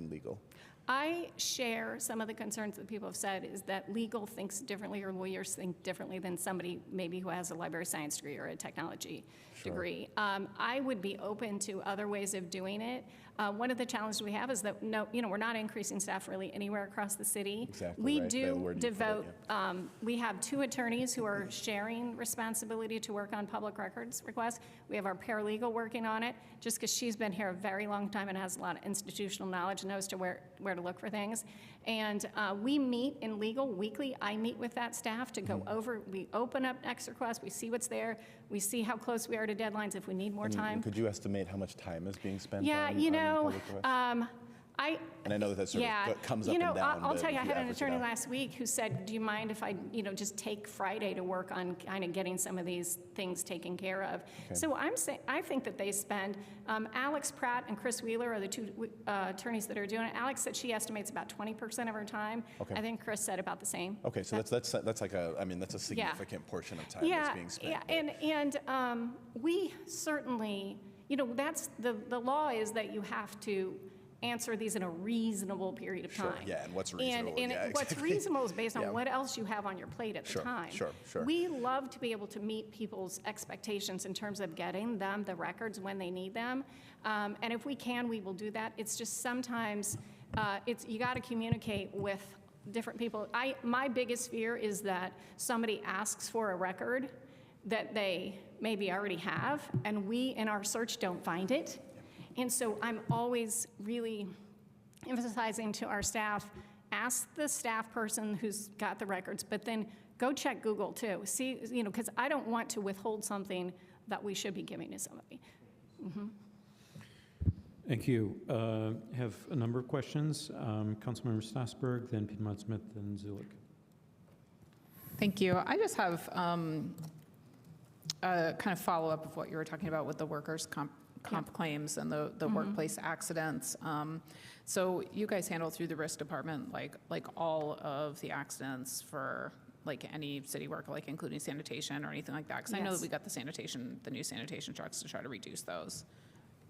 legal? I share some of the concerns that people have said is that legal thinks differently or lawyers think differently than somebody maybe who has a library science degree or a technology degree. I would be open to other ways of doing it. One of the challenges we have is that we're not increasing staff really anywhere across the city. We do devote, we have 2 attorneys who are sharing responsibility to work on public records requests. We have our paralegal working on it, just because she's been here a very long time and has a lot of institutional knowledge and knows where to look for things. And we meet in legal weekly. I meet with that staff to go over, we open up X requests, we see what's there, we see how close we are to deadlines if we need more time. Could you estimate how much time is being spent on public requests? And I know that sort of comes up and down. I'll tell you, I had an attorney last week who said, do you mind if I, just take Friday to work on kind of getting some of these things taken care of? Okay. So I think that they spend, Alex Pratt and Chris Wheeler are the 2 attorneys that are doing it. Alex said she estimates about 20% of her time. Okay. I think Chris said about the same. Okay, so that's like that's a significant portion of time that's being spent. Yeah, and we certainly, that's the law is that you have to answer these in a reasonable period of time. Sure, yeah, and what's reasonable? And what's reasonable is based on what else you have on your plate at the time. Sure. We love to be able to meet people's expectations in terms of getting them the records when they need them. And if we can, we will do that. It's just sometimes, you got to communicate with different people. My biggest fear is that somebody asks for a record that they maybe already have, and we in our search don't find it. And so I'm always really emphasizing to our staff, ask the staff person who's got the records, but then go check Google too. See, because I don't want to withhold something that we should be giving to somebody. Mm-hmm. Thank you. Have a number of questions. Councilmember Stassberg, then Piedmont Smith, then Zulik. Thank you. I just have a kind of follow-up of what you were talking about with the workers' comp claims and the workplace accidents. So you guys handle through the risk department like all of the accidents for like any city work, like including sanitation or anything like that? Because I know that we got the new sanitation trucks to try to reduce those.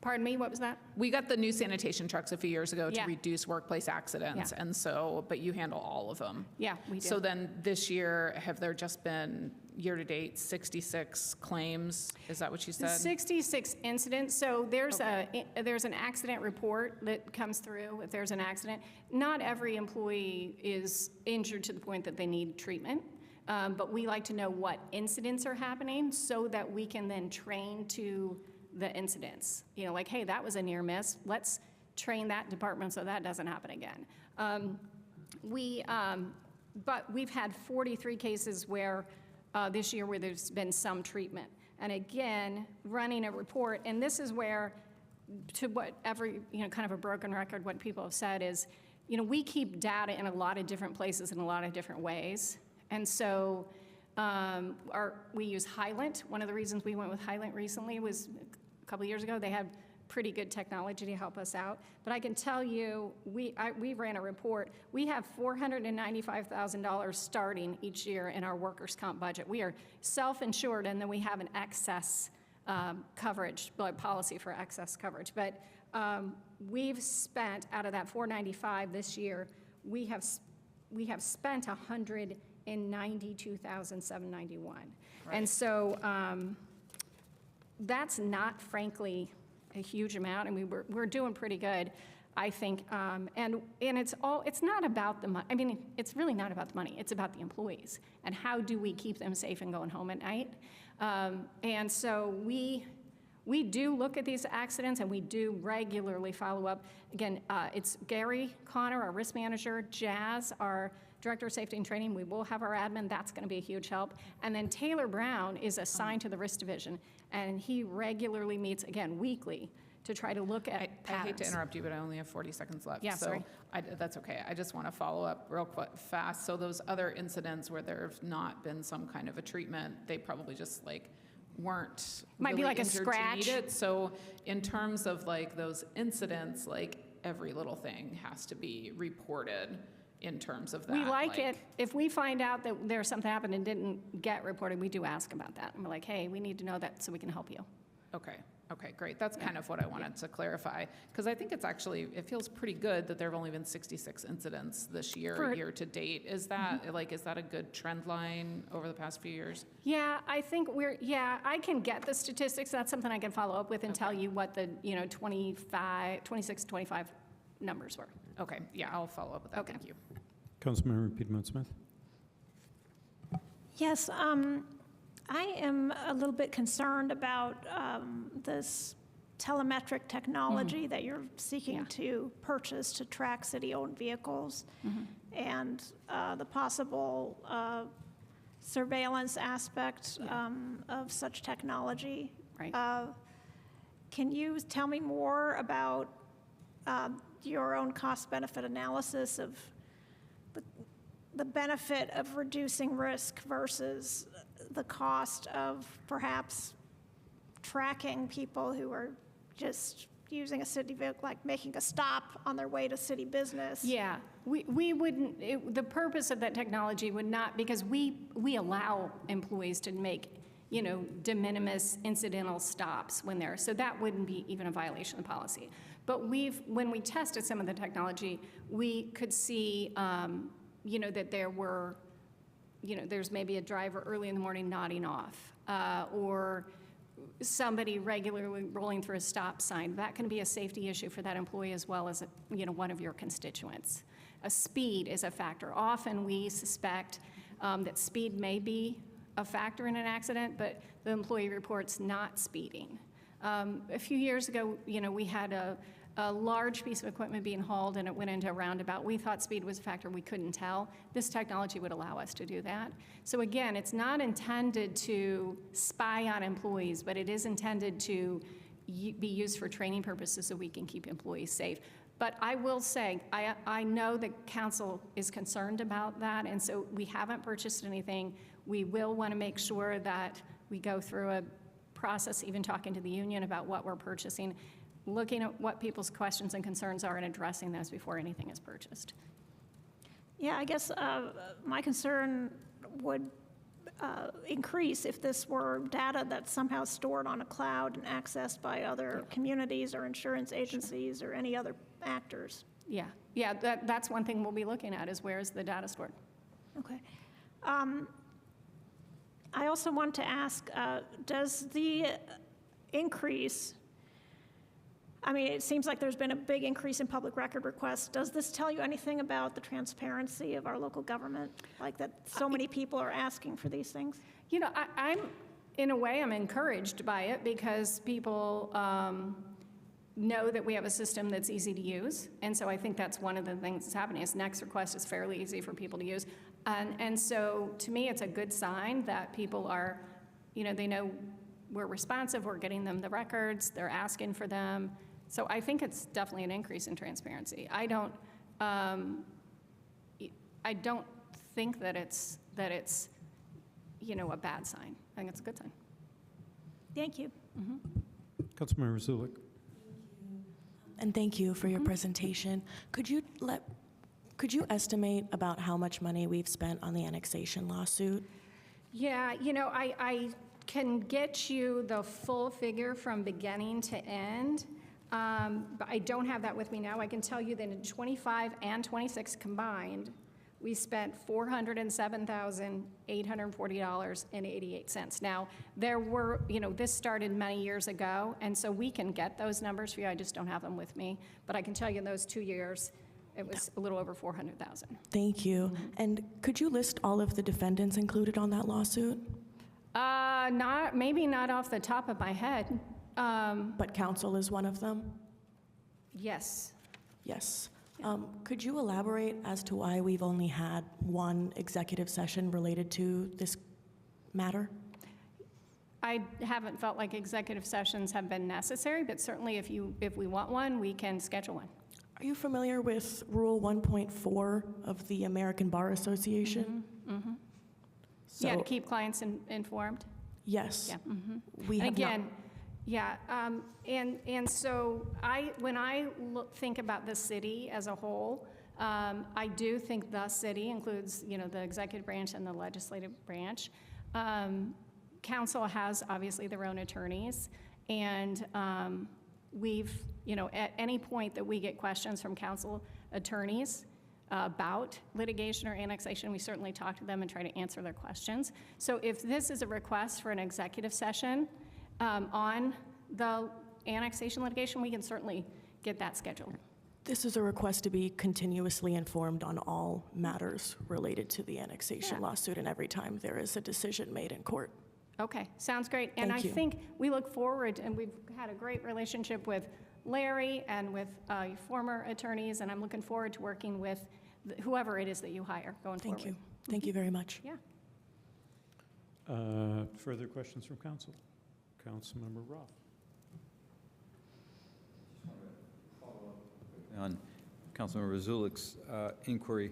Pardon me, what was that? We got the new sanitation trucks a few years ago to reduce workplace accidents, and so, but you handle all of them. Yeah, we do. So then this year, have there just been year-to-date 66 claims? Is that what you said? 66 incidents. So there's there's an accident report that comes through if there's an accident. Not every employee is injured to the point that they need treatment. But we like to know what incidents are happening so that we can then train to the incidents. Like, hey, that was a near miss. Let's train that department so that doesn't happen again. But we've had 43 cases where this year where there's been some treatment. And again, running a report, and this is where, to what every, kind of a broken record, what people have said is, we keep data in a lot of different places in a lot of different ways. And so we use Hylant. One of the reasons we went with Hylant recently was a couple of years ago, they had pretty good technology to help us out. But I can tell you, we ran a report. We have $495,000 starting each year in our workers' comp budget. We are self-insured, and then we have an excess coverage, policy for excess coverage. But we've spent, out of that $495 this year, we have spent $192,791. And so that's not, frankly, a huge amount. I mean, we're doing pretty good, I think. And it's not about the money. I mean, it's really not about the money. It's about the employees and how do we keep them safe and going home at night. And so we do look at these accidents, and we do regularly follow up. Again, it's Gary Connor, our risk manager, Jazz, our Director of Safety and Training. We will have our admin. That's going to be a huge help. And then Taylor Brown is assigned to the risk division, and he regularly meets, again, weekly, to try to look at patterns. I hate to interrupt you, but I only have 40 seconds left. Yeah, so sorry. That's okay. I just want to follow up real quick, fast. So those other incidents where there have not been some kind of a treatment, they probably just weren't Might be really like a injured to scratch. need it. So in terms of those incidents, every little thing has to be reported in terms of that. We like it. If we find out that there's something happened and didn't get reported, we do ask about that. And we're like, hey, we need to know that so we can help you. Okay, great. That's kind of what I wanted to clarify, because I think it feels pretty good that there have only been 66 incidents this year, year to date. Is that is that a good trend line over the past few years? Yeah, I think I can get the statistics. That's something I can follow up with and tell you what the 26, 25 numbers were. Okay, yeah, I'll follow up with that. Okay. Thank you. Councilmember Piedmont-Smith. Yes, I am a little bit concerned about this telemetric technology that you're seeking to purchase to track city-owned vehicles and the possible surveillance aspect of such technology. Right. Can you tell me more about your own cost-benefit analysis of the benefit of reducing risk versus the cost of perhaps tracking people who are just using a city vehicle, like making a stop on their way to city business? Yeah, we wouldn't, the purpose of that technology would not, because we allow employees to make, de minimis incidental stops when they're, so that wouldn't be even a violation of the policy. But when we tested some of the technology, we could see, that there were, there's maybe a driver early in the morning nodding off, or somebody regularly rolling through a stop sign. That can be a safety issue for that employee as well as, one of your constituents. Speed is a factor. Often we suspect that speed may be a factor in an accident, but the employee reports not speeding. A few years ago, we had a large piece of equipment being hauled and it went into a roundabout. We thought speed was a factor. We couldn't tell. This technology would allow us to do that. So again, it's not intended to spy on employees, but it is intended to be used for training purposes so we can keep employees safe. But I will say, I know that council is concerned about that, and so we haven't purchased anything. We will want to make sure that we go through a process, even talking to the union about what we're purchasing, looking at what people's questions and concerns are and addressing those before anything is purchased. Yeah, I guess my concern would increase if this were data that's somehow stored on a cloud and accessed by other communities or insurance agencies or any other actors. Yeah, that's one thing we'll be looking at, is where is the data stored. Okay. I also want to ask, does the increase, it seems like there's been a big increase in public record requests. Does this tell you anything about the transparency of our local government, like that so many people are asking for these things? I'm in a way, I'm encouraged by it because people know that we have a system that's easy to use. And so I think that's one of the things that's happening is Next Request is fairly easy for people to use. And so to me, it's a good sign that people are, they know we're responsive, we're getting them the records, they're asking for them. So I think it's definitely an increase in transparency. I don't think that it's a bad sign. I think it's a good sign. Thank you. Councilmember Zulik. And thank you for your presentation. Could you estimate about how much money we've spent on the annexation lawsuit? Yeah, I can get you the full figure from beginning to end, but I don't have that with me now. I can tell you that in 25 and 26 combined, we spent $407,840.88. Now, there were, this started many years ago, and so we can get those numbers for you. I just don't have them with me. But I can tell you in those 2 years, it was a little over 400,000. Thank you. And could you list all of the defendants included on that lawsuit? Maybe not off the top of my head. But counsel is one of them? Yes. Yes. Could you elaborate as to why we've only had one executive session related to this matter? I haven't felt like executive sessions have been necessary, but certainly if we want one, we can schedule one. Are you familiar with Rule 1.4 of the American Bar Association? So, yeah, to keep clients informed. Yes. Yeah. We have again, yeah, and so when I think about the city as a whole, I do think the city includes, the executive branch and the legislative branch. Council has obviously their own attorneys, and we've, at any point that we get questions from council attorneys about litigation or annexation, we certainly talk to them and try to answer their questions. So if this is a request for an executive session on the annexation litigation, we can certainly get that scheduled. This is a request to be continuously informed on all matters related to the annexation lawsuit and every time there is a decision made in court. Okay, sounds great. And I think we look forward, and we've had a great relationship with Larry and with former attorneys, and I'm looking forward to working with whoever it is that you hire going forward. Thank you. Thank you very much. Yeah. Further questions from council? Councilmember Roth. On Councilmember Zulik's inquiry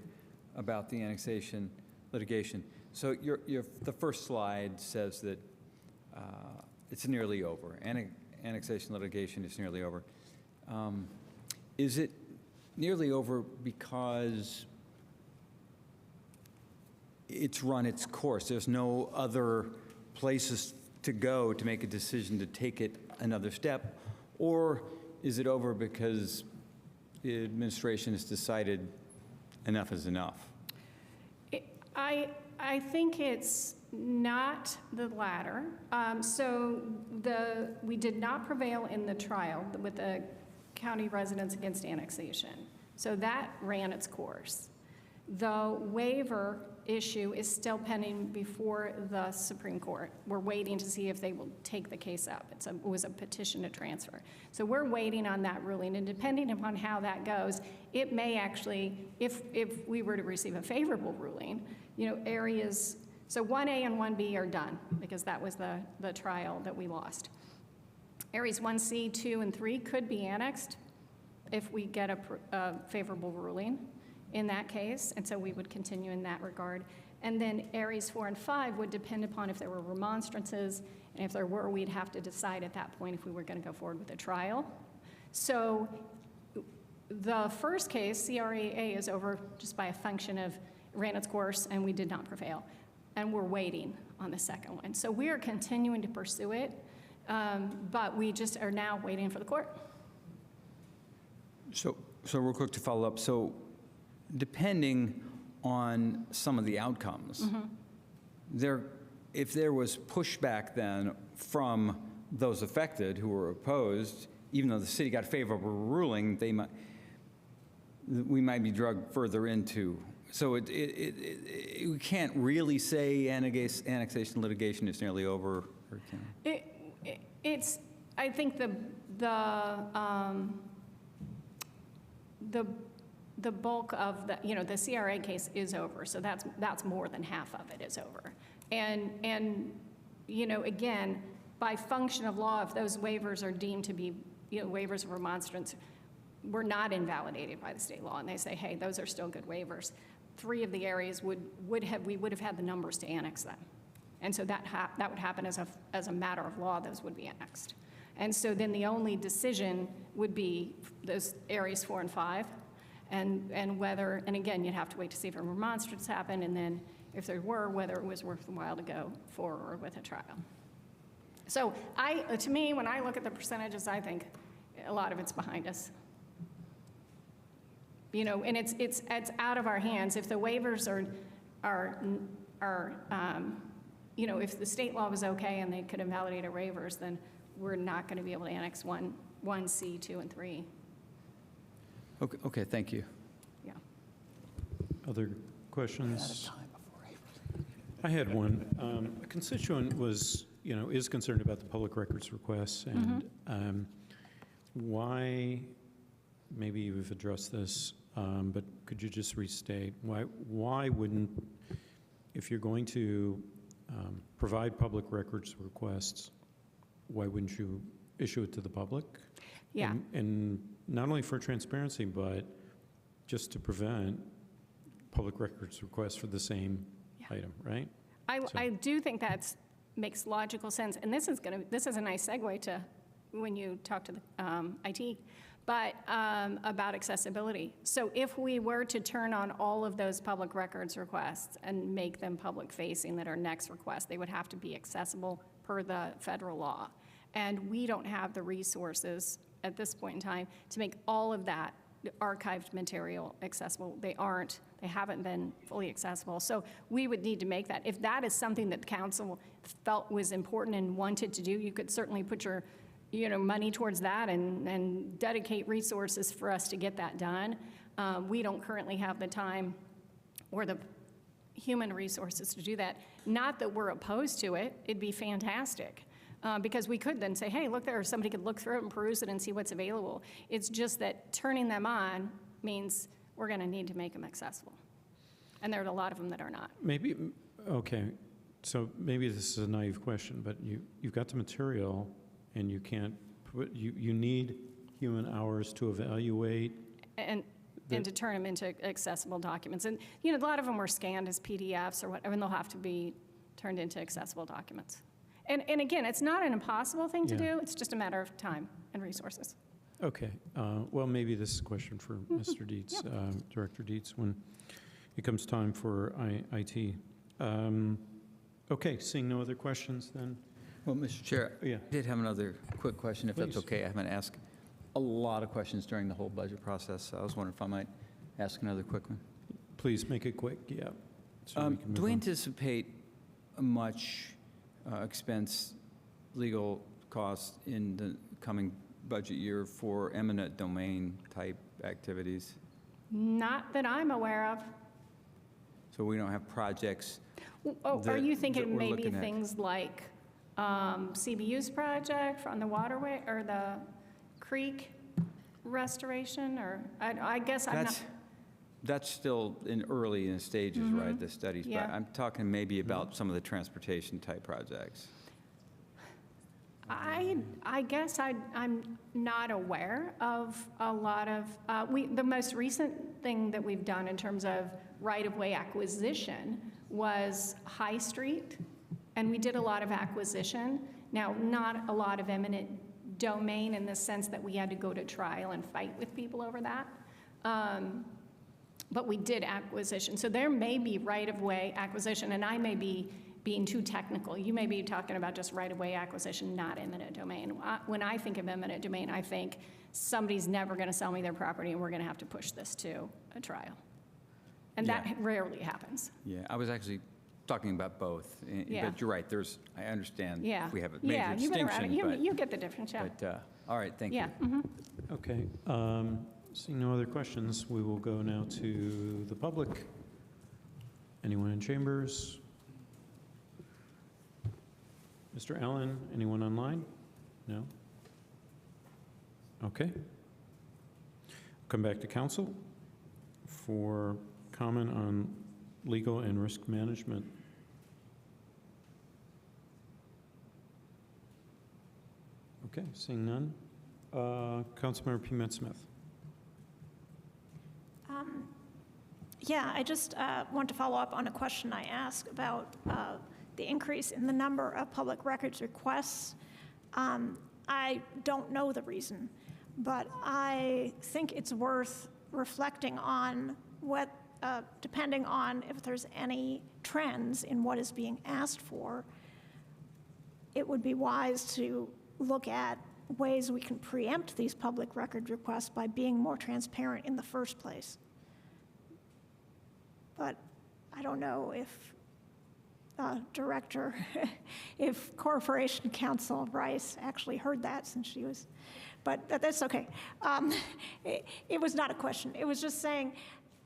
about the annexation litigation. So the first slide says that it's nearly over. Annexation litigation is nearly over. Is it nearly over because it's run its course? There's no other places to go to make a decision to take it another step? Or is it over because the administration has decided enough is enough? I think it's not the latter. We did not prevail in the trial with the county residents against annexation. So that ran its course. The waiver issue is still pending before the Supreme Court. We're waiting to see if they will take the case up. It was a petition to transfer. So we're waiting on that ruling, and depending upon how that goes, it may actually, if we were to receive a favorable ruling, areas, so 1A and 1B are done because that was the trial that we lost. Areas 1C, 2, and 3 could be annexed if we get a favorable ruling in that case, and so we would continue in that regard. And then areas 4 and 5 would depend upon if there were remonstrances, and if there were, we'd have to decide at that point if we were going to go forward with a trial. So the first case, CRAA, is over just by a function of ran its course and we did not prevail, and we're waiting on the second one. So we are continuing to pursue it, but we just are now waiting for the court. So real quick to follow up. So depending on some of the outcomes, if there was pushback then from those affected who were opposed, even though the city got a favorable ruling, we might be dragged further into. So we can't really say annexation litigation is nearly over. Or It's, I think the bulk of the CRA case is over, so that's more than half of it is over. And again, by function of law, if those waivers are deemed to be waivers of remonstrance, were not invalidated by the state law, and they say, hey, those are still good waivers. 3 of the areas we would have had the numbers to annex them, and so that would happen as a matter of law. Those would be annexed. And so then the only decision would be those areas 4 and 5, and whether, and again, you'd have to wait to see if a remonstrance happened, and then if there were, whether it was worthwhile to go forward with a trial. So to me, when I look at the percentages, I think a lot of it's behind us. You know, and it's out of our hands. If the waivers are you know, if the state law was okay and they could invalidate our waivers, then we're not going to be able to annex 1C, 2, and 3. Okay, thank you. Yeah. Other questions? I had one. A constituent was, you know, is concerned about the public records requests and why, maybe you've addressed this, but could you just restate, why wouldn't, if you're going to provide public records requests, why wouldn't you issue it to the public? Yeah. And not only for transparency, but just to prevent public records requests for the same item, right? I do think that makes logical sense, and this is a nice segue to when you talk to the IT, but about accessibility. So if we were to turn on all of those public records requests and make them public facing that are next request, they would have to be accessible per the federal law. And we don't have the resources at this point in time to make all of that archived material accessible. They haven't been fully accessible. So we would need to make that. If that is something that the council felt was important and wanted to do, you could certainly put your money towards that and dedicate resources for us to get that done. We don't currently have the time or the human resources to do that. Not that we're opposed to it. It'd be fantastic. Because we could then say, hey, look there, somebody could look through it and peruse it and see what's available. It's just that turning them on means we're going to need to make them accessible. And there are a lot of them that are not. Maybe, okay, so maybe this is a naive question, but you've got the material and you can't put, you need human hours to evaluate. And to turn them into accessible documents. And, a lot of them were scanned as PDFs or whatever, and they'll have to be turned into accessible documents. And again, it's not an impossible thing to do. It's just a matter of time and resources. Okay. Well, maybe this is a question for Mr. Dietz, Director Dietz, when it comes time for IT. Okay, seeing no other questions then. Well, Mr. Chair, yeah. I did have another quick question, if Please. that's okay. I haven't asked a lot of questions during the whole budget process, so I was wondering if I might ask another quick one. Please make it quick, yeah. So we can Do move we on. anticipate much expense, legal costs in the coming budget year for eminent domain type activities? Not that I'm aware of. So we don't have projects. Are you thinking that we're maybe looking at? things like CBU's project on the waterway or the creek restoration? Or I guess I'm not. That's still early in stages, right, the studies? Yeah. But I'm talking maybe about some of the transportation type projects. I guess I'm not aware of a lot of, the most recent thing that we've done in terms of right-of-way acquisition was High Street, and we did a lot of acquisition. Now, not a lot of eminent domain in the sense that we had to go to trial and fight with people over that. But we did acquisition. So there may be right-of-way acquisition, and I may be being too technical. You may be talking about just right-of-way acquisition, not eminent domain. When I think of eminent domain, I think somebody's never going to sell me their property, and we're going to have to push this to a trial. And that rarely happens. Yeah, I was actually talking about both. Yeah. But you're right, I understand Yeah. if we have a major you've been around distinction. it. You get the difference, yeah. But, all right, thank you. Yeah. Okay. Seeing no other questions, we will go now to the public. Anyone in chambers? Mr. Allen, anyone online? No? Okay. Come back to council for comment on legal and risk management. Okay, seeing none. Councilmember Pimet-Smith. Yeah, I just want to follow up on a question I asked about the increase in the number of public records requests. I don't know the reason, but I think it's worth reflecting on what, depending on if there's any trends in what is being asked for, it would be wise to look at ways we can preempt these public record requests by being more transparent in the first place. But I don't know if Director, if Corporation Counsel Rice actually heard that since she was, but that's okay. It was not a question. It was just saying,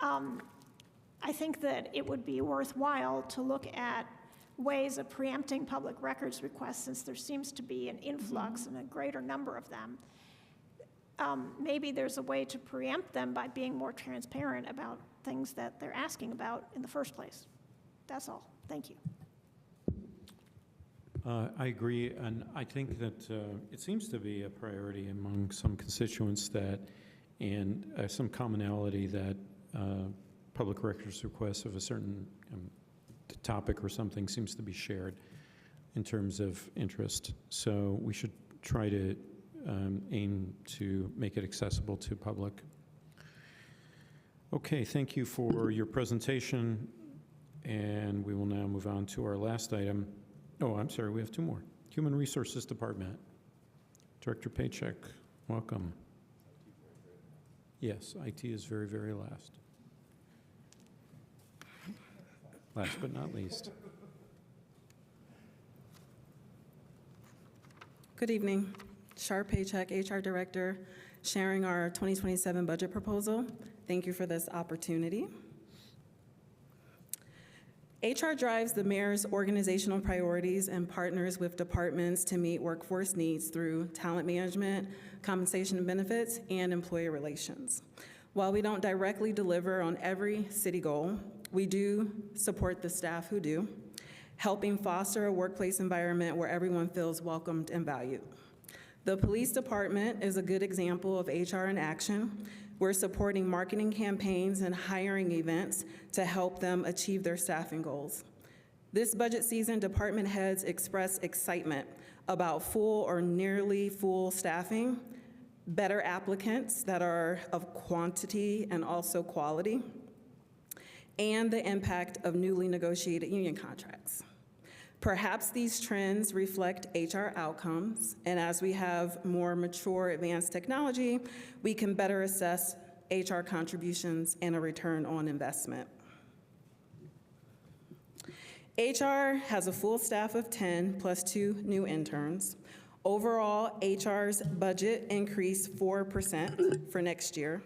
I think that it would be worthwhile to look at ways of preempting public records requests since there seems to be an influx and a greater number of them. Maybe there's a way to preempt them by being more transparent about things that they're asking about in the first place. That's all. Thank you. I agree, and I think that it seems to be a priority among some constituents that, and some commonality that public records requests of a certain topic or something seems to be shared in terms of interest. So we should try to aim to make it accessible to public. Okay, thank you for your presentation, and we will now move on to our last item. Oh, I'm sorry, we have two more. Human Resources Department. Director Paycheck, welcome. Yes, IT is very, very last. Last but not least. Good evening. Shar Paycheck, HR Director, sharing our 2027 budget proposal. Thank you for this opportunity. HR drives the mayor's organizational priorities and partners with departments to meet workforce needs through talent management, compensation and benefits, and employee relations. While we don't directly deliver on every city goal, we do support the staff who do, helping foster a workplace environment where everyone feels welcomed and valued. The police department is a good example of HR in action. We're supporting marketing campaigns and hiring events to help them achieve their staffing goals. This budget season, department heads express excitement about full or nearly full staffing, better applicants that are of quantity and also quality, and the impact of newly negotiated union contracts. Perhaps these trends reflect HR outcomes, and as we have more mature advanced technology, we can better assess HR contributions and a return on investment. HR has a full staff of 10 plus 2 new interns. Overall, HR's budget increased 4% for next year.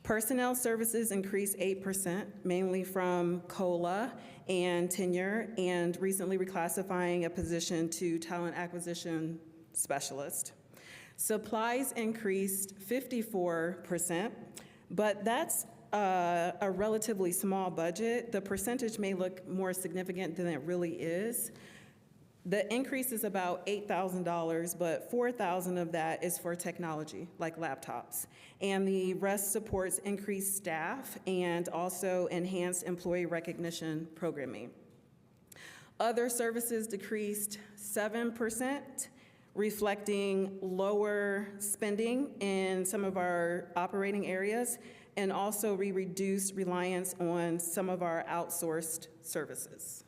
Personnel services increased 8%, mainly from COLA and tenure, and recently reclassifying a position to talent acquisition specialist. Supplies increased 54%, but that's a relatively small budget. The percentage may look more significant than it really is. The increase is about $8,000, but $4,000 of that is for technology, like laptops. And the rest supports increased staff and also enhanced employee recognition programming. Other services decreased 7%, reflecting lower spending in some of our operating areas, and also we reduced reliance on some of our outsourced services.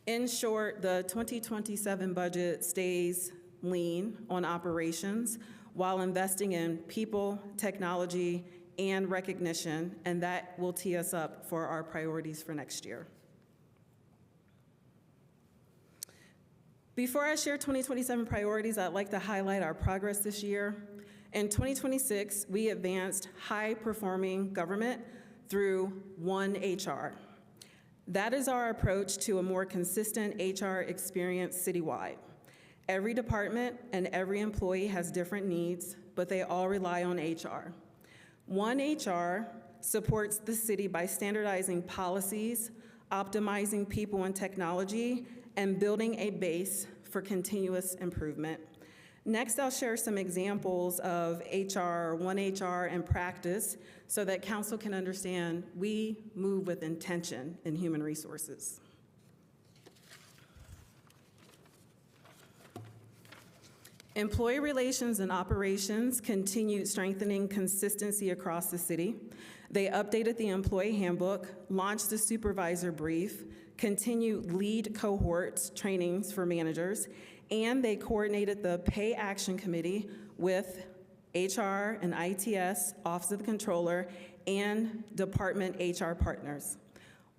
In short, the 2027 budget stays lean on operations while investing in people, technology, and recognition, and that will tee us up for our priorities for next year. Before I share 2027 priorities, I'd like to highlight our progress this year. In 2026, we advanced high-performing government through One HR. That is our approach to a more consistent HR experience citywide. Every department and every employee has different needs, but they all rely on HR. One HR supports the city by standardizing policies, optimizing people and technology, and building a base for continuous improvement. Next, I'll share some examples of One HR in practice so that council can understand we move with intention in human resources. Employee relations and operations continued strengthening consistency across the city. They updated the employee handbook, launched the supervisor brief, continued lead cohorts trainings for managers, and they coordinated the Pay Action Committee with HR and ITS, Office of the Controller, and department HR partners.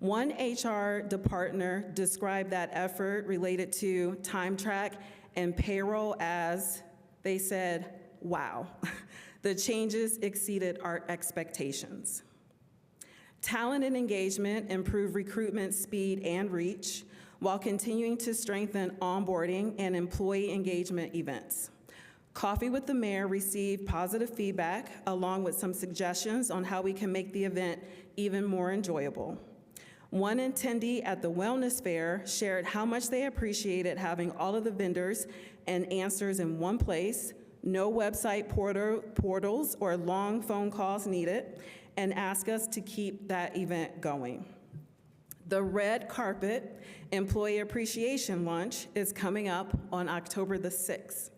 One HR department described that effort related to time track and payroll as, they said, wow, the changes exceeded our expectations. Talent and engagement improved recruitment speed and reach while continuing to strengthen onboarding and employee engagement events. Coffee with the Mayor received positive feedback along with some suggestions on how we can make the event even more enjoyable. One attendee at the Wellness Fair shared how much they appreciated having all of the vendors and answers in one place, no website portals or long phone calls needed, and asked us to keep that event going. The Red Carpet Employee Appreciation Lunch is coming up on October the 6th.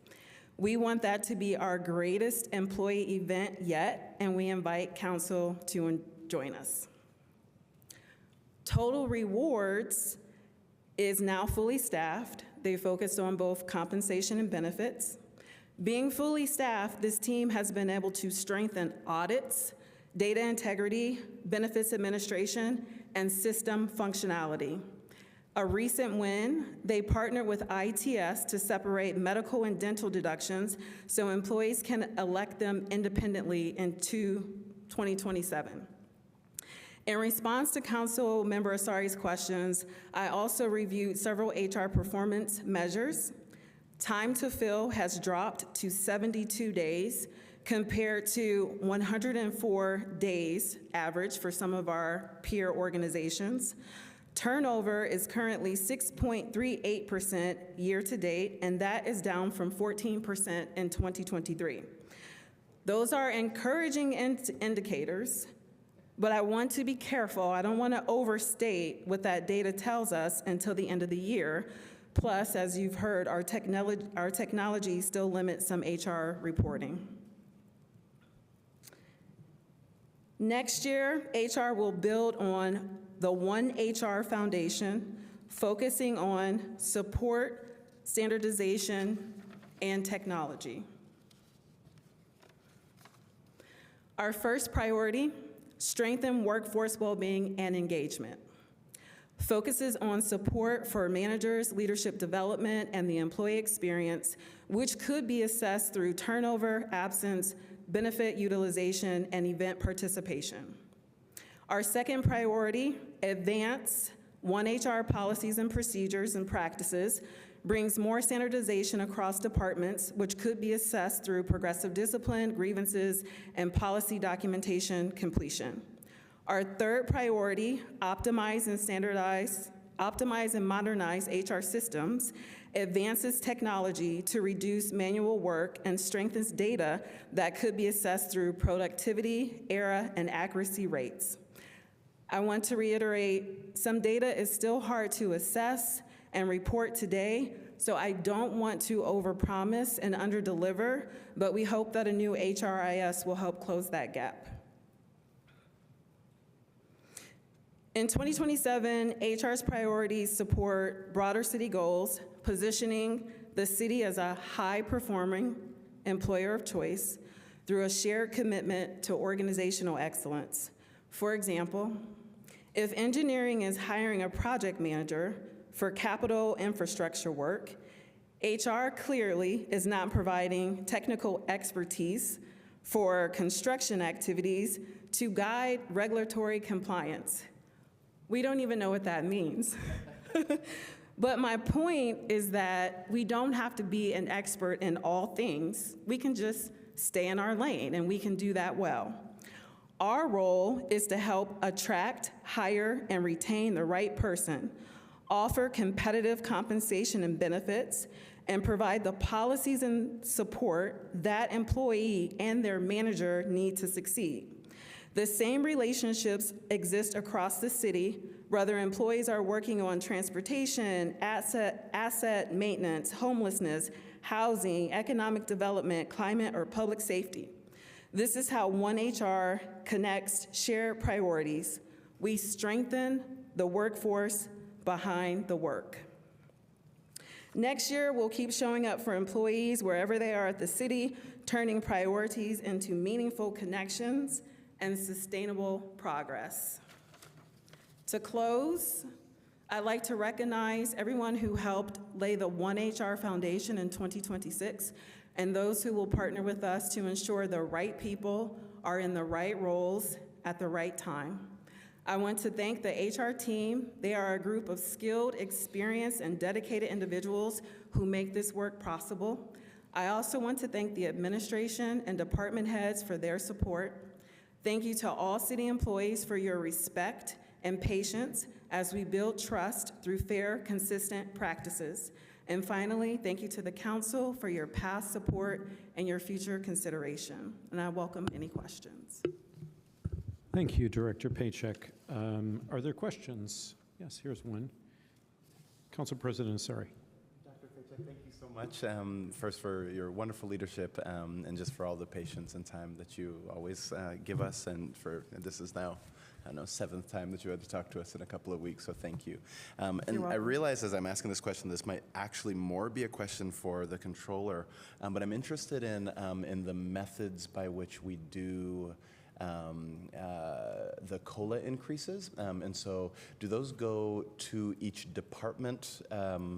We want that to be our greatest employee event yet, and we invite council to join us. Total Rewards is now fully staffed. They focused on both compensation and benefits. Being fully staffed, this team has been able to strengthen audits, data integrity, benefits administration, and system functionality. A recent win, they partnered with ITS to separate medical and dental deductions so employees can elect them independently in 2027. In response to Council Member Asari's questions, I also reviewed several HR performance measures. Time to fill has dropped to 72 days compared to 104 days average for some of our peer organizations. Turnover is currently 6.38% year to date, and that is down from 14% in 2023. Those are encouraging indicators, but I want to be careful. I don't want to overstate what that data tells us until the end of the year. Plus, as you've heard, our technology still limits some HR reporting. Next year, HR will build on the One HR Foundation, focusing on support, standardization, and technology. Our first priority, strengthen workforce well-being and engagement. Focuses on support for managers, leadership development, and the employee experience, which could be assessed through turnover, absence, benefit utilization, and event participation. Our second priority, advance One HR policies and procedures and practices, brings more standardization across departments, which could be assessed through progressive discipline, grievances, and policy documentation completion. Our third priority, optimize and modernize HR systems, advances technology to reduce manual work and strengthens data that could be assessed through productivity, error, and accuracy rates. I want to reiterate, some data is still hard to assess and report today, so I don't want to overpromise and underdeliver, but we hope that a new HRIS will help close that gap. In 2027, HR's priorities support broader city goals, positioning the city as a high-performing employer of choice through a shared commitment to organizational excellence. For example, if engineering is hiring a project manager for capital infrastructure work, HR clearly is not providing technical expertise for construction activities to guide regulatory compliance. We don't even know what that means. But my point is that we don't have to be an expert in all things. We can just stay in our lane, and we can do that well. Our role is to help attract, hire, and retain the right person, offer competitive compensation and benefits, and provide the policies and support that employee and their manager need to succeed. The same relationships exist across the city, whether employees are working on transportation, asset maintenance, homelessness, housing, economic development, climate, or public safety. This is how One HR connects shared priorities. We strengthen the workforce behind the work. Next year, we'll keep showing up for employees wherever they are at the city, turning priorities into meaningful connections and sustainable progress. To close, I'd like to recognize everyone who helped lay the One HR Foundation in 2026 and those who will partner with us to ensure the right people are in the right roles at the right time. I want to thank the HR team. They are a group of skilled, experienced, and dedicated individuals who make this work possible. I also want to thank the administration and department heads for their support. Thank you to all city employees for your respect and patience as we build trust through fair, consistent practices. And finally, thank you to the council for your past support and your future consideration. And I welcome any questions. Thank you, Director Paycheck. Are there questions? Yes, here's one. Council President Asari. Dr. Paycheck, thank you so much. First, for your wonderful leadership and just for all the patience and time that you always give us. And this is now, I don't know, 7th time that you had to talk to us in a couple of weeks, so thank you. And I realize as I'm asking this question, this might actually more be a question for the controller, but I'm interested in the methods by which we do the COLA increases. And so do those go to each department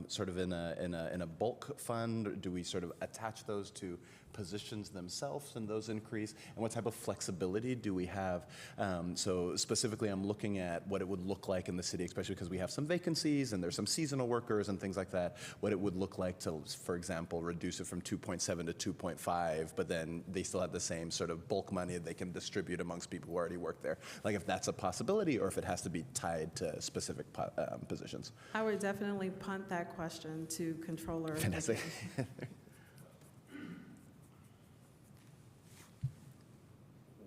sort of in a bulk fund? Or do we sort of attach those to positions themselves and those increase? And what type of flexibility do we have? So specifically, I'm looking at what it would look like in the city, especially because we have some vacancies and there's some seasonal workers and things like that, what it would look like to, for example, reduce it from 2.7 to 2.5, but then they still have the same sort of bulk money that they can distribute amongst people who already work there. Like if that's a possibility or if it has to be tied to specific positions. I would definitely punt that question to Controller. Fantastic.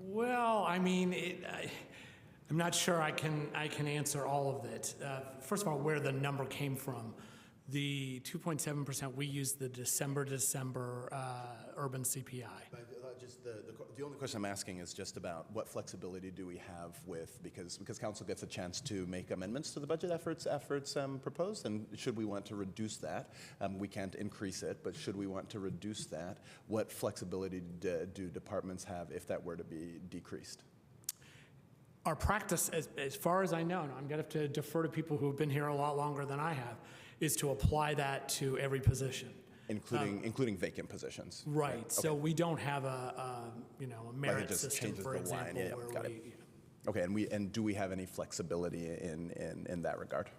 Well, I mean, I'm not sure I can answer all of it. First of all, where the number came from. The 2.7%, we used the December urban CPI. Just the only question I'm asking is just about what flexibility do we have with, because council gets a chance to make amendments to the budget efforts proposed, and should we want to reduce that, we can't increase it, but should we want to reduce that, what flexibility do departments have if that were to be decreased? Our practice, as far as I know, and I'm going to have to defer to people who have been here a lot longer than I have, is to apply that to every position. Including vacant positions. Right. So okay. We don't have a merit system, for example. Yeah, got it. Okay, and do we have any flexibility in that regard?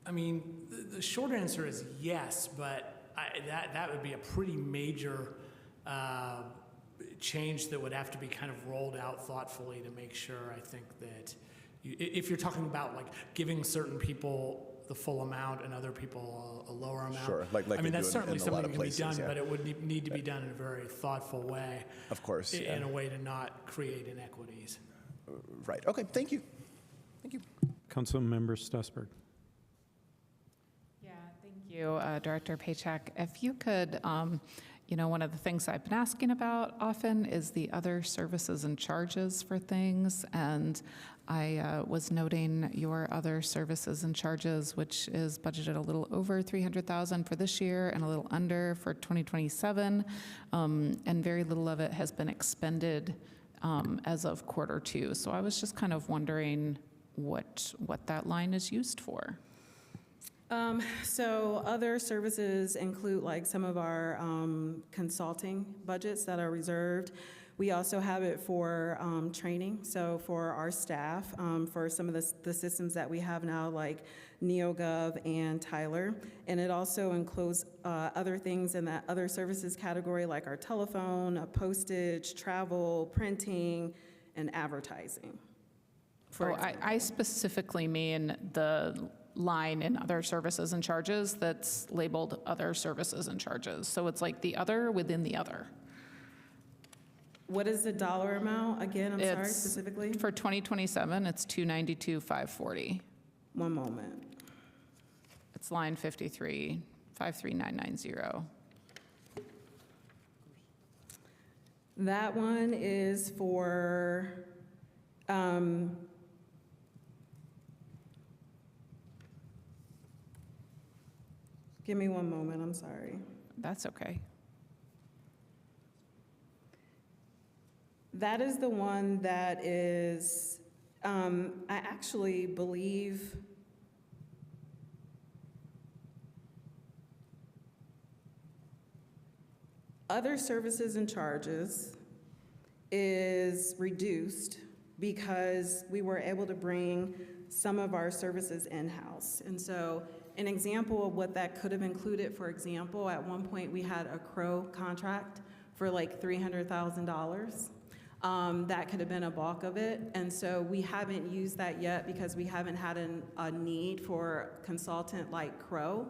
I mean, the short answer is yes, but that would be a pretty major change that would have to be kind of rolled out thoughtfully to make sure, I think, that if you're talking about like giving certain people the full amount and other people a lower amount. Sure, like I mean, that's certainly something that can places, be done, yeah. but it would need to be done in a very thoughtful way. Of course. In a way to not create inequities. Right, okay, thank you. Thank you. Councilmember Stussberg. Yeah, thank you, Director Paycheck. If you could, one of the things I've been asking about often is the other services and charges for things. And I was noting your other services and charges, which is budgeted a little over $300,000 for this year and a little under for 2027. And very little of it has been expended as of Q2. So I was just kind of wondering what that line is used for. So other services include like some of our consulting budgets that are reserved. We also have it for training, so for our staff, for some of the systems that we have now, like NeoGov and Tyler. And it also includes other things in that other services category, like our telephone, postage, travel, printing, and advertising. I specifically mean the line in other services and charges that's labeled other services and charges. So it's like the other within the other. What is the dollar amount? Again, I'm sorry, It's- specifically? For 2027, it's 292,540. One moment. It's line 53, 53990. That one is for, give me one moment, I'm sorry. That's okay. That is the one that is, I actually believe, other services and charges is reduced because we were able to bring some of our services in-house. And so an example of what that could have included, for example, at one point we had a Crow contract for like $300,000. That could have been a bulk of it. And so we haven't used that yet because we haven't had a need for a consultant like Crow.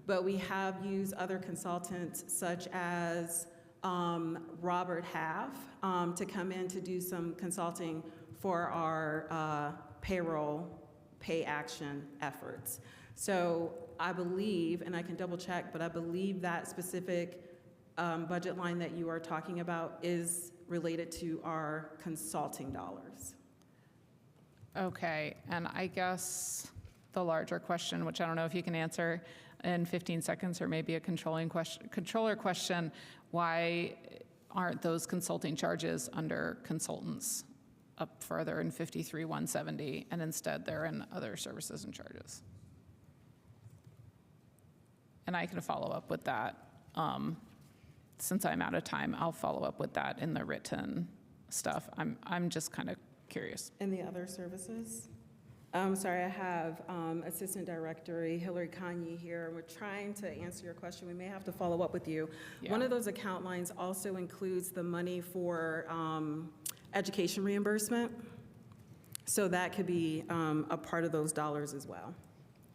But we have used other consultants such as Robert Half to come in to do some consulting for our payroll pay action efforts. So I believe, and I can double check, but I believe that specific budget line that you are talking about is related to our consulting dollars. Okay, and I guess the larger question, which I don't know if you can answer in 15 seconds, or maybe a controller question, why aren't those consulting charges under consultants up further in 53,170, and instead they're in other services and charges? And I can follow up with that. Since I'm out of time, I'll follow up with that in the written stuff. I'm just kind of curious. And the other services? I'm sorry, I have Assistant Director Hillary Kanye here. We're trying to answer your question. We may have to follow up with you. Yeah. One of those account lines also includes the money for education reimbursement. So that could be a part of those dollars as well.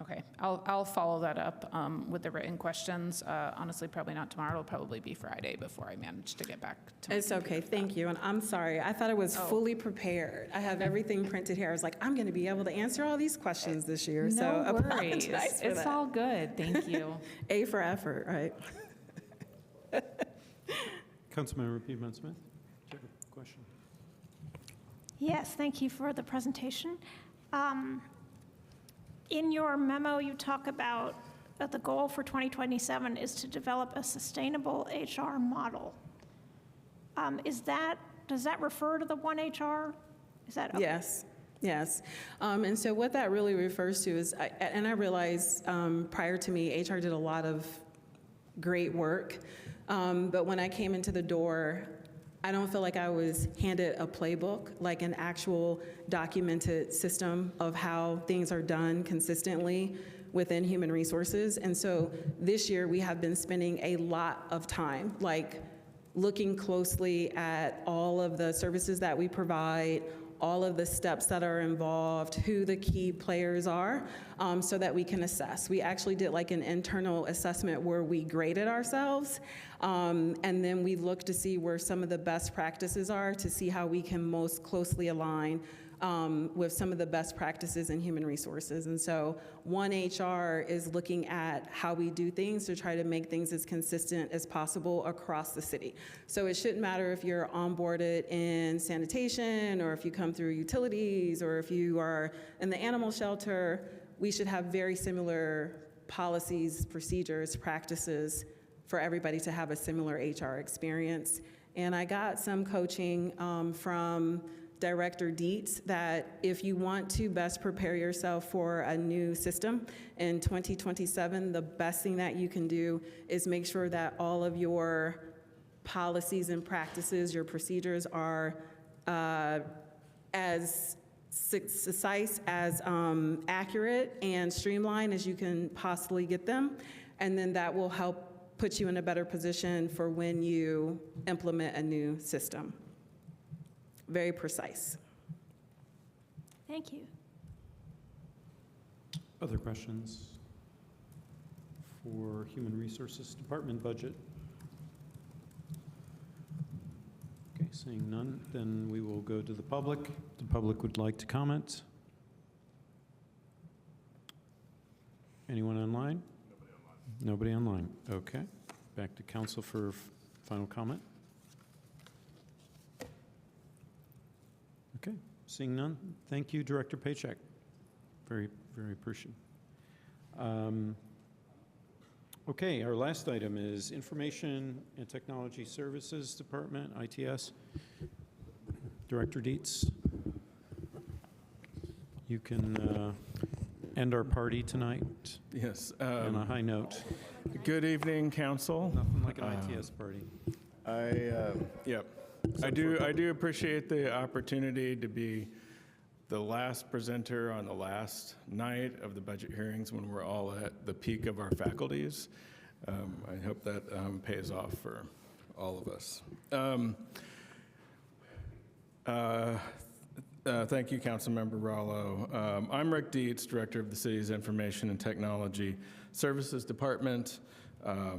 Okay, I'll follow that up with the written questions. Honestly, probably not tomorrow. It'll probably be Friday before I manage to get back to my It's okay, thank you. And I'm sorry, I thought I was fully prepared. I have everything printed here. I was like, I'm going to be able to answer all these questions this year. So No worries. apologize for It's that. all good. Thank you. A for effort, right? Councilmember Piedmont-Smith, do you have a question? Yes, thank you for the presentation. In your memo, you talk about the goal for 2027 is to develop a sustainable HR model. Does that refer to the One HR? Is that okay? Yes, yes. And so what that really refers to is, and I realize prior to me, HR did a lot of great work, but when I came into the door, I don't feel like I was handed a playbook, like an actual documented system of how things are done consistently within human resources. And so this year we have been spending a lot of time, like looking closely at all of the services that we provide, all of the steps that are involved, who the key players are, so that we can assess. We actually did like an internal assessment where we graded ourselves, and then we looked to see where some of the best practices are to see how we can most closely align with some of the best practices in human resources. And so One HR is looking at how we do things to try to make things as consistent as possible across the city. So it shouldn't matter if you're onboarded in sanitation, or if you come through utilities, or if you are in the animal shelter. We should have very similar policies, procedures, practices for everybody to have a similar HR experience. And I got some coaching from Director Dietz that if you want to best prepare yourself for a new system in 2027, the best thing that you can do is make sure that all of your policies and practices, your procedures are as concise, as accurate and streamlined as you can possibly get them. And then that will help put you in a better position for when you implement a new system. Very precise. Thank you. Other questions for Human Resources Department budget? Okay, Seeing none, then we will go to the public. The public would like to comment. Anyone online? Nobody online. Okay. Back to council for final comment. Okay. Seeing none, thank you, Director Paycheck. Very, very appreciative. Okay, our last item is Information and Technology Services Department, ITS. Director Dietz, you can end our party tonight. Yes. On a high note. Good evening, council. Nothing like an ITS party. I do appreciate the opportunity to be the last presenter on the last night of the budget hearings when we're all at the peak of our faculties. I hope that pays off for all of us. Thank you, Councilmember Rollo. I'm Rick Dietz, Director of the City's Information and Technology Services Department,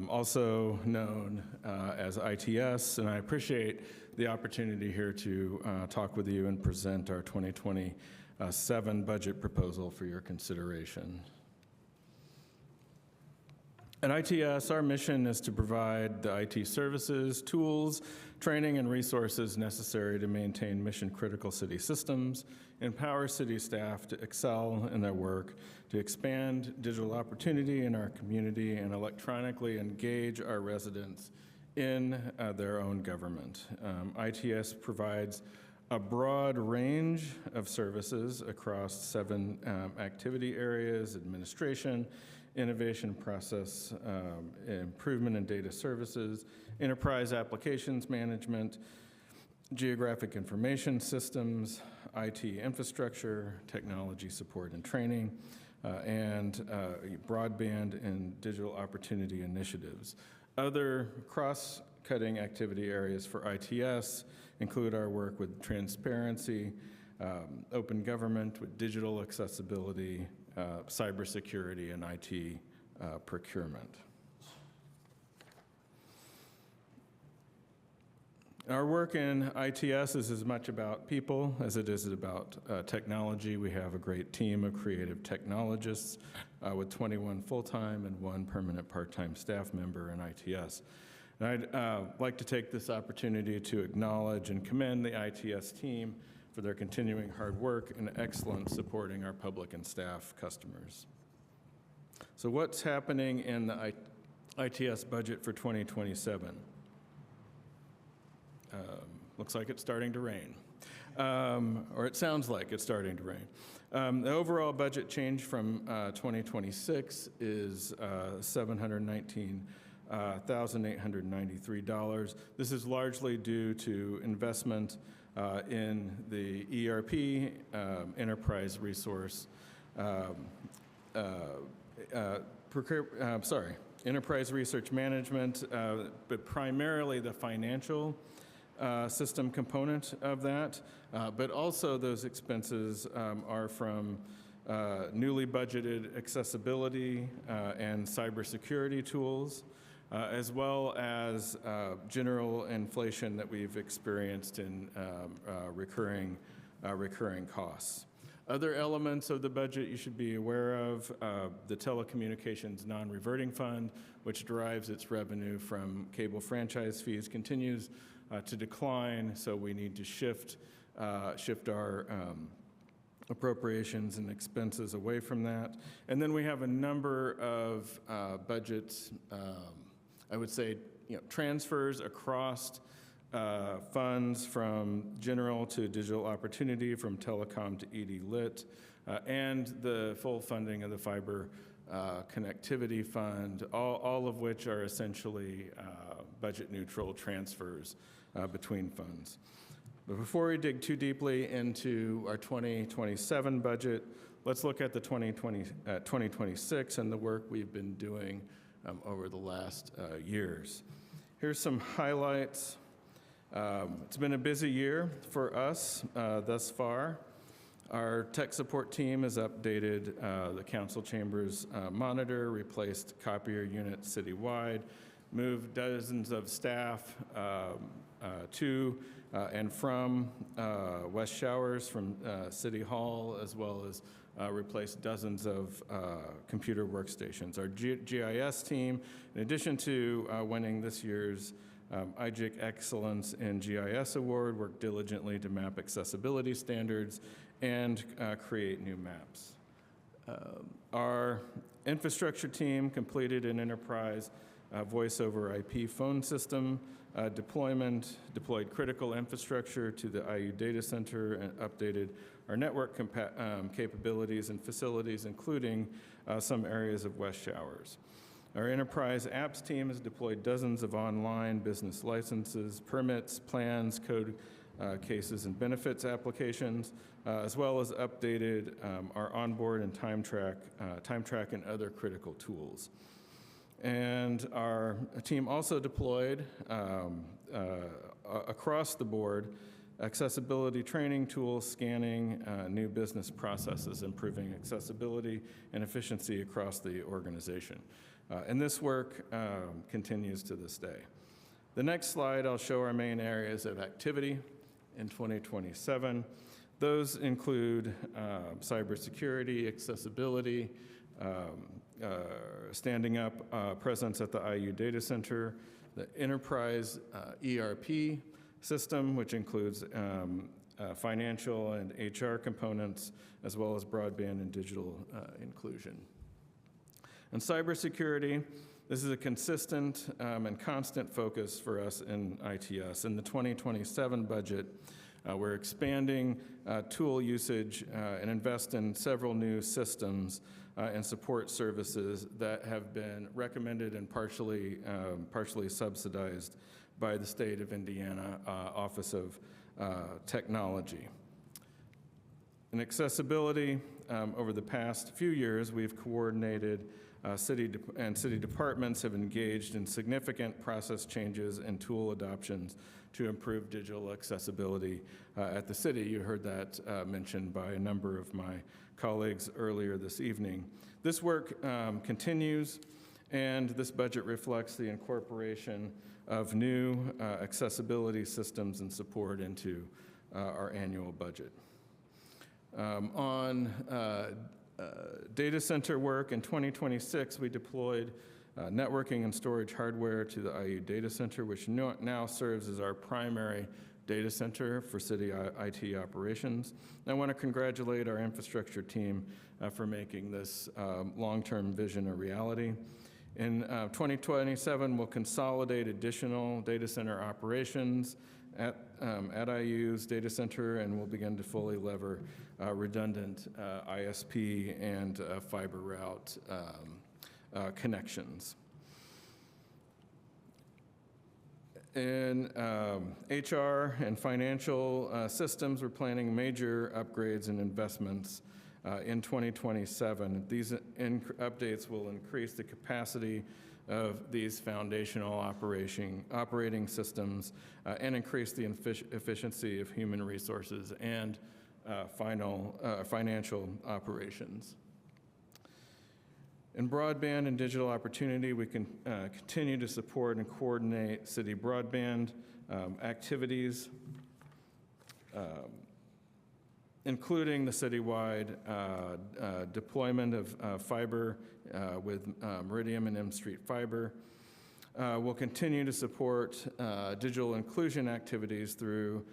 also known as ITS, and I appreciate the opportunity here to talk with you and present our 2027 budget proposal for your consideration. At ITS, our mission is to provide the IT services, tools, training, and resources necessary to maintain mission-critical city systems, empower city staff to excel in their work, to expand digital opportunity in our community, and electronically engage our residents in their own government. ITS provides a broad range of services across 7 activity areas: administration, innovation process, improvement in data services, enterprise applications management, geographic information systems, IT infrastructure, technology support and training, and broadband and digital opportunity initiatives. Other cross-cutting activity areas for ITS include our work with transparency, open government, with digital accessibility, cybersecurity, and IT procurement. Our work in ITS is as much about people as it is about technology. We have a great team of creative technologists with 21 full-time and 1 permanent part-time staff member in ITS. And I'd like to take this opportunity to acknowledge and commend the ITS team for their continuing hard work and excellence supporting our public and staff customers. So what's happening in the ITS budget for 2027? Looks like it's starting to rain, or it sounds like it's starting to rain. The overall budget change from 2026 is $719,893. This is largely due to investment in the ERP, enterprise resource, enterprise research management, but primarily the financial system component of that, but also those expenses are from newly budgeted accessibility and cybersecurity tools, as well as general inflation that we've experienced in recurring costs. Other elements of the budget you should be aware of: the telecommunications non-reverting fund, which derives its revenue from cable franchise fees, continues to decline, so we need to shift our appropriations and expenses away from that. And then we have a number of budgets, I would say, transfers across funds from general to digital opportunity, from telecom to ED Lit, and the full funding of the fiber connectivity fund, all of which are essentially budget neutral transfers between funds. But before we dig too deeply into our 2027 budget, let's look at the 2026 and the work we've been doing over the last years. Here's some highlights. It's been a busy year for us thus far. Our tech support team has updated the council chambers monitor, replaced copier units citywide, moved dozens of staff to and from West Showers from City Hall, as well as replace dozens of computer workstations. Our GIS team, in addition to winning this year's IGIC Excellence in GIS Award, worked diligently to map accessibility standards and create new maps. Our infrastructure team completed an enterprise voice over IP phone system deployed critical infrastructure to the IU data center, and updated our network capabilities and facilities, including some areas of West Showers. Our enterprise apps team has deployed dozens of online business licenses, permits, plans, code cases, and benefits applications, as well as updated our onboard and time track and other critical tools. And our team also deployed across the board accessibility training tools, scanning new business processes, improving accessibility and efficiency across the organization. And this work continues to this day. The next slide, I'll show our main areas of activity in 2027. Those include cybersecurity, accessibility, standing up presence at the IU data center, the enterprise ERP system, which includes financial and HR components, as well as broadband and digital inclusion. And cybersecurity, this is a consistent and constant focus for us in ITS. In the 2027 budget, we're expanding tool usage and invest in several new systems and support services that have been recommended and partially subsidized by the state of Indiana Office of Technology. In accessibility, over the past few years, we've coordinated city departments have engaged in significant process changes and tool adoptions to improve digital accessibility at the city. You heard that mentioned by a number of my colleagues earlier this evening. This work continues, and this budget reflects the incorporation of new accessibility systems and support into our annual budget. On data center work in 2026, we deployed networking and storage hardware to the IU data center, which now serves as our primary data center for city IT operations. I want to congratulate our infrastructure team for making this long-term vision a reality. In 2027, we'll consolidate additional data center operations at IU's data center, and we'll begin to fully lever redundant ISP and fiber route connections. In HR and financial systems, we're planning major upgrades and investments in 2027. These updates will increase the capacity of these foundational operating systems and increase the efficiency of human resources and financial operations. In broadband and digital opportunity, we can continue to support and coordinate city broadband activities, including the citywide deployment of fiber with Meridian and M Street Fiber. We'll continue to support digital inclusion activities through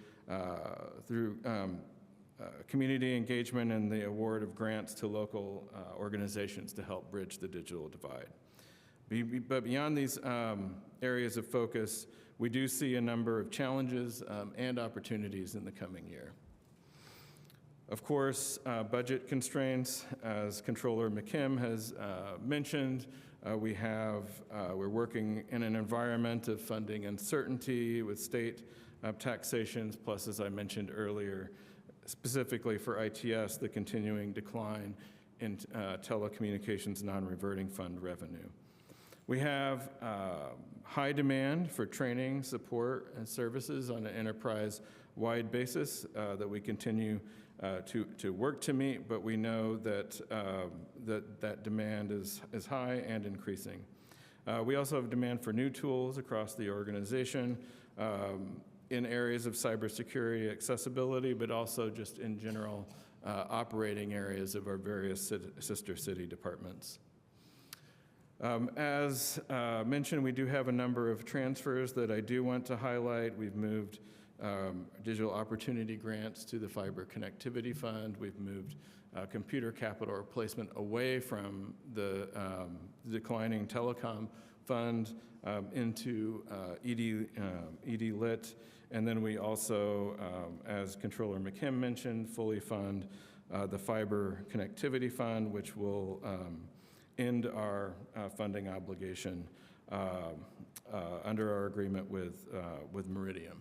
community engagement and the award of grants to local organizations to help bridge the digital divide. But beyond these areas of focus, we do see a number of challenges and opportunities in the coming year. Of course, budget constraints, as Controller McKim has mentioned, we're working in an environment of funding uncertainty with state taxations, plus, as I mentioned earlier, specifically for ITS, the continuing decline in telecommunications non-reverting fund revenue. We have high demand for training, support, and services on an enterprise-wide basis that we continue to work to meet, but we know that that demand is high and increasing. We also have demand for new tools across the organization, in areas of cybersecurity, accessibility, but also just in general operating areas of our various sister city departments. As mentioned, we do have a number of transfers that I do want to highlight. We've moved digital opportunity grants to the Fiber Connectivity Fund. We've moved computer capital replacement away from the declining telecom fund into ED Lit. And then we also, as Controller McKim mentioned, fully fund the Fiber Connectivity Fund, which will end our funding obligation under our agreement with Meridian.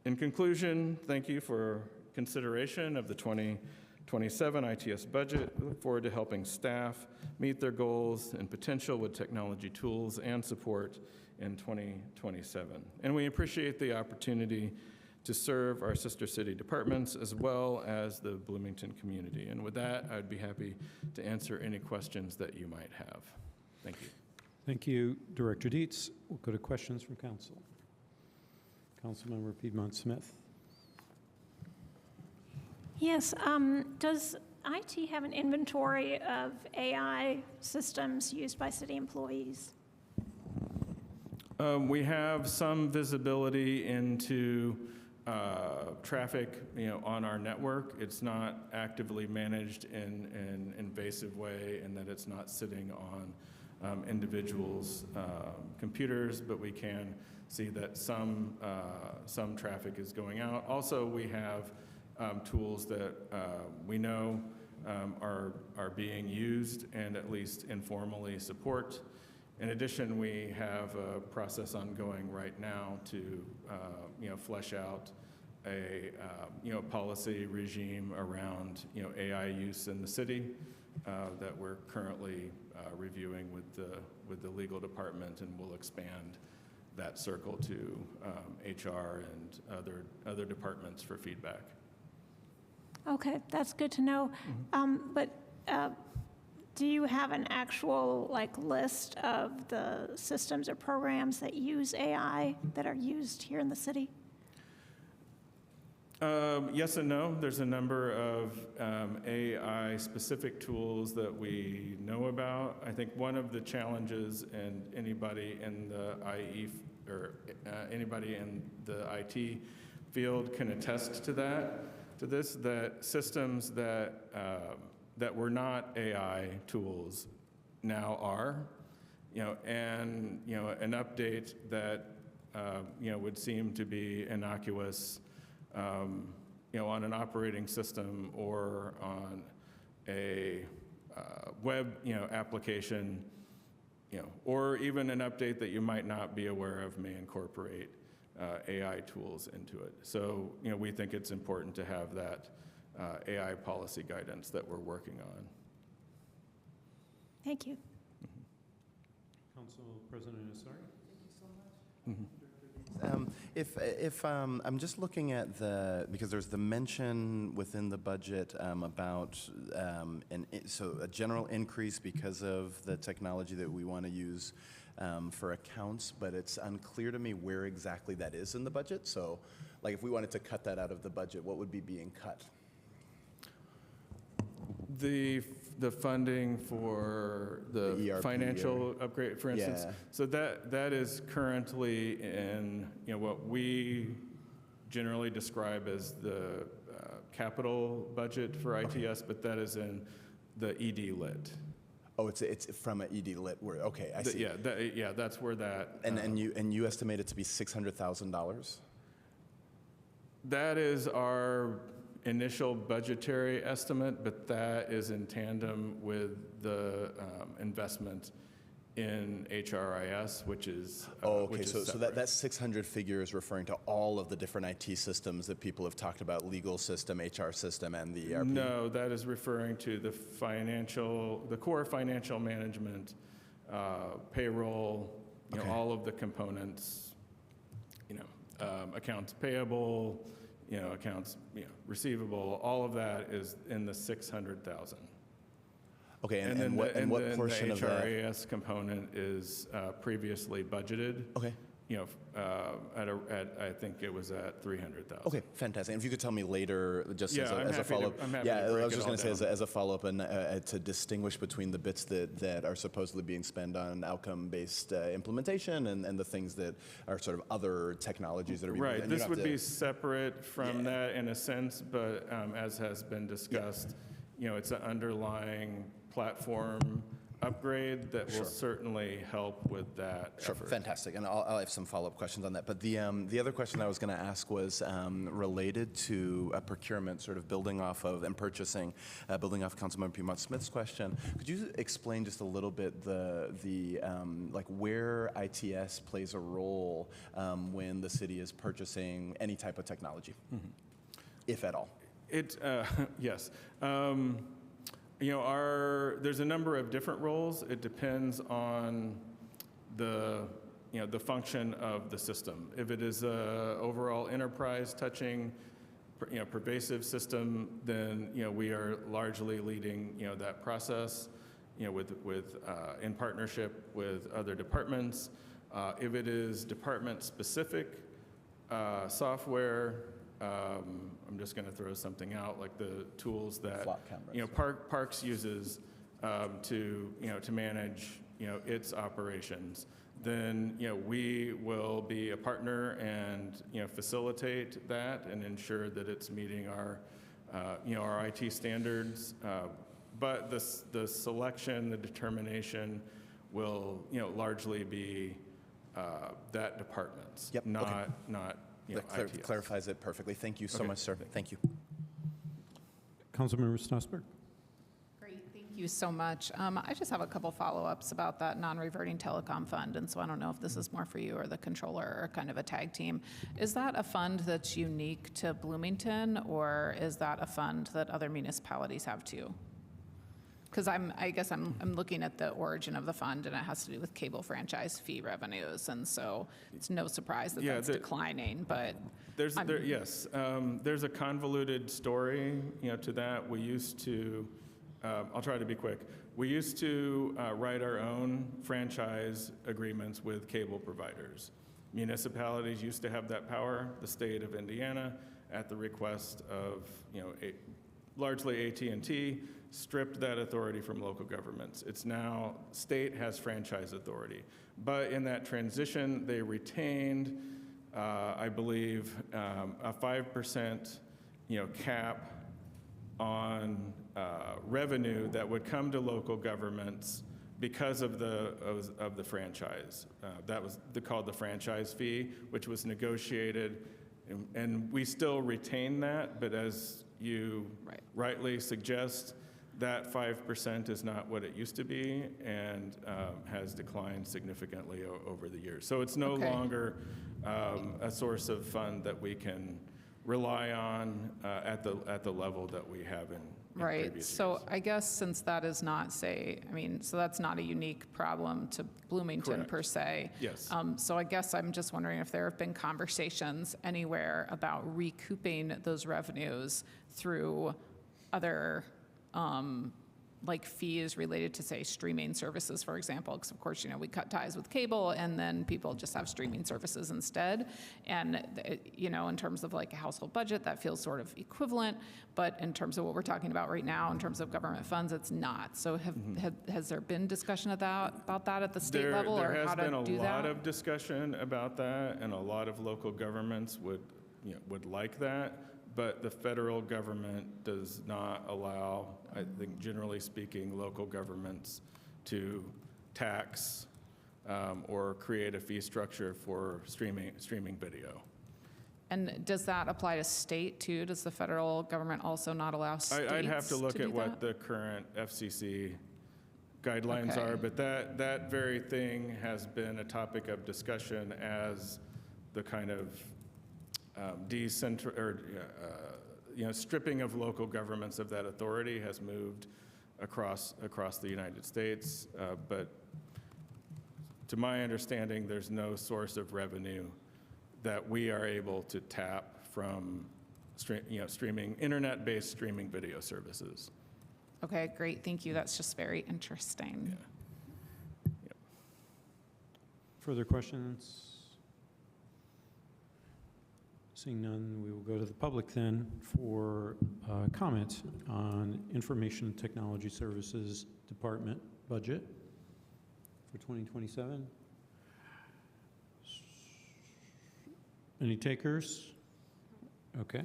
In conclusion, thank you for consideration of the 2027 ITS budget. We look forward to helping staff meet their goals and potential with technology tools and support in 2027. And we appreciate the opportunity to serve our sister city departments as well as the Bloomington community. And with that, I'd be happy to answer any questions that you might have. Thank you. Thank you, Director Dietz. We'll go to questions from council. Councilmember Piedmont Smith. Yes, does IT have an inventory of AI systems used by city employees? We have some visibility into traffic, on our network. It's not actively managed in an invasive way, and that it's not sitting on individuals' computers, but we can see that some traffic is going out. Also, we have tools that we know are being used and at least informally support. In addition, we have a process ongoing right now to flesh out a policy regime around AI use in the city that we're currently reviewing with the legal department, and we'll expand that circle to HR and other departments for feedback. Okay, that's good to know. But do you have an actual list of the systems or programs that use AI that are used here in the city? Yes and no. There's a number of AI-specific tools that we know about. I think one of the challenges, and anybody in the IE or anybody in the IT field can attest to that, that systems that were not AI tools now are, and an update that would seem to be innocuous, on an operating system or on a web, application, or even an update that you might not be aware of may incorporate AI tools into it. So, we think it's important to have that AI policy guidance that we're working on. Thank you. Council President Asari. Thank you so much. If I'm just looking at because there's the mention within the budget about so a general increase because of the technology that we want to use for accounts, but it's unclear to me where exactly that is in the budget. So, if we wanted to cut that out of the budget, what would be being cut? The funding for the ERP financial upgrade, for instance. Yeah. So that is currently in what we generally describe as the capital budget for ITS, but that is in the ED Lit. Oh, it's from an ED Lit where, okay, I see. Yeah, that's where that. And you estimate it to be $600,000? That is our initial budgetary estimate, but that is in tandem with the investment in HRIS, which is okay. Which So is that 600 figure is referring to all of the different IT systems that people have talked about: legal system, HR system, and the ERP. No, that is referring to the core financial management, payroll, Okay. all of the components, accounts payable, accounts receivable, all of that is in the 600,000. Okay, and what portion the of that? HRIS component is previously budgeted. Okay. I think it was at 300,000. Okay, fantastic. And if you could tell me later, just Yeah, as a follow-up. I'm happy Yeah, to break I was it just all going to say down. as a follow-up and to distinguish between the bits that are supposedly being spent on outcome-based implementation and the things that are sort of other technologies that are being Right, and you this don't would have to- be separate from that in a sense, but as has been discussed, it's an underlying platform upgrade that will certainly help with that effort. Fantastic. And I'll have some follow-up questions on that. But the other question I was going to ask was related to procurement, sort of building off of and purchasing, building off Councilmember Piedmont-Smith's question. Could you explain just a little bit the like where ITS plays a role when the city is purchasing any type of technology, if at all? Yes. There's a number of different roles. It depends on the function of the system. If it is a overall enterprise touching, pervasive system, then, we are largely leading, that process, in partnership with other departments. If it is department-specific software, I'm just going to throw something out, like the tools that Parks uses to manage its operations. Then we will be a partner and facilitate that and ensure that it's meeting our our IT standards. But the selection, the determination will largely be that department's, not That clarifies it perfectly. Thank you so much, sir. Thank you. Councilmember Strasburg. Great, thank you so much. I just have a couple follow-ups about that non-reverting telecom fund, and so I don't know if this is more for you or the controller or kind of a tag team. Is that a fund that's unique to Bloomington, or is that a fund that other municipalities have too? Because I guess I'm looking at the origin of the fund, and it has to do with cable franchise fee revenues, and so it's no surprise that that's declining. But there's a convoluted story, to that. We used to, I'll try to be quick. We used to write our own franchise agreements with cable providers. Municipalities used to have that power. The state of Indiana, at the request of largely AT&T, stripped that authority from local governments. It's now state has franchise authority. But in that transition, they retained, I believe, a 5% cap on revenue that would come to local governments because of the franchise. That was called the franchise fee, which was negotiated, and we still retain that. But as you rightly suggest, that 5% is not what it used to be, and has declined significantly over the years. So it's no longer a source of fund that we can rely on at the level that we have in previous so years. I guess since that is not, so that's not a unique problem to Bloomington per se. Yes. So I guess I'm just wondering if there have been conversations anywhere about recouping those revenues through other like fees related to, say, streaming services, for example, because of course, we cut ties with cable and then people just have streaming services instead. And, in terms of like a household budget, that feels sort of equivalent. But in terms of what we're talking about right now, in terms of government funds, it's not. So has there been discussion about that at the state level, or how to do that? There has been a lot of discussion about that, and a lot of local governments would like that. But the federal government does not allow, I think generally speaking, local governments to tax or create a fee structure for streaming video. And does that apply to state too? Does the federal government also not allow states I'd have to look do at what that? the current FCC guidelines are, but that very thing has been a topic of discussion as the kind of stripping of local governments of that authority has moved across the United States. But to my understanding, there's no source of revenue that we are able to tap from streaming, internet-based streaming video services. Okay, great, thank you. That's just very interesting. Further questions? Seeing none, we will go to the public then for comment on Information and Technology Services Department budget for 2027. Any takers? Okay.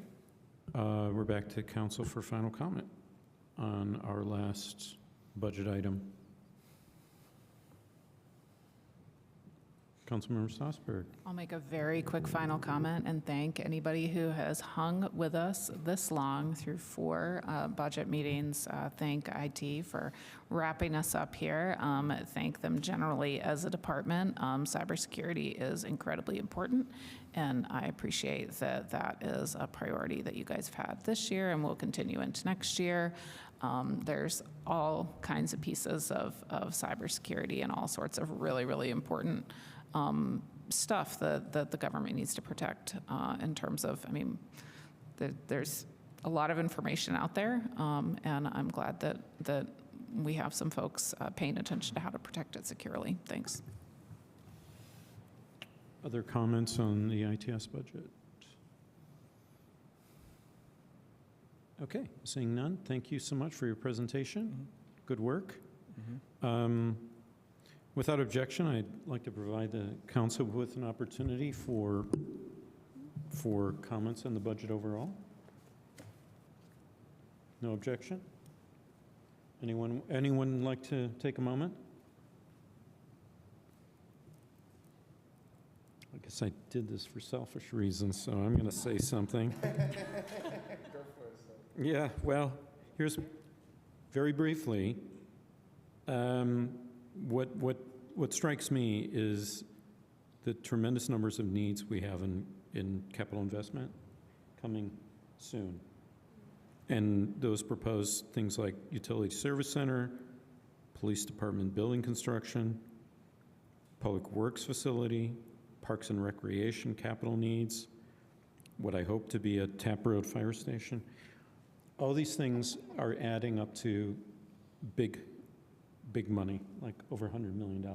We're back to council for final comment on our last budget item. Councilmember Strasburg. I'll make a very quick final comment and thank anybody who has hung with us this long through 4 budget meetings. Thank IT for wrapping us up here. Thank them generally as a department. Cybersecurity is incredibly important, and I appreciate that that is a priority that you guys have had this year and will continue into next year. There's all kinds of pieces of cybersecurity and all sorts of really, really important stuff that the government needs to protect in terms of, I mean, there's a lot of information out there, and I'm glad that we have some folks paying attention to how to protect it securely. Thanks. Other comments on the ITS budget? Okay, seeing none, thank you so much for your presentation. Good work. Without objection, I'd like to provide the council with an opportunity for comments on the budget overall. No objection? Anyone like to take a moment? I guess I did this for selfish reasons, so I'm going to say something. Yeah, well, here's very briefly. What strikes me is the tremendous numbers of needs we have in capital investment coming soon. And those proposed things like utility service center, police department building construction, public works facility, parks and recreation capital needs, what I hope to be a Tap Road fire station. All these things are adding up to big money, like over $100 million.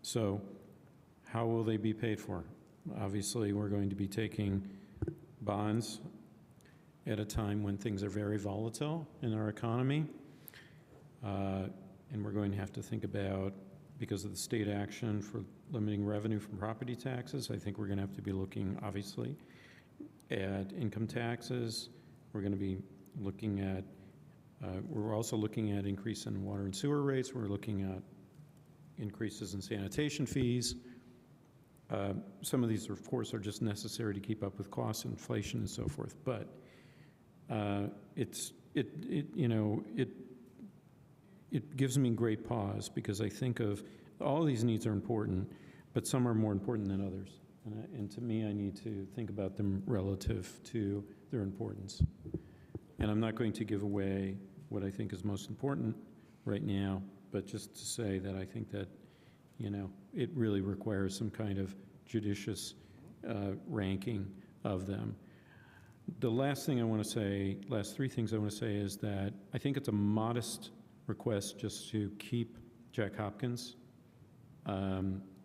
So how will they be paid for? Obviously, we're going to be taking bonds at a time when things are very volatile in our economy. And we're going to have to think about, because of the state action for limiting revenue from property taxes, I think we're going to have to be looking, obviously, at income taxes. We're going to be looking at we're also looking at increase in water and sewer rates. We're looking at increases in sanitation fees. Some of these, of course, are just necessary to keep up with costs, inflation, and so forth. But it gives me great pause because I think of all these needs are important, but some are more important than others. And to me, I need to think about them relative to their importance. And I'm not going to give away what I think is most important right now, but just to say that I think that, it really requires some kind of judicious ranking of them. The last thing I want to say, last 3 things I want to say is that I think it's a modest request just to keep Jack Hopkins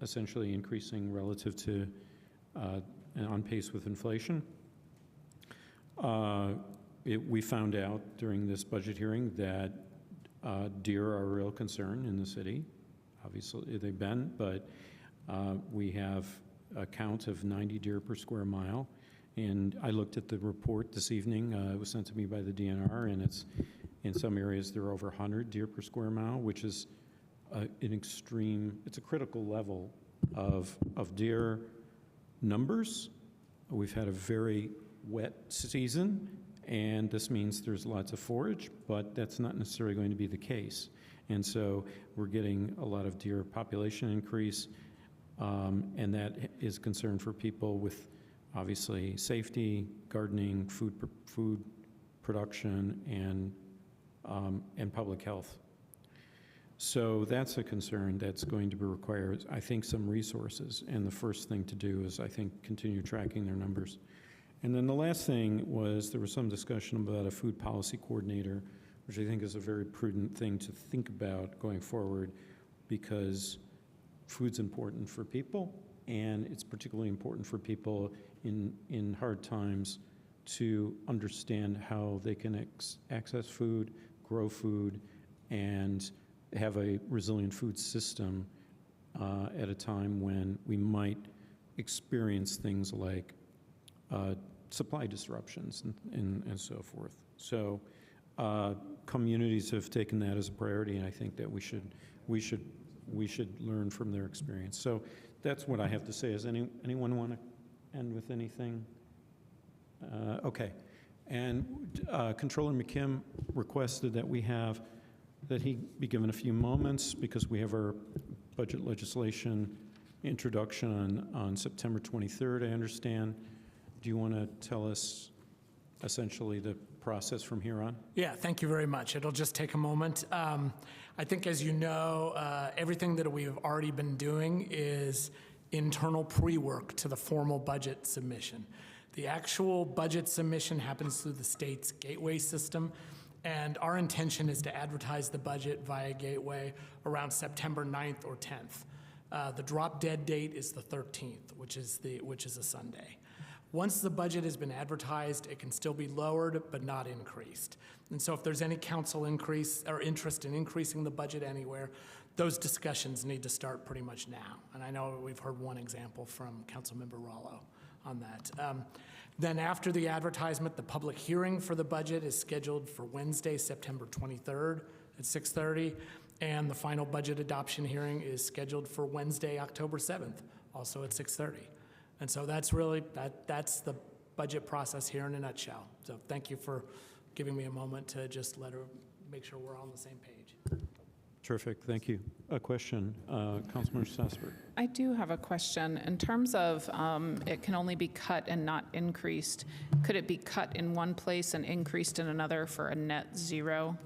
essentially increasing relative to and on pace with inflation. We found out during this budget hearing that deer are a real concern in the city. Obviously, they've been, but we have a count of 90 deer per square mile. And I looked at the report this evening. It was sent to me by the DNR, and it's in some areas there are over 100 deer per square mile, which is it's a critical level of deer numbers. We've had a very wet season, and this means there's lots of forage, but that's not necessarily going to be the case. And so we're getting a lot of deer population increase, and that is concern for people with obviously safety, gardening, food production, and public health. So that's a concern that's going to require, I think, some resources. And the first thing to do is, I think, continue tracking their numbers. And then the last thing was there was some discussion about a food policy coordinator, which I think is a very prudent thing to think about going forward, because food's important for people, and it's particularly important for people in hard times to understand how they can access food, grow food, and have a resilient food system at a time when we might experience things like supply disruptions and so forth. So communities have taken that as a priority, and I think that we should learn from their experience. So that's what I have to say. Does anyone want to end with anything? Okay. And Controller McKim requested that he be given a few moments because we have our budget legislation introduction on September 23rd, I understand. Do you want to tell us essentially the process from here on? Yeah, thank you very much. It'll just take a moment. I think, as you know, everything that we've already been doing is internal pre-work to the formal budget submission. The actual budget submission happens through the state's gateway system, and our intention is to advertise the budget via gateway around September 9th or 10th. The drop dead date is the 13th, which is a Sunday. Once the budget has been advertised, it can still be lowered but not increased. And so if there's any council interest in increasing the budget anywhere, those discussions need to start pretty much now. And I know we've heard one example from Councilmember Rollo on that. Then after the advertisement, the public hearing for the budget is scheduled for Wednesday, September 23rd at 6:30, and the final budget adoption hearing is scheduled for Wednesday, October 7th, also at 6:30. And so that's really, that's the budget process here in a nutshell. So thank you for giving me a moment to just make sure we're all on the same page. Terrific, thank you. A question, Councilmember Sasser. I do have a question. In terms of it can only be cut and not increased, could it be cut in one place and increased in another for a net zero?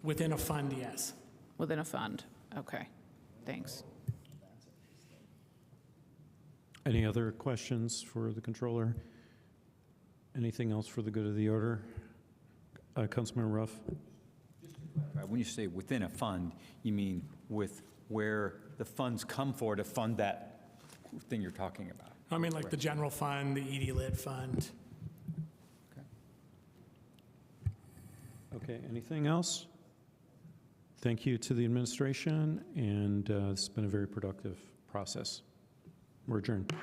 Within a fund, yes. Within a fund, okay, thanks. Any other questions for the controller? Anything else for the good of the order? Councilman Ruff? When you say within a fund, you mean with where the funds come for to fund that thing you're talking about? I mean, like the general fund, the ED Lit fund. Okay, anything else? Thank you to the administration, and it's been a very productive process. We're adjourned.